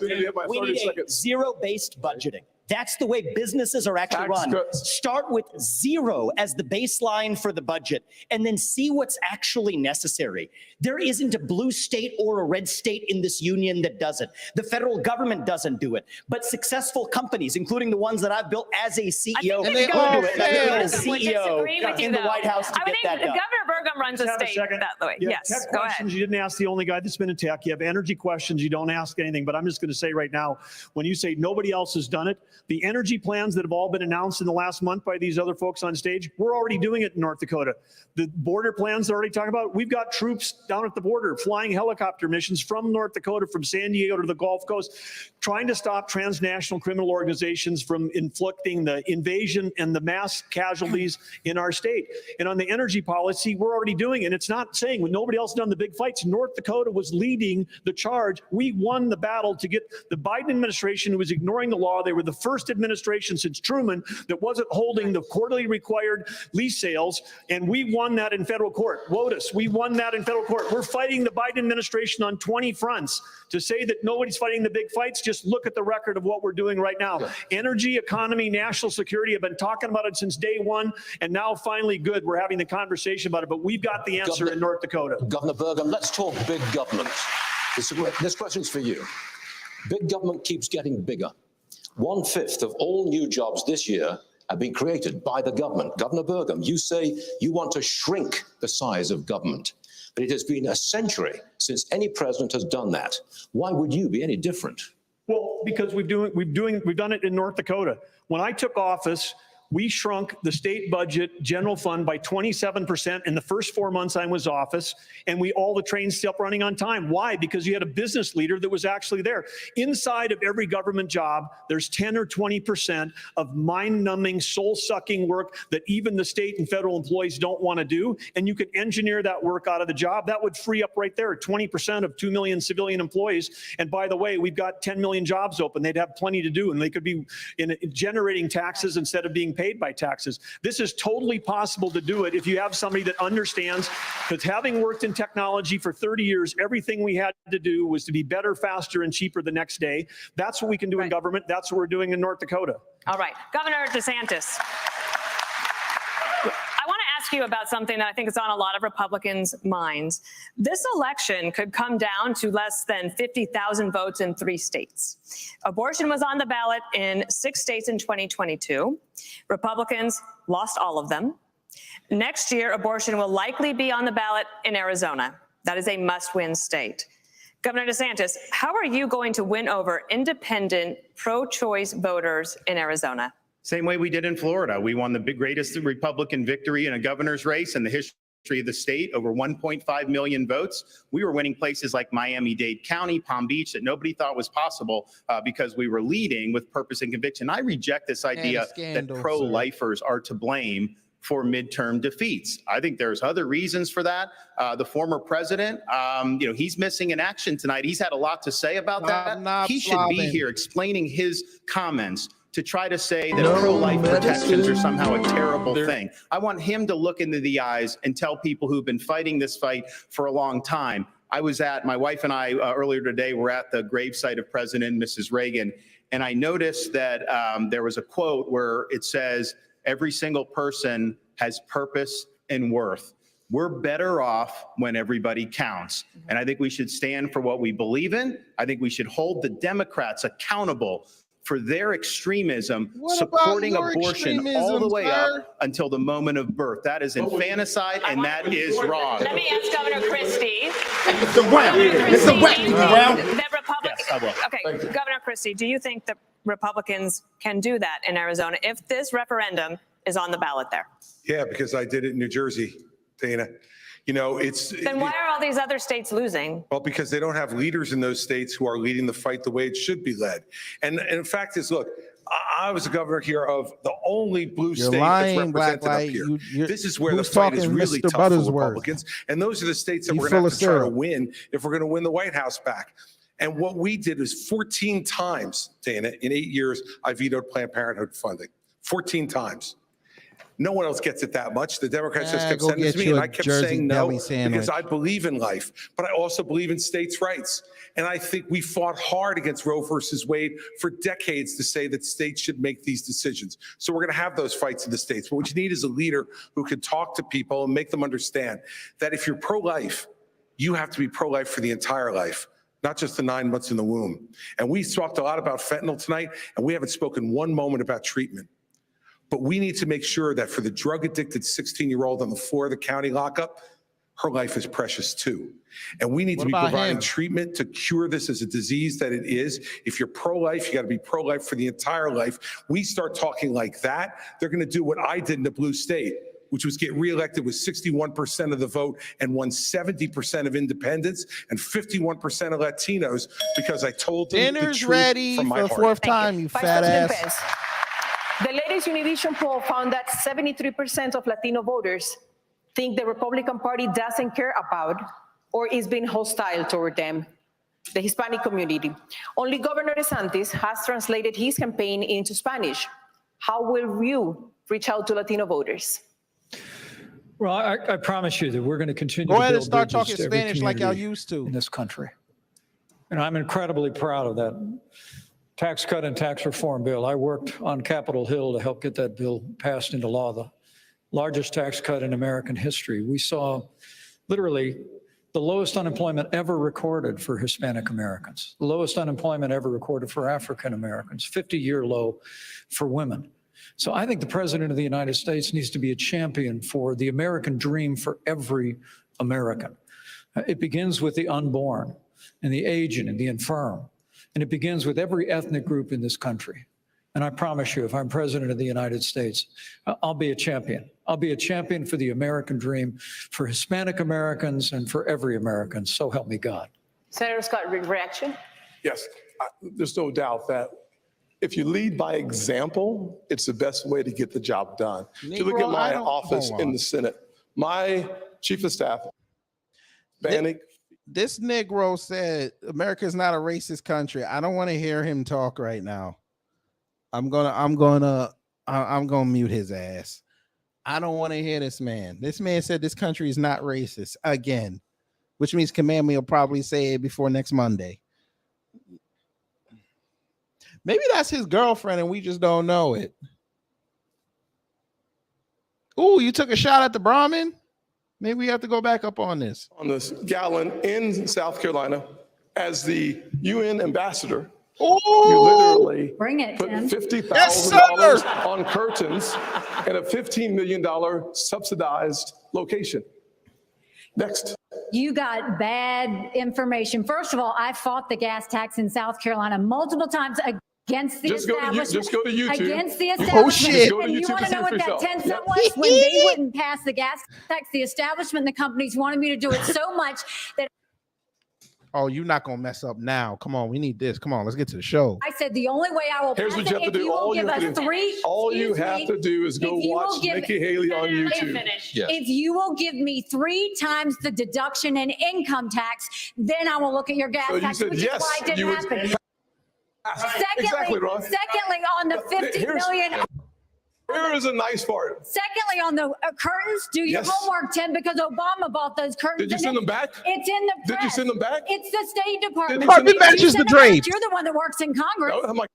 we need a zero-based budgeting. That's the way businesses are actually Tax run. cuts. Start with zero as the baseline for the budget, and then see what's actually necessary. There isn't a blue state or a red state in this union that does it. The federal government doesn't do it, but successful companies, including the ones that I've built as a CEO, I think will the do it. And I think we need a governor would CEO disagree with you, in the though. White House to I would get think that done. Governor Burgum runs a Just have state second. that way. You have Yes, tech go questions, ahead. you didn't ask the only guy that's been in tech. You have energy questions, you don't ask anything. But I'm just going to say right now, when you say nobody else has done it, the energy plans that have all been announced in the last month by these other folks on stage, we're already doing it in North Dakota. The border plans they're already talking about, we've got troops down at the border flying helicopter missions from North Dakota, from San Diego to the Gulf Coast, trying to stop transnational criminal organizations from inflicting the invasion and the mass casualties in our state. And on the energy policy, we're already doing it. And it's not saying when nobody else done the big fights, North Dakota was leading the charge. We won the battle to get the Biden administration, who was ignoring the law. They were the first administration since Truman that wasn't holding the quarterly required lease sales. And we won that in federal court. WOTUS, we won that in federal court. We're fighting the Biden administration on 20 fronts. To say that nobody's fighting the big fights, just look at the record of what we're doing right now. Energy, economy, national security, I've been talking about it since day one, and now finally good, we're having the conversation about it, but we've got the answer in North Dakota. Governor Burgum, let's talk big government. This question's for you. Big government keeps getting bigger. 1/5 of all new jobs this year have been created by the government. Governor Burgum, you say you want to shrink the size of government, but it has been a century since any president has done that. Why would you be any different? Well, because we've done it in North Dakota. When I took office, we shrunk the state budget general fund by 27% in the first 4 months I was office, and all the trains still running on time. Why? Because you had a business leader that was actually there. Inside of every government job, there's 10 or 20% of mind-numbing, soul-sucking work that even the state and federal employees don't want to do, and you could engineer that work out of the job. That would free up right there 20% of 2 million civilian employees. And by the way, we've got 10 million jobs open. They'd have plenty to do, and they could be generating taxes instead of being paid by taxes. This is totally possible to do it if you have somebody that understands, because having worked in technology for 30 years, everything we had to do was to be better, faster, and cheaper the next day. That's what we can do in government. That's what we're doing in North Dakota. All right, Governor DeSantis. I want to ask you about something that I think is on a lot of Republicans' minds. This election could come down to less than 50,000 votes in 3 states. Abortion was on the ballot in 6 states in 2022. Republicans lost all of them. Next year, abortion will likely be on the ballot in Arizona. That is a must-win state. Governor DeSantis, how are you going to win over independent, pro-choice voters in Arizona? Same way we did in Florida. We won the greatest Republican victory in a governor's race in the history of the state, over 1.5 million votes. We were winning places like Miami-Dade County, Palm Beach, that nobody thought was possible because we were leading with purpose and conviction. I reject this idea that pro-lifers are to blame for midterm defeats. I think there's other reasons for that. The former president, he's missing in action tonight. He's had a lot to say about that. He should be here explaining his comments to try to say that pro-life protections are somehow a terrible thing. I want him to look into the eyes and tell people who've been fighting this fight for a long time. My wife and I earlier today were at the gravesite of President and Mrs. Reagan, and I noticed that there was a quote where it says, every single person has purpose and worth. We're better off when everybody counts. And I think we should stand for what we believe in. I think we should hold the Democrats accountable for their extremism, supporting abortion all the way up until the moment of birth. That is infanticide, and that is wrong. Let me ask Governor Christie. It's the round. It's the round. Okay, Governor Christie, do you think that Republicans can do that in Arizona if this referendum is on the ballot there? Yeah, because I did it in New Jersey, Dana. Then why are all these other states losing? Well, because they don't have leaders in those states who are leading the fight the way it should be led. And the fact is, look, I was a governor here of the only blue state that's represented up here. This is where the fight is really tough for Republicans. And those are the states that we're going to have to try to win if we're going to win the White House back. And what we did is 14 times, Dana, in 8 years, I vetoed Planned Parenthood funding. 14 times. No one else gets it that much. The Democrats just kept sending it to me, and I kept saying no because I believe in life, but I also believe in states' rights. And I think we fought hard against Roe versus Wade for decades to say that states should make these decisions. So we're going to have those fights in the states. But what you need is a leader who can talk to people and make them understand that if you're pro-life, you have to be pro-life for the entire life, not just the 9 months in the womb. And we talked a lot about fentanyl tonight, and we haven't spoken one moment about treatment. But we need to make sure that for the drug-addicted 16-year-old on the floor of the county lockup, her life is precious too. And we need What to be about providing him? treatment to cure this as a disease that it is. If you're pro-life, you got to be pro-life for the entire life. We start talking like that, they're going to do what I did in the blue state, which was get reelected with 61% of the vote and won 70% of independents and 51% of Latinos because I told them the Dinner's truth ready from my for the heart. fourth time, you Vice fat President ass. Pence, the latest Univision poll found that 73% of Latino voters think the Republican Party doesn't care about or is being hostile toward them, the Hispanic community. Only Governor DeSantis has translated his campaign into Spanish. How will you reach out to Latino voters? Well, I promise you that we're going to continue Go to ahead build and start bridges talking to every Spanish like y'all community used to. in this country. And I'm incredibly proud of that tax cut and tax reform bill. I worked on Capitol Hill to help get that bill passed into law, the largest tax cut in American history. We saw literally the lowest unemployment ever recorded for Hispanic Americans, the lowest unemployment ever recorded for African Americans, 50-year low for women. So I think the President of the United States needs to be a champion for the American dream for every American. It begins with the unborn and the aged and the infirm. And it begins with every ethnic group in this country. And I promise you, if I'm President of the United States, I'll be a champion. I'll be a champion for the American dream, for Hispanic Americans and for every American. So help me God. Senator Scott, reaction? Yes, there's no doubt that if you lead by example, it's the best way to get the job done. If you look at my office in the Senate, my chief of staff, Bannock. This Negro said America is not a racist country. I don't want to hear him talk right now. I'm gonna mute his ass. I don't want to hear this man. This man said this country is not racist again, which means Command Me will probably say it before next Monday. Maybe that's his girlfriend and we just don't know it. Ooh, you took a shot at the Brahmin? Maybe we have to go back up on this. On this gallon in South Carolina as the UN ambassador. Ooh, you literally bring it, put Tim. $50,000 on curtains and a $15 million subsidized location. Next. You got bad information. First of all, I fought the gas tax in South Carolina multiple times against the establishment. Just go to YouTube. Against the Oh, establishment. shit. And you want to know what that 10 cent was? When they wouldn't pass the gas tax, the establishment and the companies wanted me to do it so much that Oh, you're not gonna mess up now. Come on, we need this. Come on, let's get to the show. I said the only way I will Here's pass what you it have to if do. you will All you give have to us do- three. all you excuse have me, to do is go if you will watch give- Nikki Haley on YouTube. Yes. If you will give me 3 times the deduction in income tax, then I will look at your gas So you tax, said which yes, is why it didn't you would- happen. Exactly, Ron. Secondly, on the 50 Here's- million. Here is a nice part. Secondly, on the curtains, do your Yes. homework, Tim, because Obama bought those curtains. Did you and send them back? It's in the Did you press. send them back? It's the State Department. Did you send them back? matches You the send them back. drapes. You're the one that works in Congress. I'm like,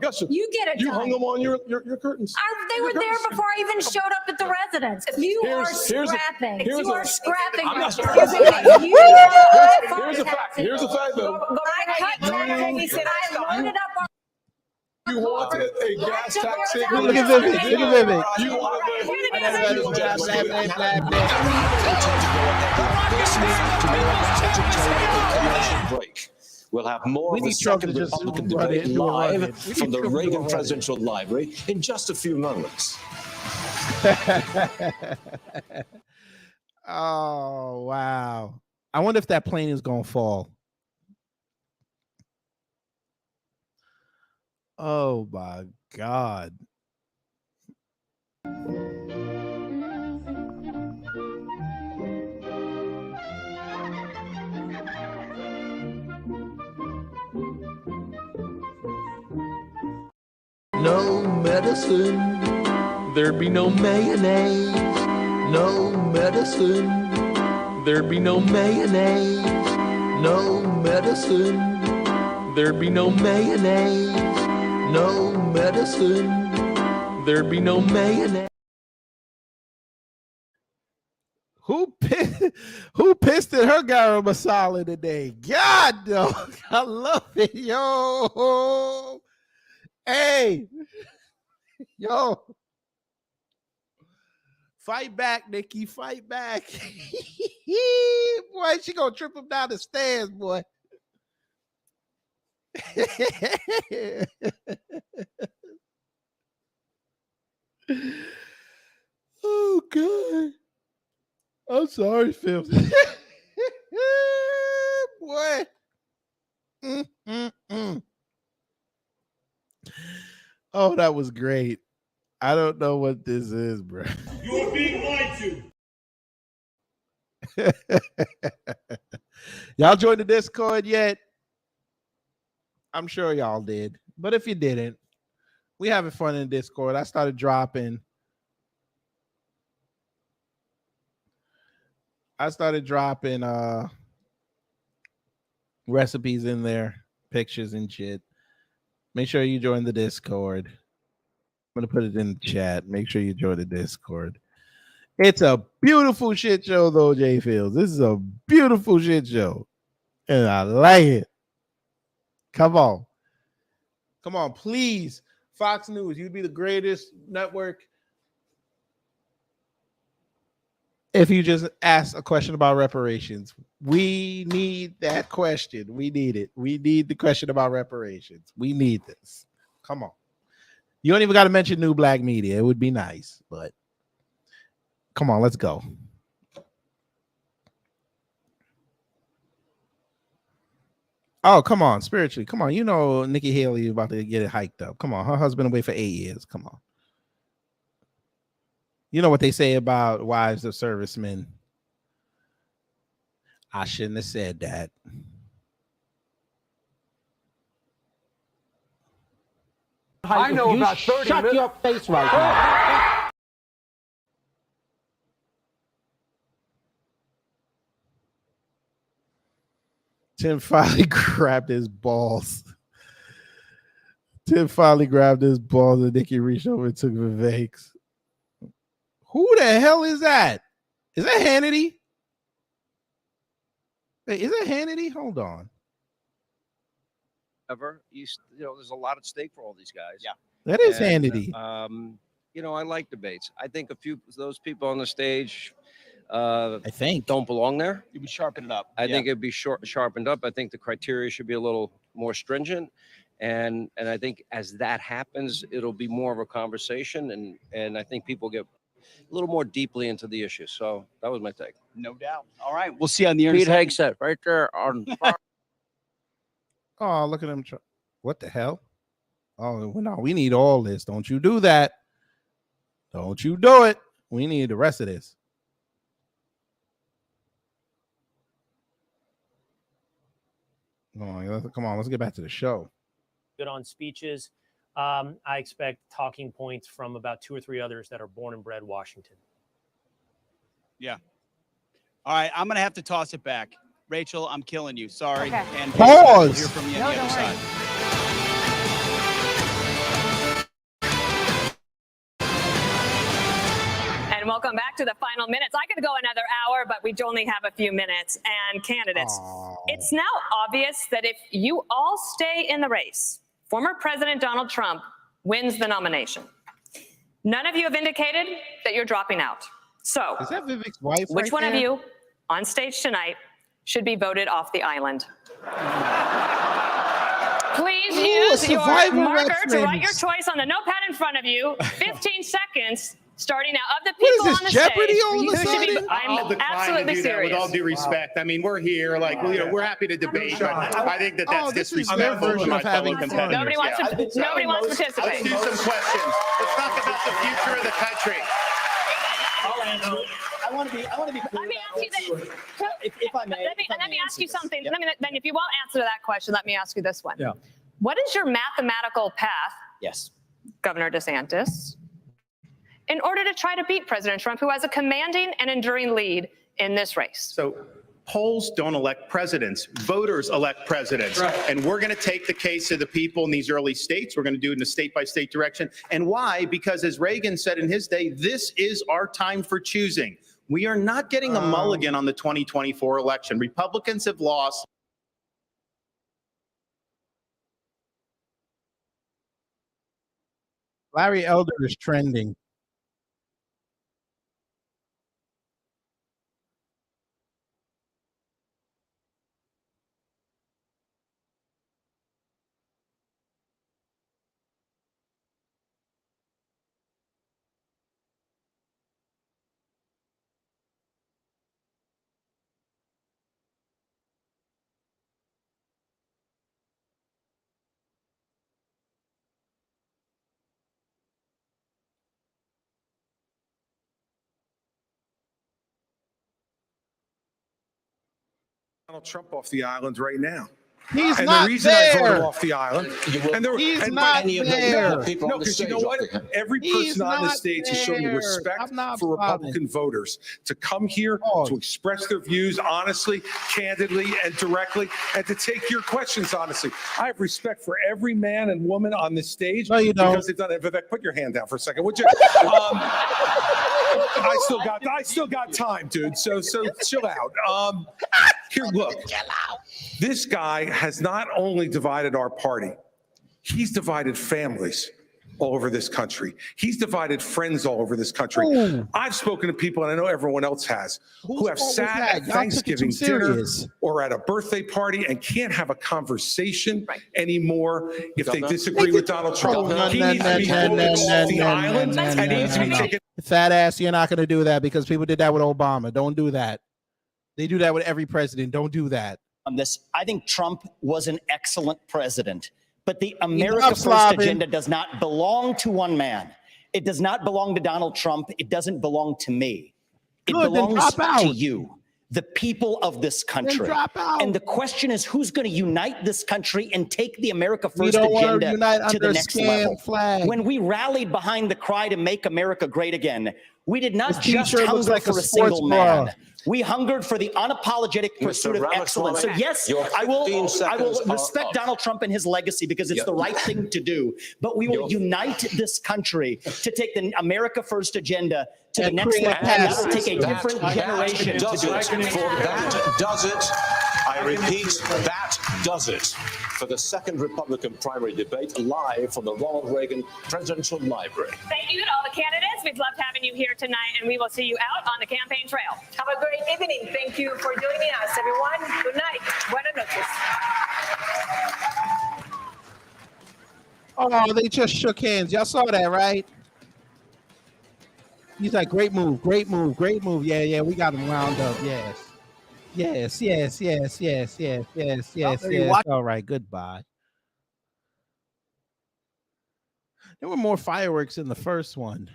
gotcha. You get it You done. hung them on your curtains. They were there before I even showed up at the residence. You are scrapping. You are scrapping. I'm not Excuse me, scrapping. you are Here's a fact. Here's a fact, though. I cut taxes. I loaded up on. You wanted a gas tax. Look at Vivian. Look at Vivian. You wanted break. We'll have more We of a need Trump to second just Republican run debate it into a live run. We from need the Trump to do Reagan a run. Presidential Library in just a few moments. Oh, wow. I wonder if that plane is going to fall. Oh, my God. No medicine, there'd be no mayonnaise. No medicine, there'd be no mayonnaise. No medicine, there'd be no mayonnaise. No medicine, there'd be no mayonnaise. Who pissed at her garam masala today? God, dog. I love it. Yo. Hey. Yo. Fight back, Nikki. Fight back. Boy, she gonna trip him down the stairs, boy. Oh God. I'm sorry, Phil. Boy. Oh, that was great. I don't know what this is, bro. You're being lied to. Y'all joined the Discord yet? I'm sure y'all did. But if you didn't, we having fun in Discord. I started dropping recipes in there, pictures and shit. Make sure you join the Discord. I'm gonna put it in the chat. Make sure you join the Discord. It's a beautiful shit show, though, Jay Fields. This is a beautiful shit show, and I like it. Come on, please, Fox News. You'd be the greatest network if you just ask a question about reparations. We need that question. We need it. We need the question about reparations. We need this. Come on. You don't even got to mention New Black Media. It would be nice, but come on, let's go. Oh, come on, spiritually. Come on. You know Nikki Haley is about to get it hiked up. Come on. Her husband away for 8 years. Come on. You know what they say about wives of servicemen. I shouldn't have said that. I know about 30 Shut minutes. your face right now. Tim finally grabbed his balls. And Nikki reached over and took Vivek's. Who the hell is that? Is that Hannity? Hey, is that Hannity? Hold on. You know, there's a lot at stake for all these guys. Yeah, that is Hannity. You know, I like debates. I think a few of those people on the stage, I think, don't belong there. You would sharpen it up. I think it'd be sharpened up. I think the criteria should be a little more stringent, and I think as that happens, it'll be more of a conversation, and I think people get a little more deeply into the issue. So that was my take. No doubt. All right, we'll see you on the Pete internet. Hegseth right there on. Oh, look at him. What the hell? Oh, no, we need all this. Don't you do that. Don't you do it. We need the rest of this. Come on, let's get back to the show. Good on speeches. I expect talking points from about 2 or 3 others that are born and bred Washington. Yeah. All right, I'm going to have to toss it back. Rachel, I'm killing you. Sorry. Okay. And pause. Hear from you on the other side. And welcome back to the final minutes. I could go another hour, but we only have a few minutes. And candidates, it's now obvious that if you all stay in the race, former President Donald Trump wins the nomination. None of you have indicated that you're dropping out. So, is that Vivek's wife? Which right one there? of you on stage tonight should be voted off the island? Please use your marker to write your choice on the notepad in front of you. 15 seconds. Starting now, of the people What is on this, the Jeopardy stage, all of a who should be, sudden? I'm I'll decline absolutely to do that serious. with all due respect. I mean, we're here, like, you know, we're happy to debate, but I think that that's this is their disrespectful to version my of having fellow fun. competitors. Nobody wants to. Nobody wants to Let's participate. do some questions. Let's talk about the future of the country. I'll answer it. I want to be clear. Let me ask you this. If I may. Let me ask you something. Then if you won't answer that question, let me ask you this one. Yeah. What is your mathematical path, Yes. Governor DeSantis, in order to try to beat President Trump, who has a commanding and enduring lead in this race? So polls don't elect presidents. Voters elect presidents. Right. And we're going to take the case of the people in these early states. We're going to do it in a state-by-state direction. And why? Because as Reagan said in his day, this is our time for choosing. We are not getting a mulligan on the 2024 election. Republicans have lost. Larry Elder is trending. Donald Trump off the island right now. He's and not the reason I voted there. him off the island, and there, He's and not no, there. No, because you know what? Every He's person on the not stage has shown the there. respect I'm not for bothered. Republican voters to come here to express their views honestly, candidly, and directly, and to take your questions honestly. I have respect for every man and woman on this stage. No, you don't. Because they've done it. Vivek, put your hand down for a second, would you? I still got time, dude. So chill out. Here, look. This guy has not only divided our party, he's divided families all over this country. He's divided friends all over this country. Ooh. I've spoken to people, and I know everyone else has, who have fault was sat that? at Y'all took it too Thanksgiving dinner serious. or at a birthday party and can't have a conversation anymore if they Governor? disagree with Donald Trump. He needs to be voted off the island, and he needs to be taken. Fat ass, you're not going to do that because people did that with Obama. Don't do that. They do that with every president. Don't do that. On this, I think Trump was an excellent president, but the America Stop First slobbing. agenda does not belong to one man. It does not belong to Donald Trump. It doesn't belong to me. It Good, then belongs drop out. to you, the people of this country. drop out. And the question is, who's going to unite this country and take the America We First don't wanna agenda unite to under the a next scam level? flag. When we rallied behind the cry to make America great again, we did not This just t-shirt looks hunger like a for a sports single bra. man. We hungered for the unapologetic pursuit of excellence. So yes, your I will 15 seconds are respect up. Donald Trump and his legacy because it's Yeah. the right thing to do. But we will unite this country to take the America First agenda to the And next create level. And that will passes. take a different generation to does do it. it. That does it. I repeat, that does it. For the second Republican primary debate, live from the Ronald Reagan Presidential Library. Thank you to all the candidates. We've loved having you here tonight, and we will see you out on the campaign trail. Have a great evening. Thank you for joining us, everyone. Good night. Buenas noches. Oh, they just shook hands. Y'all saw that, right? He's like, great move, great move, great move. Yeah, we got him wound up. Yes. Yes. All right, goodbye. There were more fireworks in the first one.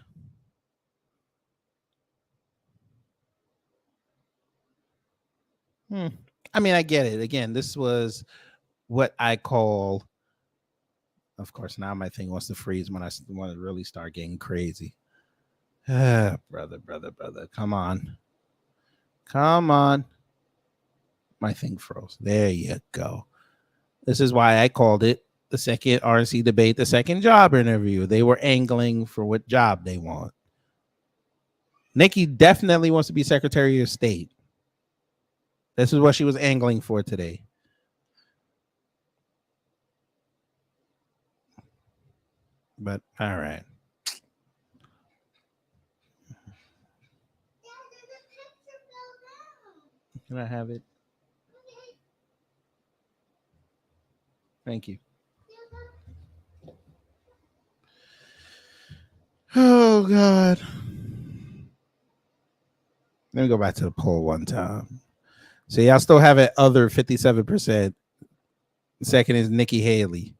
I mean, I get it. Again, this was what I call, of course, now my thing wants to freeze when I want to really start getting crazy. Brother. Come on. My thing froze. There you go. This is why I called it the second RNC debate, the second job interview. They were angling for what job they want. Nikki definitely wants to be Secretary of State. This is what she was angling for today. But all right. Can I have it? Thank you. Oh, God. Let me go back to the poll one time. So y'all still have it other 57%. Second is Nikki Haley.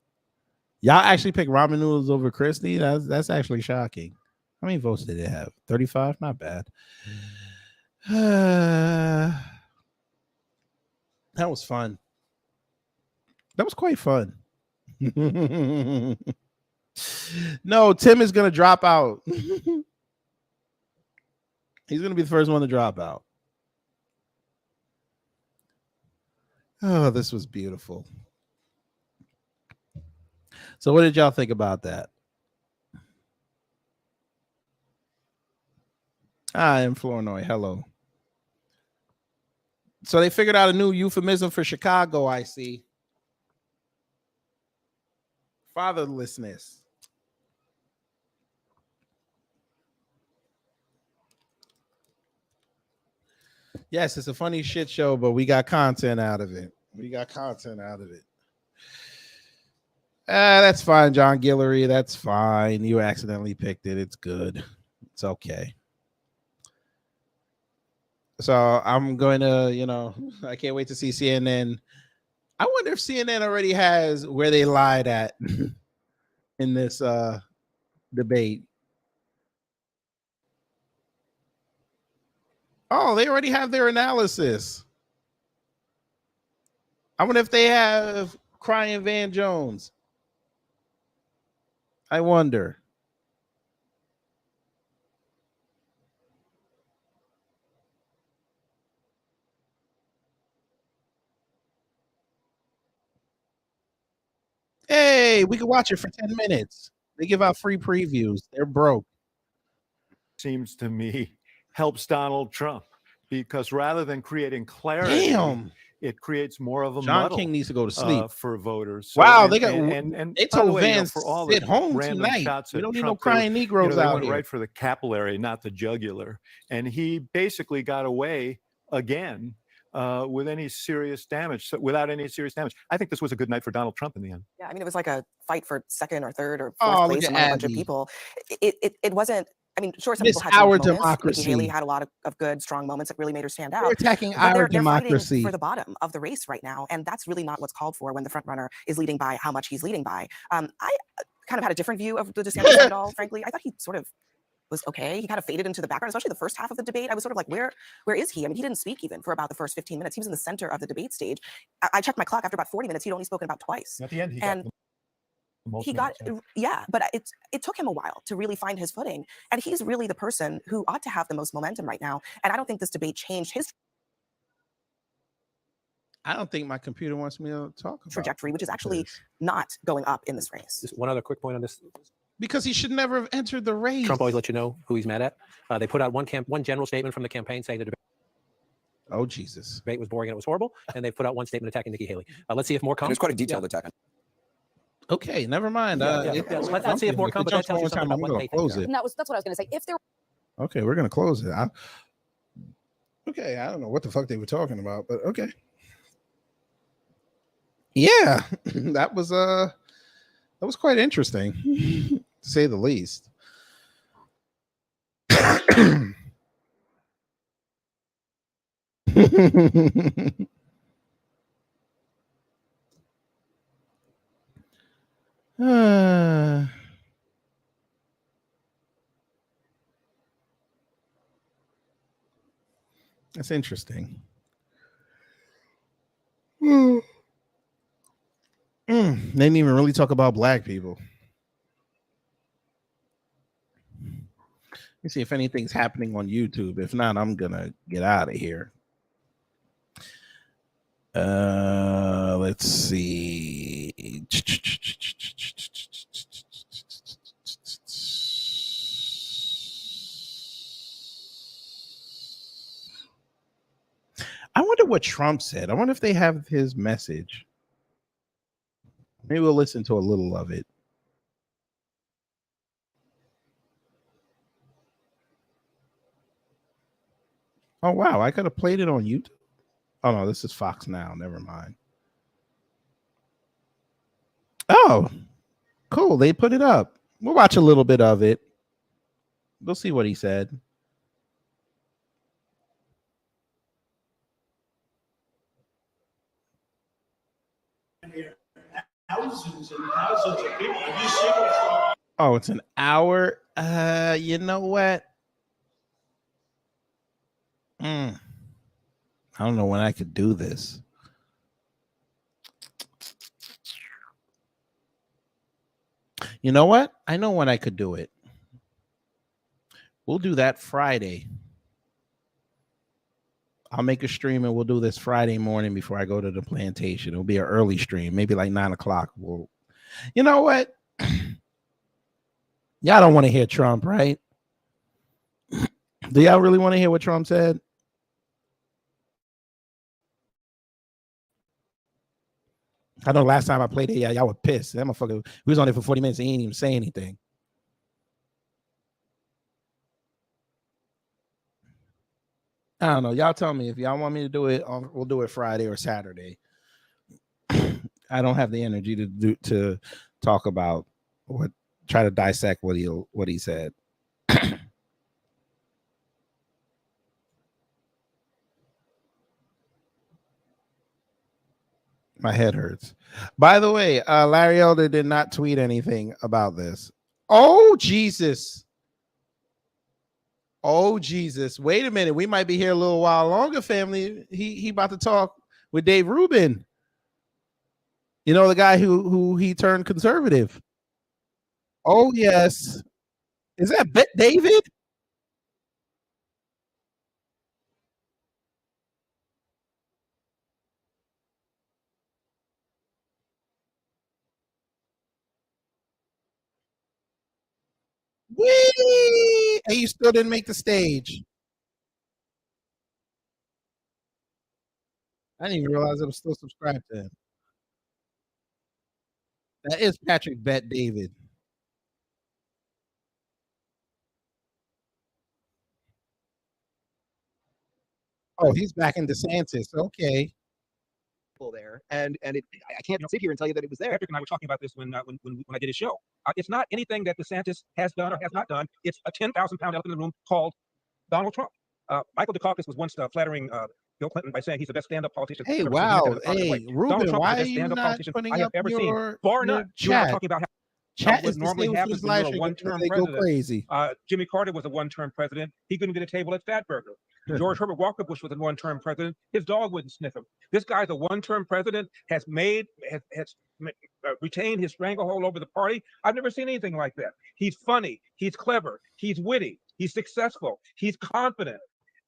Y'all actually picked ramen noodles over Christie? That's actually shocking. How many votes did it have? 35? Not bad. That was fun. That was quite fun. No, Tim is going to drop out. He's going to be the first one to drop out. Oh, this was beautiful. So what did y'all think about that? I am Flournoy. Hello. So they figured out a new euphemism for Chicago, I see. Fatherlessness. Yes, it's a funny shit show, but we got content out of it. That's fine, John Guillory. That's fine. You accidentally picked it. It's good. It's okay. So I'm going to, I can't wait to see CNN. I wonder if CNN already has where they lied at in this debate. Oh, they already have their analysis. I wonder if they have Crying Van Jones. I wonder. Hey, we can watch it for 10 minutes. They give out free previews. They're broke. Seems to me helps Donald Trump because rather than creating clarity, it creates more of a John muddle, King needs to go to sleep for voters. Wow, they got and they by the told way, Vance for all sit the home random tonight. shots We at don't need Trump, no crying they, Negroes they out went here. right for the capillary, not the jugular, and he basically got away again with any serious damage, without any serious damage. I think this was a good night for Donald Trump in the end. Yeah, I mean, it was like a fight for second or third or Oh, fourth look place at among a bunch of Abby. people. It wasn't. I mean, sure, some Miss people had some our moments. democracy. Nikki Haley had a lot of good, strong moments that really made her stand out. They're attacking But our they're democracy. fighting for the bottom of the race right now, and that's really not what's called for when the front runner is leading by how much he's leading by. I kind of had a different view of the DeSantis side at all, frankly. I thought he sort of was okay. He kind of faded into the background, especially the first half of the debate. I was sort of like, where is he? I mean, he didn't speak even for about the first 15 minutes. He was in the center of the debate stage. I checked my clock after about 40 minutes. He'd only spoken about twice. At the end, He got, yeah, but it took him a while to really find his footing. And he's really the person who ought to have the most momentum right now. And I don't think this debate changed his I don't think my computer wants me to talk about trajectory, which is actually not going up in this race. Just one other quick point on this. Because he should never have entered the race. Trump always let you know who he's mad at. They put out one general statement from the campaign saying the debate. Oh, Jesus. Debate was boring and it was horrible. And they put out one statement attacking Nikki Haley. Let's see if more come. There's quite a detailed attack. Okay, never mind. Let's see if more come, but that tells you something about what they think. And that's what I was going to say. If there Okay, we're gonna close it. Okay, I don't know what the fuck they were talking about, but okay. Yeah, that was quite interesting, to say the least. That's interesting. They didn't even really talk about black people. Let me see if anything's happening on YouTube. If not, I'm gonna get out of here. Let's see. I wonder what Trump said. I wonder if they have his message. Maybe we'll listen to a little of it. Oh, wow. I could have played it on YouTube. Oh, no, this is Fox Now. Never mind. Oh, cool. They put it up. We'll watch a little bit of it. We'll see what he said. Thousands and thousands of people. Have you seen what's going on? Oh, it's an hour. You know what? I don't know when I could do this. You know what? I know when I could do it. We'll do that Friday. I'll make a stream and we'll do this Friday morning before I go to the plantation. It'll be an early stream, maybe like 9 o'clock. Well, you know what? Y'all don't want to hear Trump, right? Do y'all really want to hear what Trump said? I know last time I played it, y'all were pissed. That motherfucker, we was on there for 40 minutes and he didn't even say anything. I don't know. Y'all tell me if y'all want me to do it. We'll do it Friday or Saturday. I don't have the energy to talk about try to dissect what he said. My head hurts. By the way, Larry Elder did not tweet anything about this. Oh, Jesus. Oh, Jesus. Wait a minute. We might be here a little while longer, family. He about to talk with Dave Rubin. You know the guy who he turned conservative. Oh yes, is that Bet David? Whee! And you still didn't make the stage. I didn't even realize I was still subscribed to him. That is Patrick Bet David. Oh, he's back in DeSantis. Okay. There, and I can't sit here and tell you that it was there. Patrick and I were talking about this when I did his show. It's not anything that DeSantis has done or has not done. It's a 10,000-pound elephant in the room called Donald Trump. Michael Dukakis was once flattering Bill Clinton by saying he's the best stand-up politician. Hey, ever wow. seen. Hey, Ruben, why are you not putting I have up ever seen. your Bar none. You chat? are talking about how Chat what is normally disabled happens for when this you're a live stream. one-term They go president. crazy. Jimmy Carter was a one-term president. He couldn't get a table at Fatburger. George Herbert Walker Bush was a one-term president. His dog wouldn't sniff him. This guy's a one-term president, has retained his stranglehold over the party. I've never seen anything like that. He's funny. He's clever. He's witty. He's successful. He's confident.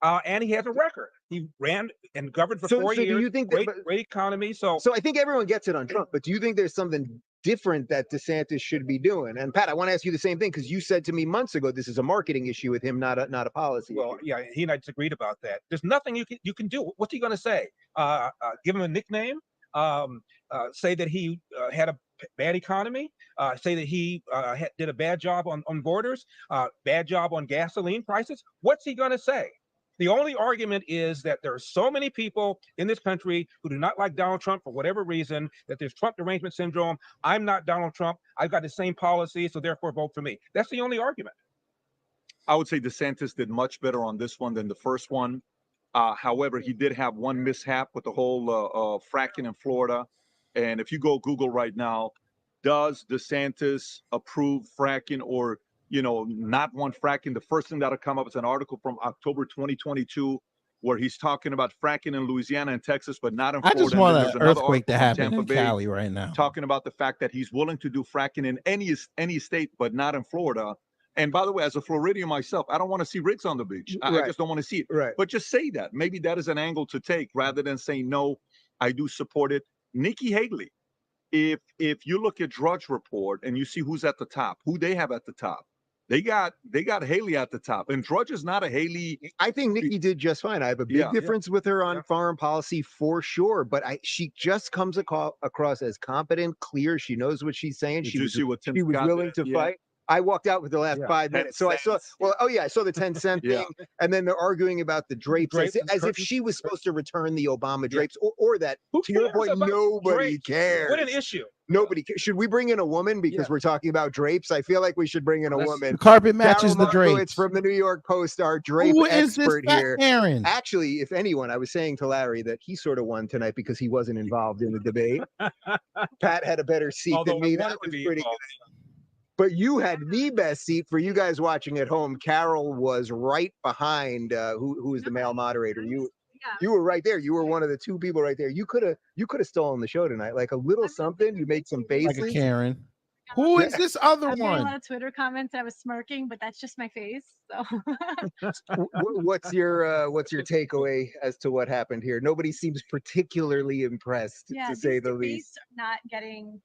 And he has a record. He ran and governed for 4 years. Do you think great economy? So I think everyone gets it on Trump, but do you think there's something different that DeSantis should be doing? And Pat, I want to ask you the same thing because you said to me months ago this is a marketing issue with him, not a policy. Well, yeah, he and I disagreed about that. There's nothing you can do. What's he going to say? Give him a nickname? Say that he had a bad economy? Say that he did a bad job on borders? Bad job on gasoline prices? What's he going to say? The only argument is that there are so many people in this country who do not like Donald Trump for whatever reason, that there's Trump derangement syndrome. I'm not Donald Trump. I've got the same policy, so therefore vote for me. That's the only argument. I would say DeSantis did much better on this one than the first one. However, he did have one mishap with the whole fracking in Florida. And if you go Google right now, does DeSantis approve fracking or not want fracking? The first thing that'll come up is an article from October 2022 where he's talking about fracking in Louisiana and Texas, but not in I Florida. just want And then an there's another earthquake to article from happen Tampa in Bay Cali right now. talking about the fact that he's willing to do fracking in any state, but not in Florida. And by the way, as a Floridian myself, I don't want to see rigs on the beach. I just don't want to see it. Right. But just say that. Maybe that is an angle to take rather than saying, no, I do support it. Nikki Haley, if you look at Drudge Report and you see who's at the top, who they have at the top, they got Haley at the top, and Drudge is not a Haley. I think Nikki did just fine. I have a big difference with her on foreign policy for sure, but she just comes across as competent, clear. She knows what she's saying. Did She you was see what Tim willing Scott to did? fight. I walked out with the last 5 minutes. So I saw, I saw the 10-cent thing, and then they're arguing about the drapes as if she was supposed to return the Obama drapes, or that, to your point, nobody cares. What an issue. Nobody cares. Should we bring in a woman because we're talking about drapes? I feel like we should bring in a woman. The carpet matches Carol the drapes. Markowitz from the New York Post, our drape Who is this expert fat here. Karen? Actually, if anyone, I was saying to Larry that he sort of won tonight because he wasn't involved in the debate. Pat had a better seat than me. That was pretty good. But you had the best seat for you guys watching at home. Carol was right behind who is the male moderator. You were right there. You were one of the two people right there. You could have stolen the show tonight. Like a little something. You made some faces. Like a Karen. Who is this other I'm getting a lot one? of Twitter comments. I was smirking, but that's just my face. So What's your takeaway as to what happened here? Nobody seems particularly impressed, to say the least. not getting.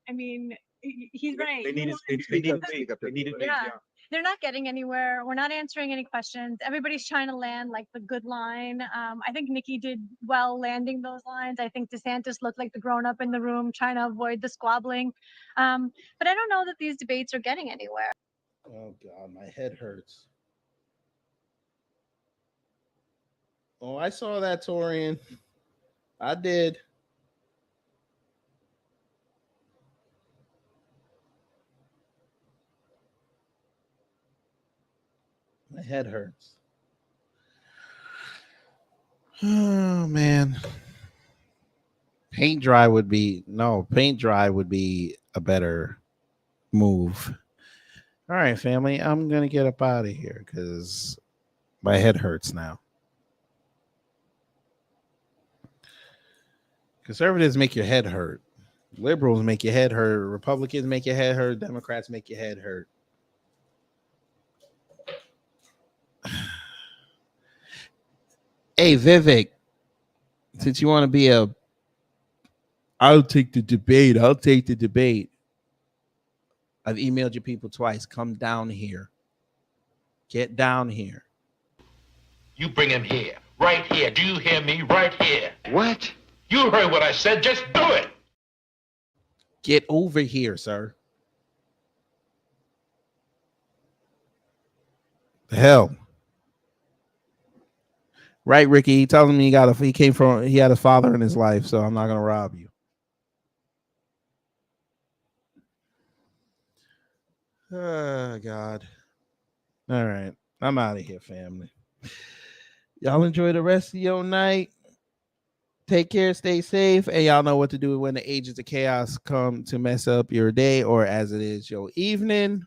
I mean, he's right. They needed Yeah. They're not getting anywhere. We're not answering any questions. Everybody's trying to land like the good line. I think Nikki did well landing those lines. I think DeSantis looked like the grown-up in the room trying to avoid the squabbling. But I don't know that these debates are getting anywhere. Oh God, my head hurts. Oh, I saw that, Torian. I did. My head hurts. Oh man. Paint dry would be a better move. All right, family. I'm gonna get up out of here because my head hurts now. Conservatives make your head hurt. Liberals make your head hurt. Republicans make your head hurt. Democrats make your head hurt. Hey, Vivek, since you want to be I'll take the debate. I'll take the debate. I've emailed your people twice. Come down here. Get down here. You bring him here. Right here. Do you hear me? Right here. What? You heard what I said. Just do it. Get over here, sir. The hell. Right, Ricky. He tells me he had a father in his life, so I'm not gonna rob you. Oh God. All right. I'm out of here, family. Y'all enjoy the rest of your night. Take care, stay safe, and y'all know what to do when the agents of chaos come to mess up your day or as it is your evening.